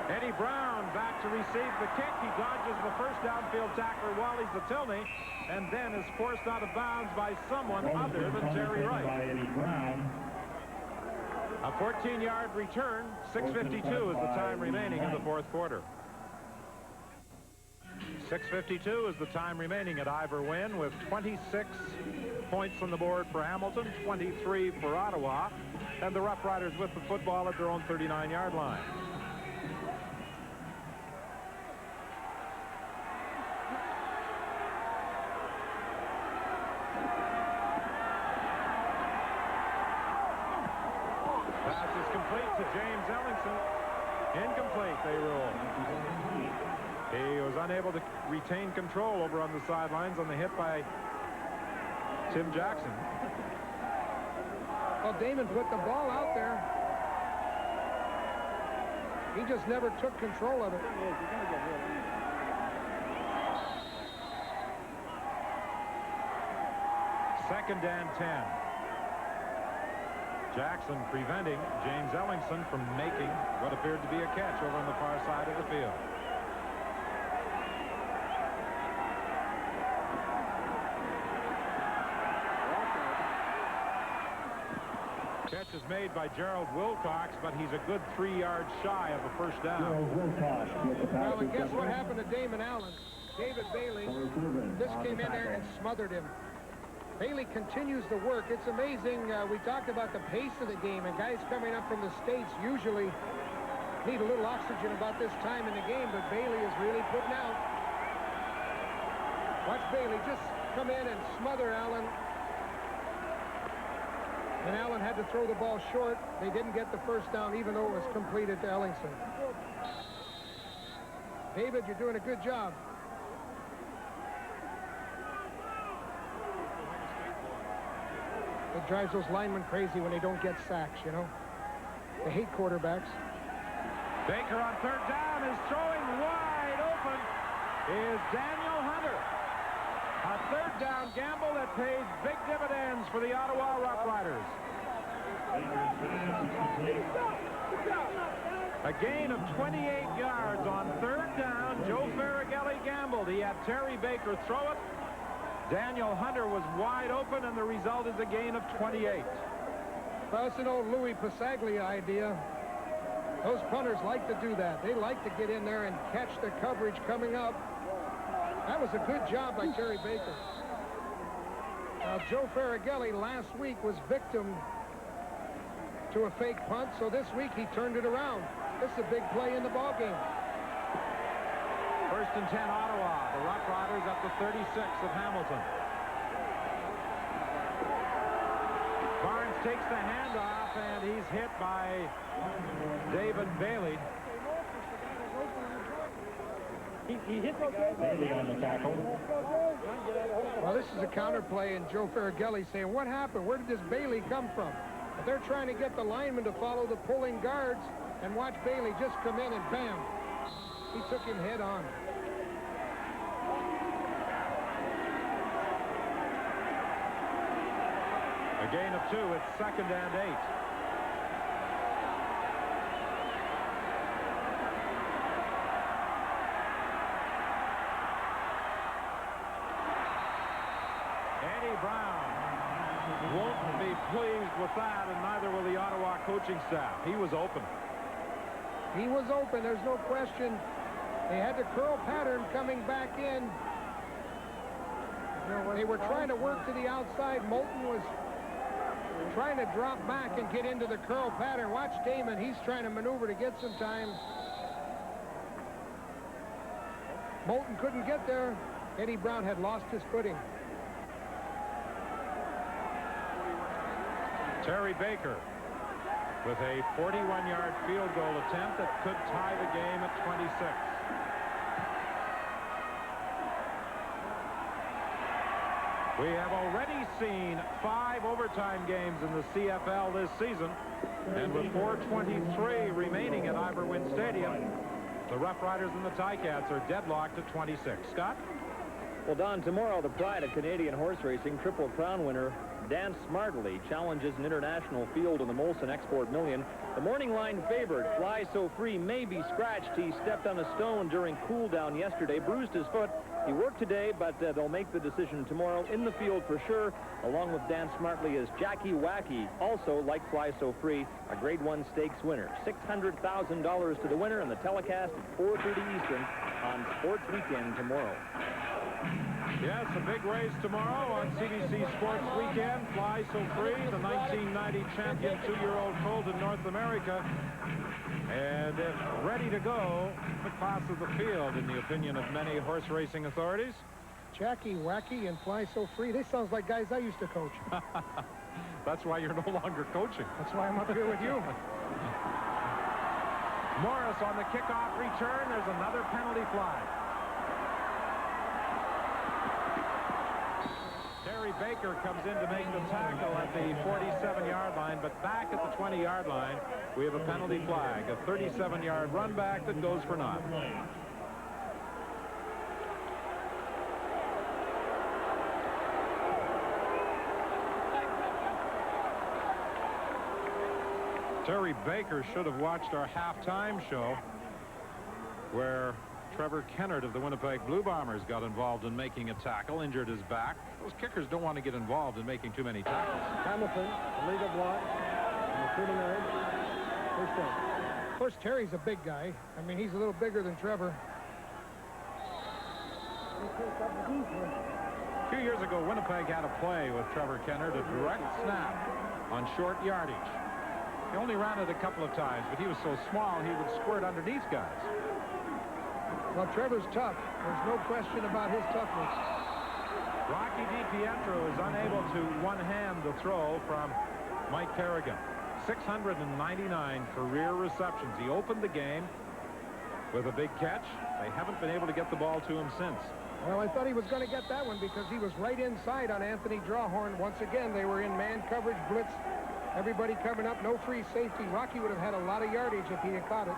Eddie Brown back to receive the kick. He dodges the first downfield tackler, Wally Zatilny, and then is forced out of bounds by someone other than Terry Wright. A 14-yard return. 6:52 is the time remaining in the fourth quarter. 6:52 is the time remaining at Ivor Wynne, with 26 points on the board for Hamilton, 23 for Ottawa, and the Rough Riders with the football at their own 39-yard line. Pass is complete to James Ellingson. Incomplete, they rule. He was unable to retain control over on the sidelines on the hit by Tim Jackson. Well, Damon put the ball out there. He just never took control of it. Second and 10. Jackson preventing James Ellingson from making what appeared to be a catch over on the far side of the field. Catch is made by Gerald Wilcox, but he's a good 3 yards shy of a first down. Well, and guess what happened to Damon Allen? David Bailey just came in there and smothered him. Bailey continues the work. It's amazing. We talked about the pace of the game, and guys coming up from the States usually need a little oxygen about this time in the game, but Bailey is really putting out. Watch Bailey just come in and smother Allen. And Allen had to throw the ball short. They didn't get the first down, even though it was completed to Ellingson. David, you're doing a good job. It drives those linemen crazy when they don't get sacks, you know. They hate quarterbacks. Baker on third down is throwing wide open is Daniel Hunter. A third down gamble that pays big dividends for the Ottawa Rough Riders. A gain of 28 yards on third down. Joe Farragelli gambled. He had Terry Baker throw it. Daniel Hunter was wide open, and the result is a gain of 28. Well, it's an old Louis Pasaglia idea. Those punters like to do that. They like to get in there and catch the coverage coming up. That was a good job by Terry Baker. Now, Joe Farragelli last week was victim to a fake punt, so this week he turned it around. This is a big play in the ballgame. First and 10, Ottawa. The Rough Riders at the 36 of Hamilton. Barnes takes the handoff, and he's hit by David Bailey. He hit Bailey on the tackle. Well, this is a counter play, and Joe Farragelli saying, what happened? Where did this Bailey come from? But they're trying to get the linemen to follow the pulling guards, and watch Bailey just come in and bam. He took him head on. A gain of 2. It's second and 8. Eddie Brown won't be pleased with that, and neither will the Ottawa coaching staff. He was open. He was open, there's no question. They had the curl pattern coming back in. You know, they were trying to work to the outside. Moulton was trying to drop back and get into the curl pattern. Watch Damon. He's trying to maneuver to get some time. Moulton couldn't get there. Eddie Brown had lost his footing. Terry Baker with a 41-yard field goal attempt that could tie the game at 26. We have already seen 5 overtime games in the CFL this season, and with 4:23 remaining at Iberwin Stadium, the Rough Riders and the Ticats are deadlocked at 26. Scott? Well, Don, tomorrow the pride of Canadian horse racing, Triple Crown winner Dan Smartley challenges an international field in the Molson Export Million. The morning line favorite, Fly So Free, may be scratched. He stepped on a stone during cool down yesterday, bruised his foot. He worked today, but they'll make the decision tomorrow. In the field for sure, along with Dan Smartley, is Jackie Wacky, also like Fly So Free, a Grade 1 stakes winner. $600,000 to the winner, and the telecast at 4:30 Eastern on Sports Weekend tomorrow. Yes, a big race tomorrow on CBC Sports Weekend. Fly So Free, the 1990 champion 2-year-old colt in North America. And if ready to go, the class of the field, in the opinion of many horse racing authorities. Jackie Wacky and Fly So Free. This sounds like guys I used to coach. That's why you're no longer coaching. That's why I'm up here with you. Morris on the kickoff return. There's another penalty flag. Terry Baker comes in to make the tackle at the 47-yard line, but back at the 20-yard line, we have a penalty flag, a 37-yard run back that goes for naught. Terry Baker should have watched our halftime show where Trevor Kennard of the Winnipeg Blue Bombers got involved in making a tackle, injured his back. Those kickers don't want to get involved in making too many tackles. Hamilton, illegal block, and the 39, first down. Of course, Terry's a big guy. I mean, he's a little bigger than Trevor. A few years ago, Winnipeg had a play with Trevor Kennard, a direct snap on short yardage. He only ran it a couple of times, but he was so small he would squirt underneath guys. Well, Trevor's tough. There's no question about his toughness. Rocky DiPietro is unable to one-hand the throw from Mike Kerrigan. 699 career receptions. He opened the game with a big catch. They haven't been able to get the ball to him since. Well, I thought he was going to get that one because he was right inside on Anthony Drawhorn. Once again, they were in man coverage, blitz. Everybody coming up, no free safety. Rocky would have had a lot of yardage if he had caught it.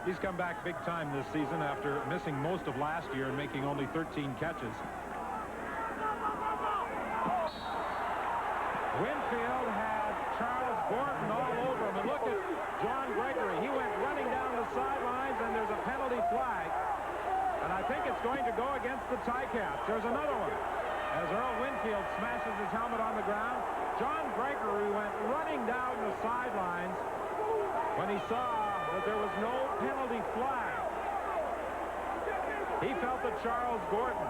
He's come back big time this season after missing most of last year and making only 13 catches. Winfield had Charles Gordon all over him. And look at John Gregory. He went running down the sidelines, and there's a penalty flag. And I think it's going to go against the Ticats. There's another one. As Earl Winfield smashes his helmet on the ground, John Gregory went running down the sidelines when he saw that there was no penalty flag. He felt that Charles Gordon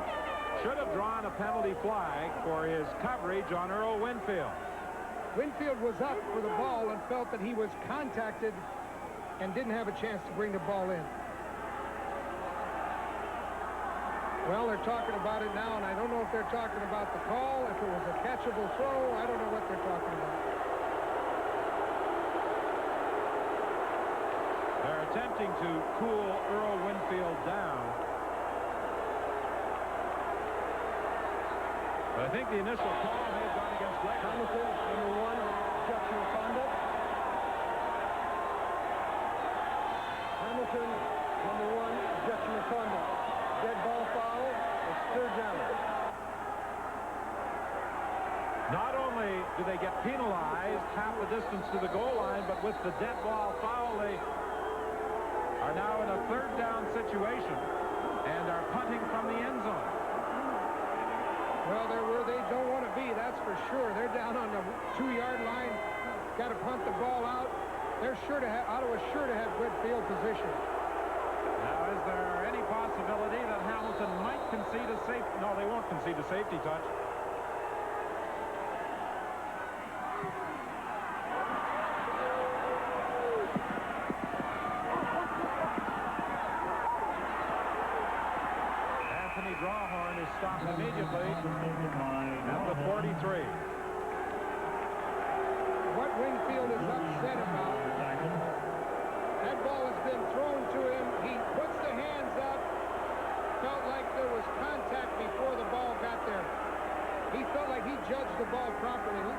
should have drawn a penalty flag for his coverage on Earl Winfield. Winfield was up for the ball and felt that he was contacted and didn't have a chance to bring the ball in. Well, they're talking about it now, and I don't know if they're talking about the call, if it was a catchable throw. I don't know what they're talking about. They're attempting to cool Earl Winfield down. But I think the initial call may have gone against Gregory. Hamilton, number 1, objection of conduct. Hamilton, number 1, objection of conduct. Dead ball foul. It's third down. Not only do they get penalized half the distance to the goal line, but with the dead ball foul, they are now in a third down situation and are punting from the end zone. Well, they're where they don't want to be, that's for sure. They're down on the 2-yard line. Got to punt the ball out. They're sure to have, Ottawa's sure to have good field position. Now, is there any possibility that Hamilton might concede a safety? No, they won't concede a safety touch. Anthony Drawhorn is stopped immediately at the 43. What Winfield is upset about, that ball has been thrown to him. He puts the hands up, felt like there was contact before the ball got there. He felt like he judged the ball properly.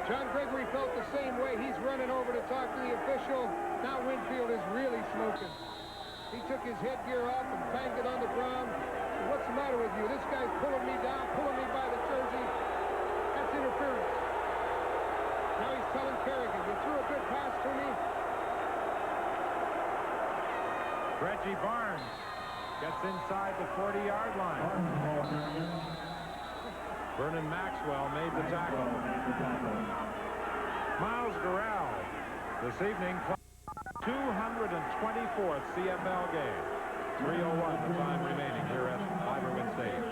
John Gregory felt the same way. He's running over to talk to the official. Now Winfield is really smoking. He took his headgear off and banged it on the ground. What's the matter with you? This guy's pulling me down, pulling me by the jersey. That's interference. Now he's telling Kerrigan, you threw a good pass to me. Reggie Barnes gets inside the 40-yard line. Vernon Maxwell made the tackle. Miles Gurrell this evening, 224th CFL game. 3:01 the time remaining here at Iverwin Stadium.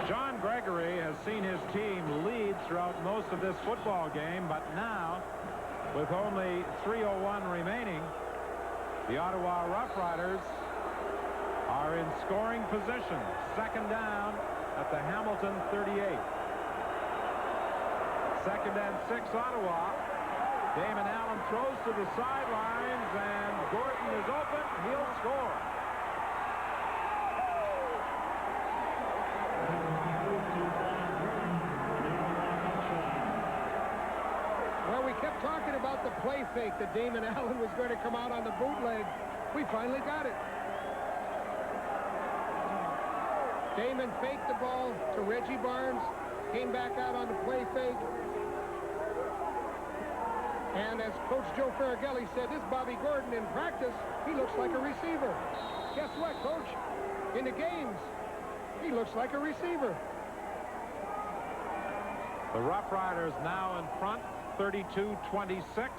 John Gregory has seen his team lead throughout most of this football game, but now, with only 3:01 remaining, the Ottawa Rough Riders are in scoring position. Second down at the Hamilton 38. Second and 6 Ottawa. Damon Allen throws to the sidelines, and Gordon is open. He'll score. Well, we kept talking about the play fake that Damon Allen was going to come out on the bootleg. We finally got it. Damon faked the ball to Reggie Barnes, came back out on the play fake. And as Coach Joe Faragelli said, this Bobby Gordon in practice, he looks like a receiver. Guess what, Coach? In the games, he looks like a receiver. The Rough Riders now in front, 32-26.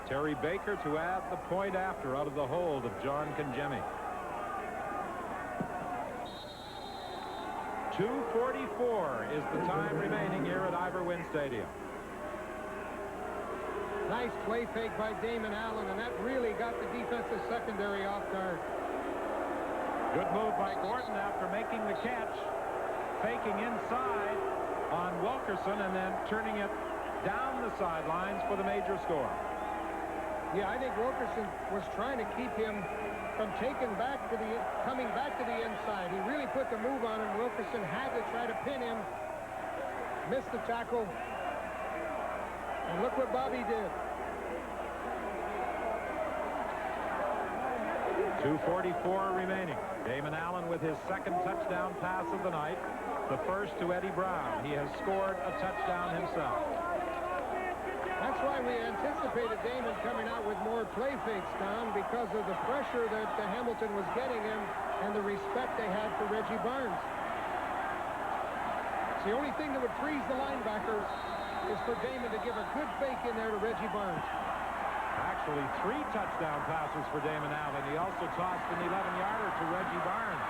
Terry Baker to add the point after out of the hold of John Kangemi. 2:44 is the time remaining here at Iverwin Stadium. Nice play fake by Damon Allen, and that really got the defensive secondary off guard. Good move by Gordon after making the catch, faking inside on Wilkerson and then turning it down the sidelines for the major score. Yeah, I think Wilkerson was trying to keep him from coming back to the inside. He really put the move on him. Wilkerson had to try to pin him, missed the tackle, and look what Bobby did. 2:44 remaining. Damon Allen with his second touchdown pass of the night, the first to Eddie Brown. He has scored a touchdown himself. That's why we anticipated Damon coming out with more play fakes, Don, because of the pressure that Hamilton was getting him and the respect they had for Reggie Barnes. It's the only thing that would freeze the linebackers is for Damon to give a good fake in there to Reggie Barnes. Actually, 3 touchdown passes for Damon Allen. He also tossed an 11-yarder to Reggie Barnes.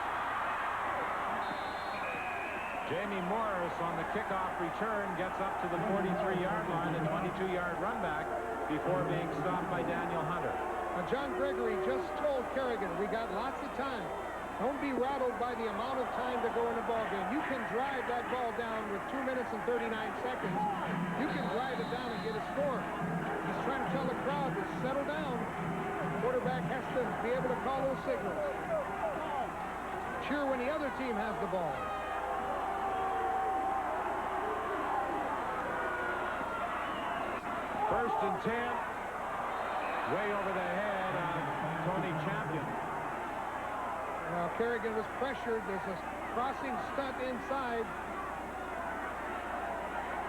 Jamie Morris on the kickoff return gets up to the 43-yard line, a 22-yard run back before being stopped by Daniel Hunter. Now, John Gregory just told Kerrigan, we got lots of time. Don't be rattled by the amount of time to go in the ball game. You can drive that ball down with 2 minutes and 39 seconds. You can drive it down and get a score. He's trying to tell the crowd to settle down. The quarterback has to be able to call those signals. Cheer when the other team has the ball. First and 10, way over the head of Tony Champion. Now Kerrigan was pressured. There's a crossing stunt inside.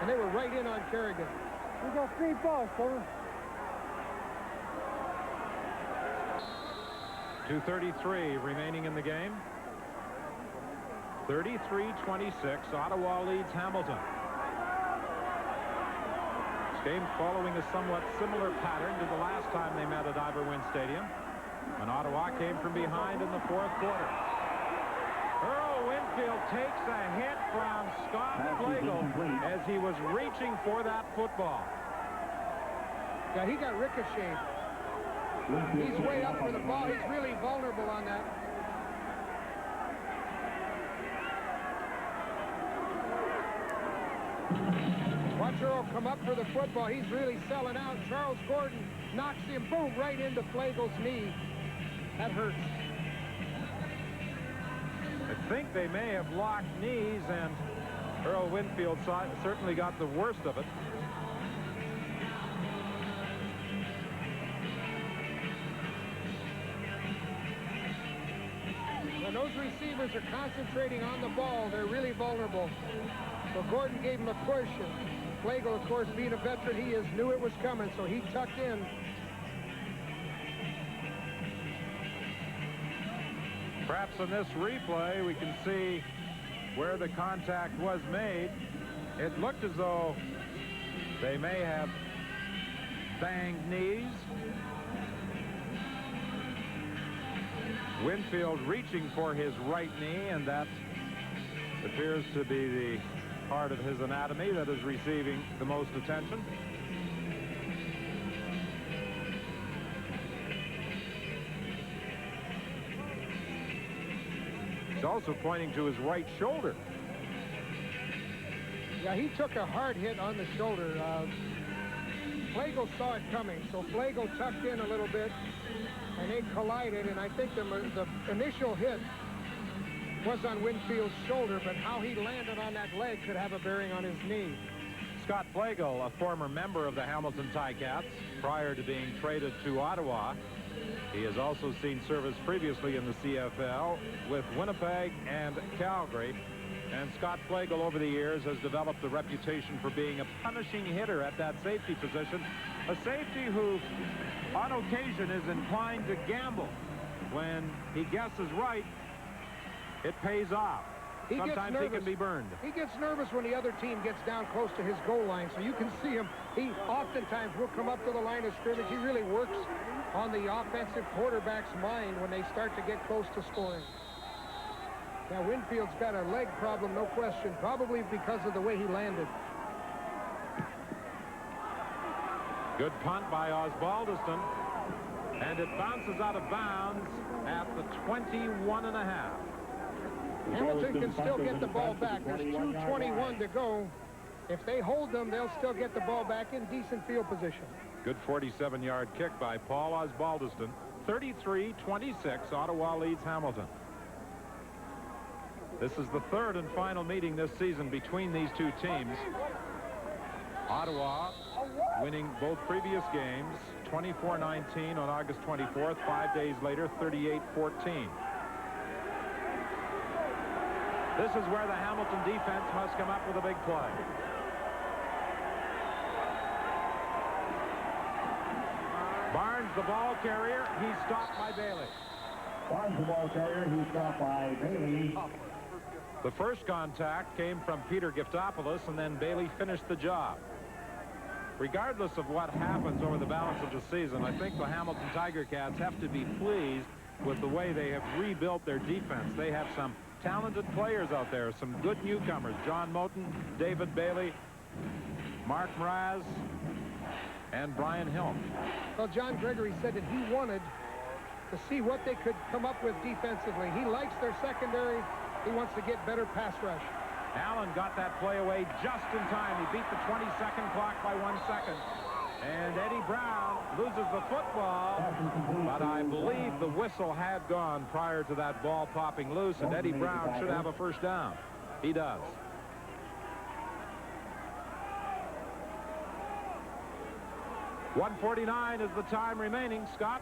And they were right in on Kerrigan. We got 3 balls, sir. 2:33 remaining in the game. 33-26. Ottawa leads Hamilton. Game following a somewhat similar pattern to the last time they met at Iverwin Stadium, when Ottawa came from behind in the 4th quarter. Earl Winfield takes a hit from Scott Flagel as he was reaching for that football. Yeah, he got ricocheted. He's way up for the ball. He's really vulnerable on that. Watch Earl come up for the football. He's really selling out. Charles Gordon knocks him, boom, right into Flagel's knee. That hurts. I think they may have locked knees, and Earl Winfield certainly got the worst of it. When those receivers are concentrating on the ball, they're really vulnerable. So Gordon gave him a push, and Flagel, of course, being a veteran, he knew it was coming, so he tucked in. Perhaps in this replay, we can see where the contact was made. It looked as though they may have banged knees. Winfield reaching for his right knee, and that appears to be the part of his anatomy that is receiving the most attention. He's also pointing to his right shoulder. Yeah, he took a hard hit on the shoulder. Flagel saw it coming, so Flagel tucked in a little bit, and they collided, and I think the initial hit was on Winfield's shoulder, but how he landed on that leg could have a bearing on his knee. Scott Flagel, a former member of the Hamilton Ticats, prior to being traded to Ottawa. He has also seen service previously in the CFL with Winnipeg and Calgary. And Scott Flagel, over the years, has developed a reputation for being a punishing hitter at that safety position. A safety who, on occasion, is inclined to gamble. When he guesses right, it pays off. Sometimes he can be burned. He gets nervous when the other team gets down close to his goal line, so you can see him. He oftentimes will come up to the line of scrimmage. He really works on the offensive quarterback's mind when they start to get close to scoring. Now, Winfield's got a leg problem, no question, probably because of the way he landed. Good punt by Osbaldiston, and it bounces out of bounds at the 21.5. Hamilton can still get the ball back. There's 2:21 to go. If they hold them, they'll still get the ball back in decent field position. Good 47-yard kick by Paul Osbaldiston. 33-26, Ottawa leads Hamilton. This is the third and final meeting this season between these two teams. Ottawa winning both previous games, 24-19 on August 24th. 5 days later, 38-14. This is where the Hamilton defense must come up with a big play. Barnes, the ball carrier, he's stopped by Bailey. Barnes, the ball carrier, he's stopped by Bailey. The first contact came from Peter Giftopoulos, and then Bailey finished the job. Regardless of what happens over the balance of the season, I think the Hamilton Tiger Cats have to be pleased with the way they have rebuilt their defense. They have some talented players out there, some good newcomers. John Moten, David Bailey, Mark Mraz, and Brian Hill. Well, John Gregory said that he wanted to see what they could come up with defensively. He likes their secondary. He wants to get better pass rush. Allen got that play away just in time. He beat the 20-second clock by 1 second. And Eddie Brown loses the football, but I believe the whistle had gone prior to that ball popping loose, and Eddie Brown should have a first down. He does. .149 is the time remaining. Scott?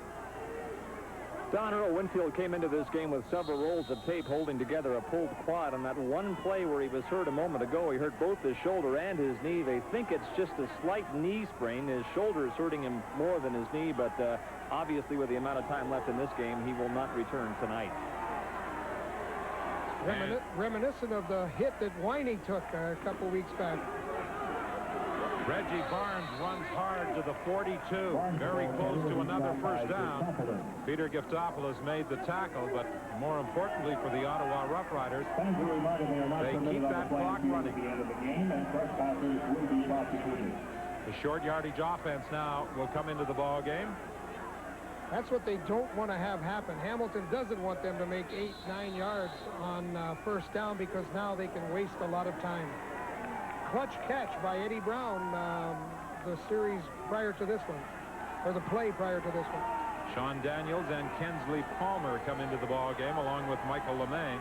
Don Earl Winfield came into this game with several rolls of tape holding together a pulled quad. On that one play where he was hurt a moment ago, he hurt both his shoulder and his knee. They think it's just a slight knee sprain. His shoulder is hurting him more than his knee, but obviously with the amount of time left in this game, he will not return tonight. Reminiscent of the hit that Winey took a couple weeks back. Reggie Barnes runs hard to the 42, very close to another first down. Peter Giftopoulos made the tackle, but more importantly for the Ottawa Rough Riders, they keep that clock running. The short yardage offense now will come into the ball game. That's what they don't want to have happen. Hamilton doesn't want them to make 8-9 yards on first down, because now they can waste a lot of time. Clutch catch by Eddie Brown, the series prior to this one, or the play prior to this one. Sean Daniels and Kensley Palmer come into the ball game along with Michael LeMay.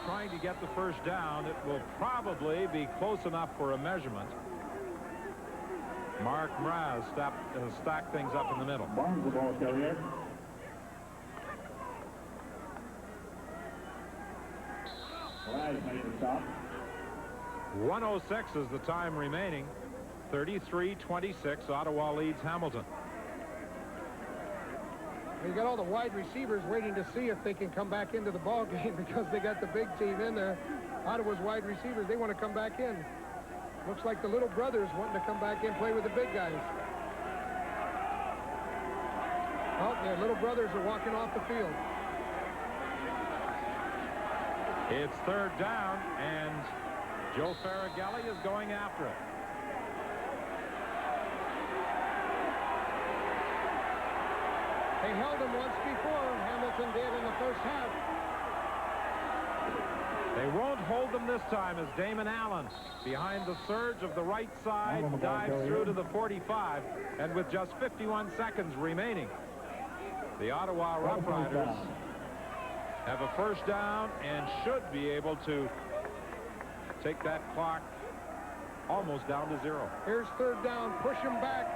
trying to get the first down. It will probably be close enough for a measurement. Mark Mraz stacked things up in the middle. Barnes, the ball carrier. Rise made the stop. 1:06 is the time remaining. 33-26. Ottawa leads Hamilton. You got all the wide receivers waiting to see if they can come back into the ball game because they got the big team in there. Ottawa's wide receivers, they want to come back in. Looks like the little brothers wanting to come back in, play with the big guys. Oh, their little brothers are walking off the field. It's third down, and Joe Faragelli is going after it. They held him once before, Hamilton did in the first half. They won't hold them this time as Damon Allen, behind the surge of the right side, dives through to the 45, and with just 51 seconds remaining, the Ottawa Rough Riders have a first down and should be able to take that clock almost down to 0. Here's third down, push him back.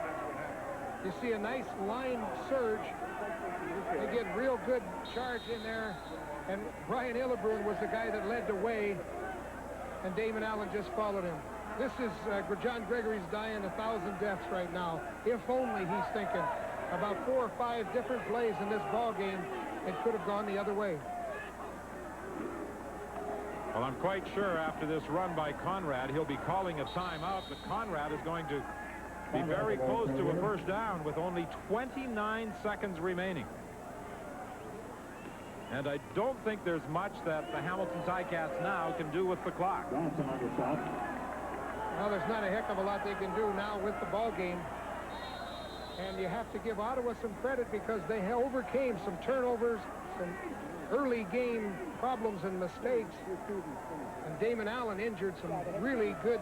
You see a nice line surge. They get real good charge in there. And Brian Illebruin was the guy that led the way, and Damon Allen just followed him. This is John Gregory's dying 1,000 deaths right now. If only he's thinking about 4 or 5 different plays in this ball game, it could have gone the other way. Well, I'm quite sure after this run by Conrad, he'll be calling a timeout, but Conrad is going to be very close to a first down with only 29 seconds remaining. And I don't think there's much that the Hamilton Ticats now can do with the clock. Well, there's not a heck of a lot they can do now with the ball game. And you have to give Ottawa some credit because they overcame some turnovers, some early game problems and mistakes. And Damon Allen injured some really good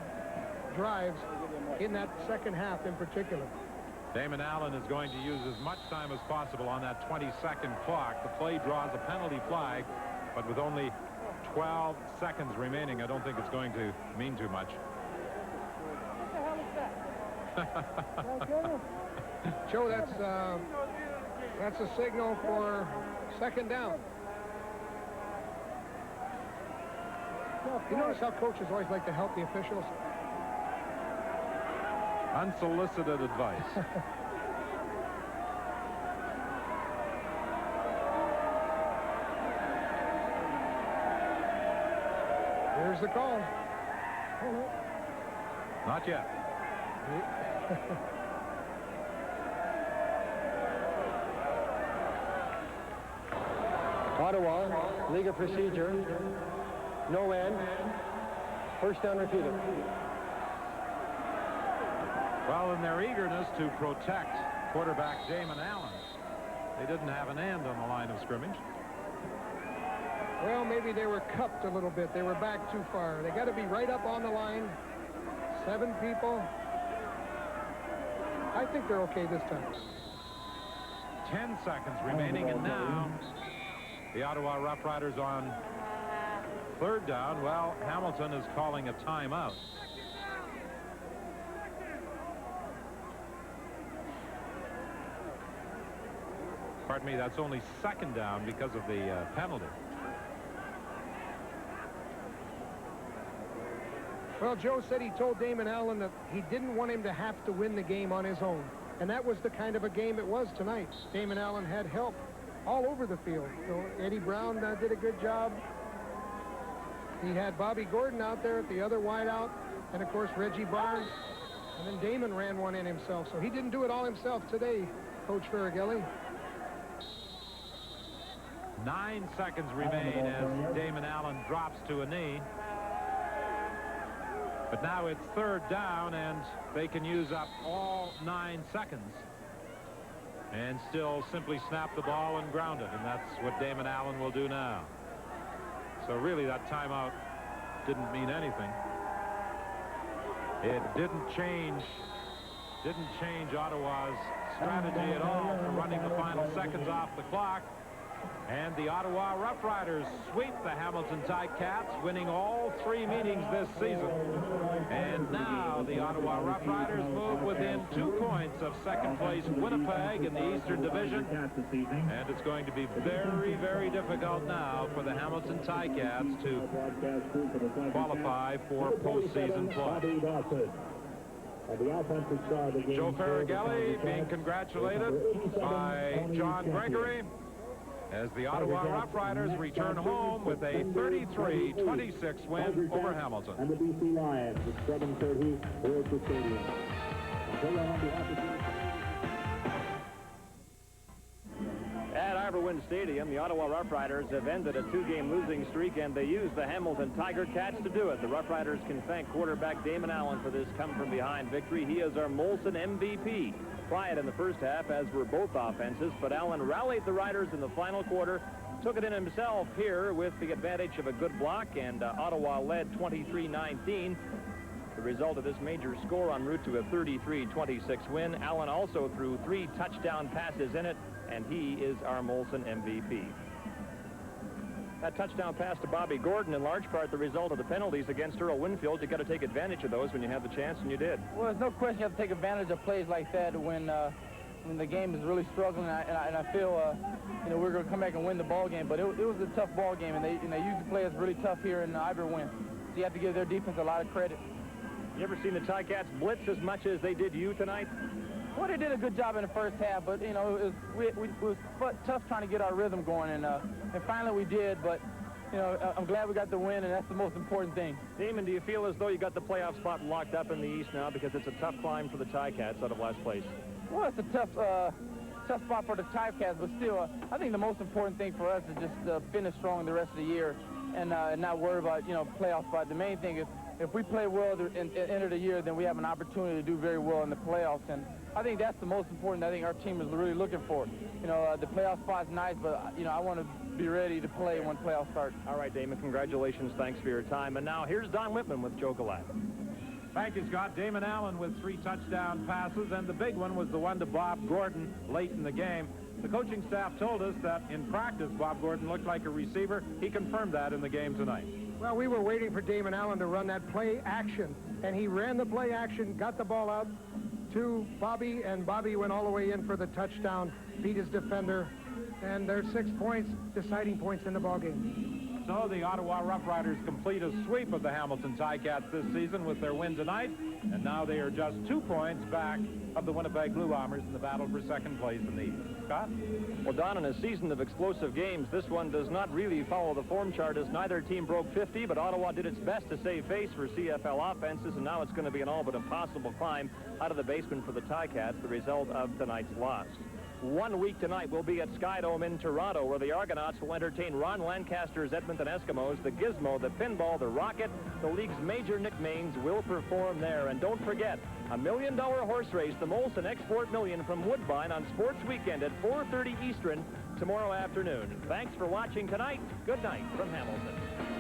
drives in that second half in particular. Damon Allen is going to use as much time as possible on that 20-second clock. The play draws a penalty flag, but with only 12 seconds remaining, I don't think it's going to mean too much. Joe, that's a signal for second down. You notice how coaches always like to help the officials? Unsolicited advice. Here's the call. Not yet. Ottawa, legal procedure, no end, first down repeated. Well, in their eagerness to protect quarterback Damon Allen, they didn't have an end on the line of scrimmage. Well, maybe they were cupped a little bit. They were back too far. They got to be right up on the line. 7 people. I think they're okay this time. 10 seconds remaining, and now the Ottawa Rough Riders on third down. Well, Hamilton is calling a timeout. Pardon me, that's only second down because of the penalty. Well, Joe said he told Damon Allen that he didn't want him to have to win the game on his own. And that was the kind of a game it was tonight. Damon Allen had help all over the field. So Eddie Brown did a good job. He had Bobby Gordon out there at the other wideout. And, of course, Reggie Barnes. And then Damon ran one in himself. So he didn't do it all himself today, Coach Faragelli. 9 seconds remain as Damon Allen drops to a knee. But now it's third down, and they can use up all 9 seconds and still simply snap the ball and ground it, and that's what Damon Allen will do now. So really that timeout didn't mean anything. It didn't change Ottawa's strategy at all for running the final seconds off the clock. And the Ottawa Rough Riders sweep the Hamilton Ticats, winning all 3 meetings this season. And now the Ottawa Rough Riders move within 2 points of second place Winnipeg in the Eastern Division. And it's going to be very, very difficult now for the Hamilton Ticats to qualify for postseason play. Joe Faragelli being congratulated by John Gregory as the Ottawa Rough Riders return home with a 33-26 win over Hamilton. And the BC Lions at 7:30 here at the stadium. At Iberwin Stadium, the Ottawa Rough Riders have ended a 2-game losing streak, and they used the Hamilton Tiger Cats to do it. The Rough Riders can thank quarterback Damon Allen for this come-from-behind victory. He is our Molson MVP. Quiet in the first half, as were both offenses, but Allen rallied the Riders in the final quarter, took it in himself here with the advantage of a good block, and Ottawa led 23-19. The result of this major score en route to a 33-26 win. Allen also threw 3 touchdown passes in it, and he is our Molson MVP. That touchdown pass to Bobby Gordon, in large part the result of the penalties against Earl Winfield. You got to take advantage of those when you have the chance, and you did. Well, there's no question you have to take advantage of plays like that when the game is really struggling, and I feel you know, we're going to come back and win the ball game. But it was a tough ball game, and they usually play us really tough here in Iberwin. So you have to give their defense a lot of credit. You ever seen the Ticats blitz as much as they did you tonight? Well, they did a good job in the first half, but, you know, it was tough trying to get our rhythm going, and finally we did, but, you know, I'm glad we got the win, and that's the most important thing. Damon, do you feel as though you got the playoff spot locked up in the East now, because it's a tough climb for the Ticats out of last place? Well, it's a tough spot for the Ticats, but still, I think the most important thing for us is just finish strong the rest of the year and not worry about, you know, playoff spot. The main thing is if we play well at the end of the year, then we have an opportunity to do very well in the playoffs, and I think that's the most important. I think our team is really looking for. You know, the playoff spot's nice, but, you know, I want to be ready to play when playoffs start. All right, Damon, congratulations. Thanks for your time. And now here's Don Whitman with Joe Collette. Thank you, Scott. Damon Allen with 3 touchdown passes, and the big one was the one to Bob Gordon late in the game. The coaching staff told us that in practice, Bob Gordon looked like a receiver. He confirmed that in the game tonight. Well, we were waiting for Damon Allen to run that play action, and he ran the play action, got the ball out to Bobby, and Bobby went all the way in for the touchdown, beat his defender, and there's 6 points, deciding points in the ballgame. So the Ottawa Rough Riders complete a sweep of the Hamilton Ticats this season with their win tonight, and now they are just 2 points back of the Winnipeg Blue Bombers in the battle for second place in the East. Scott? Well, Don, in a season of explosive games, this one does not really follow the form chart, as neither team broke 50, but Ottawa did its best to save face for CFL offenses, and now it's going to be an all but impossible climb out of the basement for the Ticats, the result of tonight's loss. 1 week tonight will be at Skydome in Toronto, where the Argonauts will entertain Ron Lancaster's Edmonton Eskimos. The Gizmo, the Pinball, the Rocket, the league's major nicknames will perform there. And don't forget, a $1 million horse race, the Molson Export Million from Woodbine on Sports Weekend at 4:30 Eastern tomorrow afternoon. Thanks for watching tonight. Good night from Hamilton.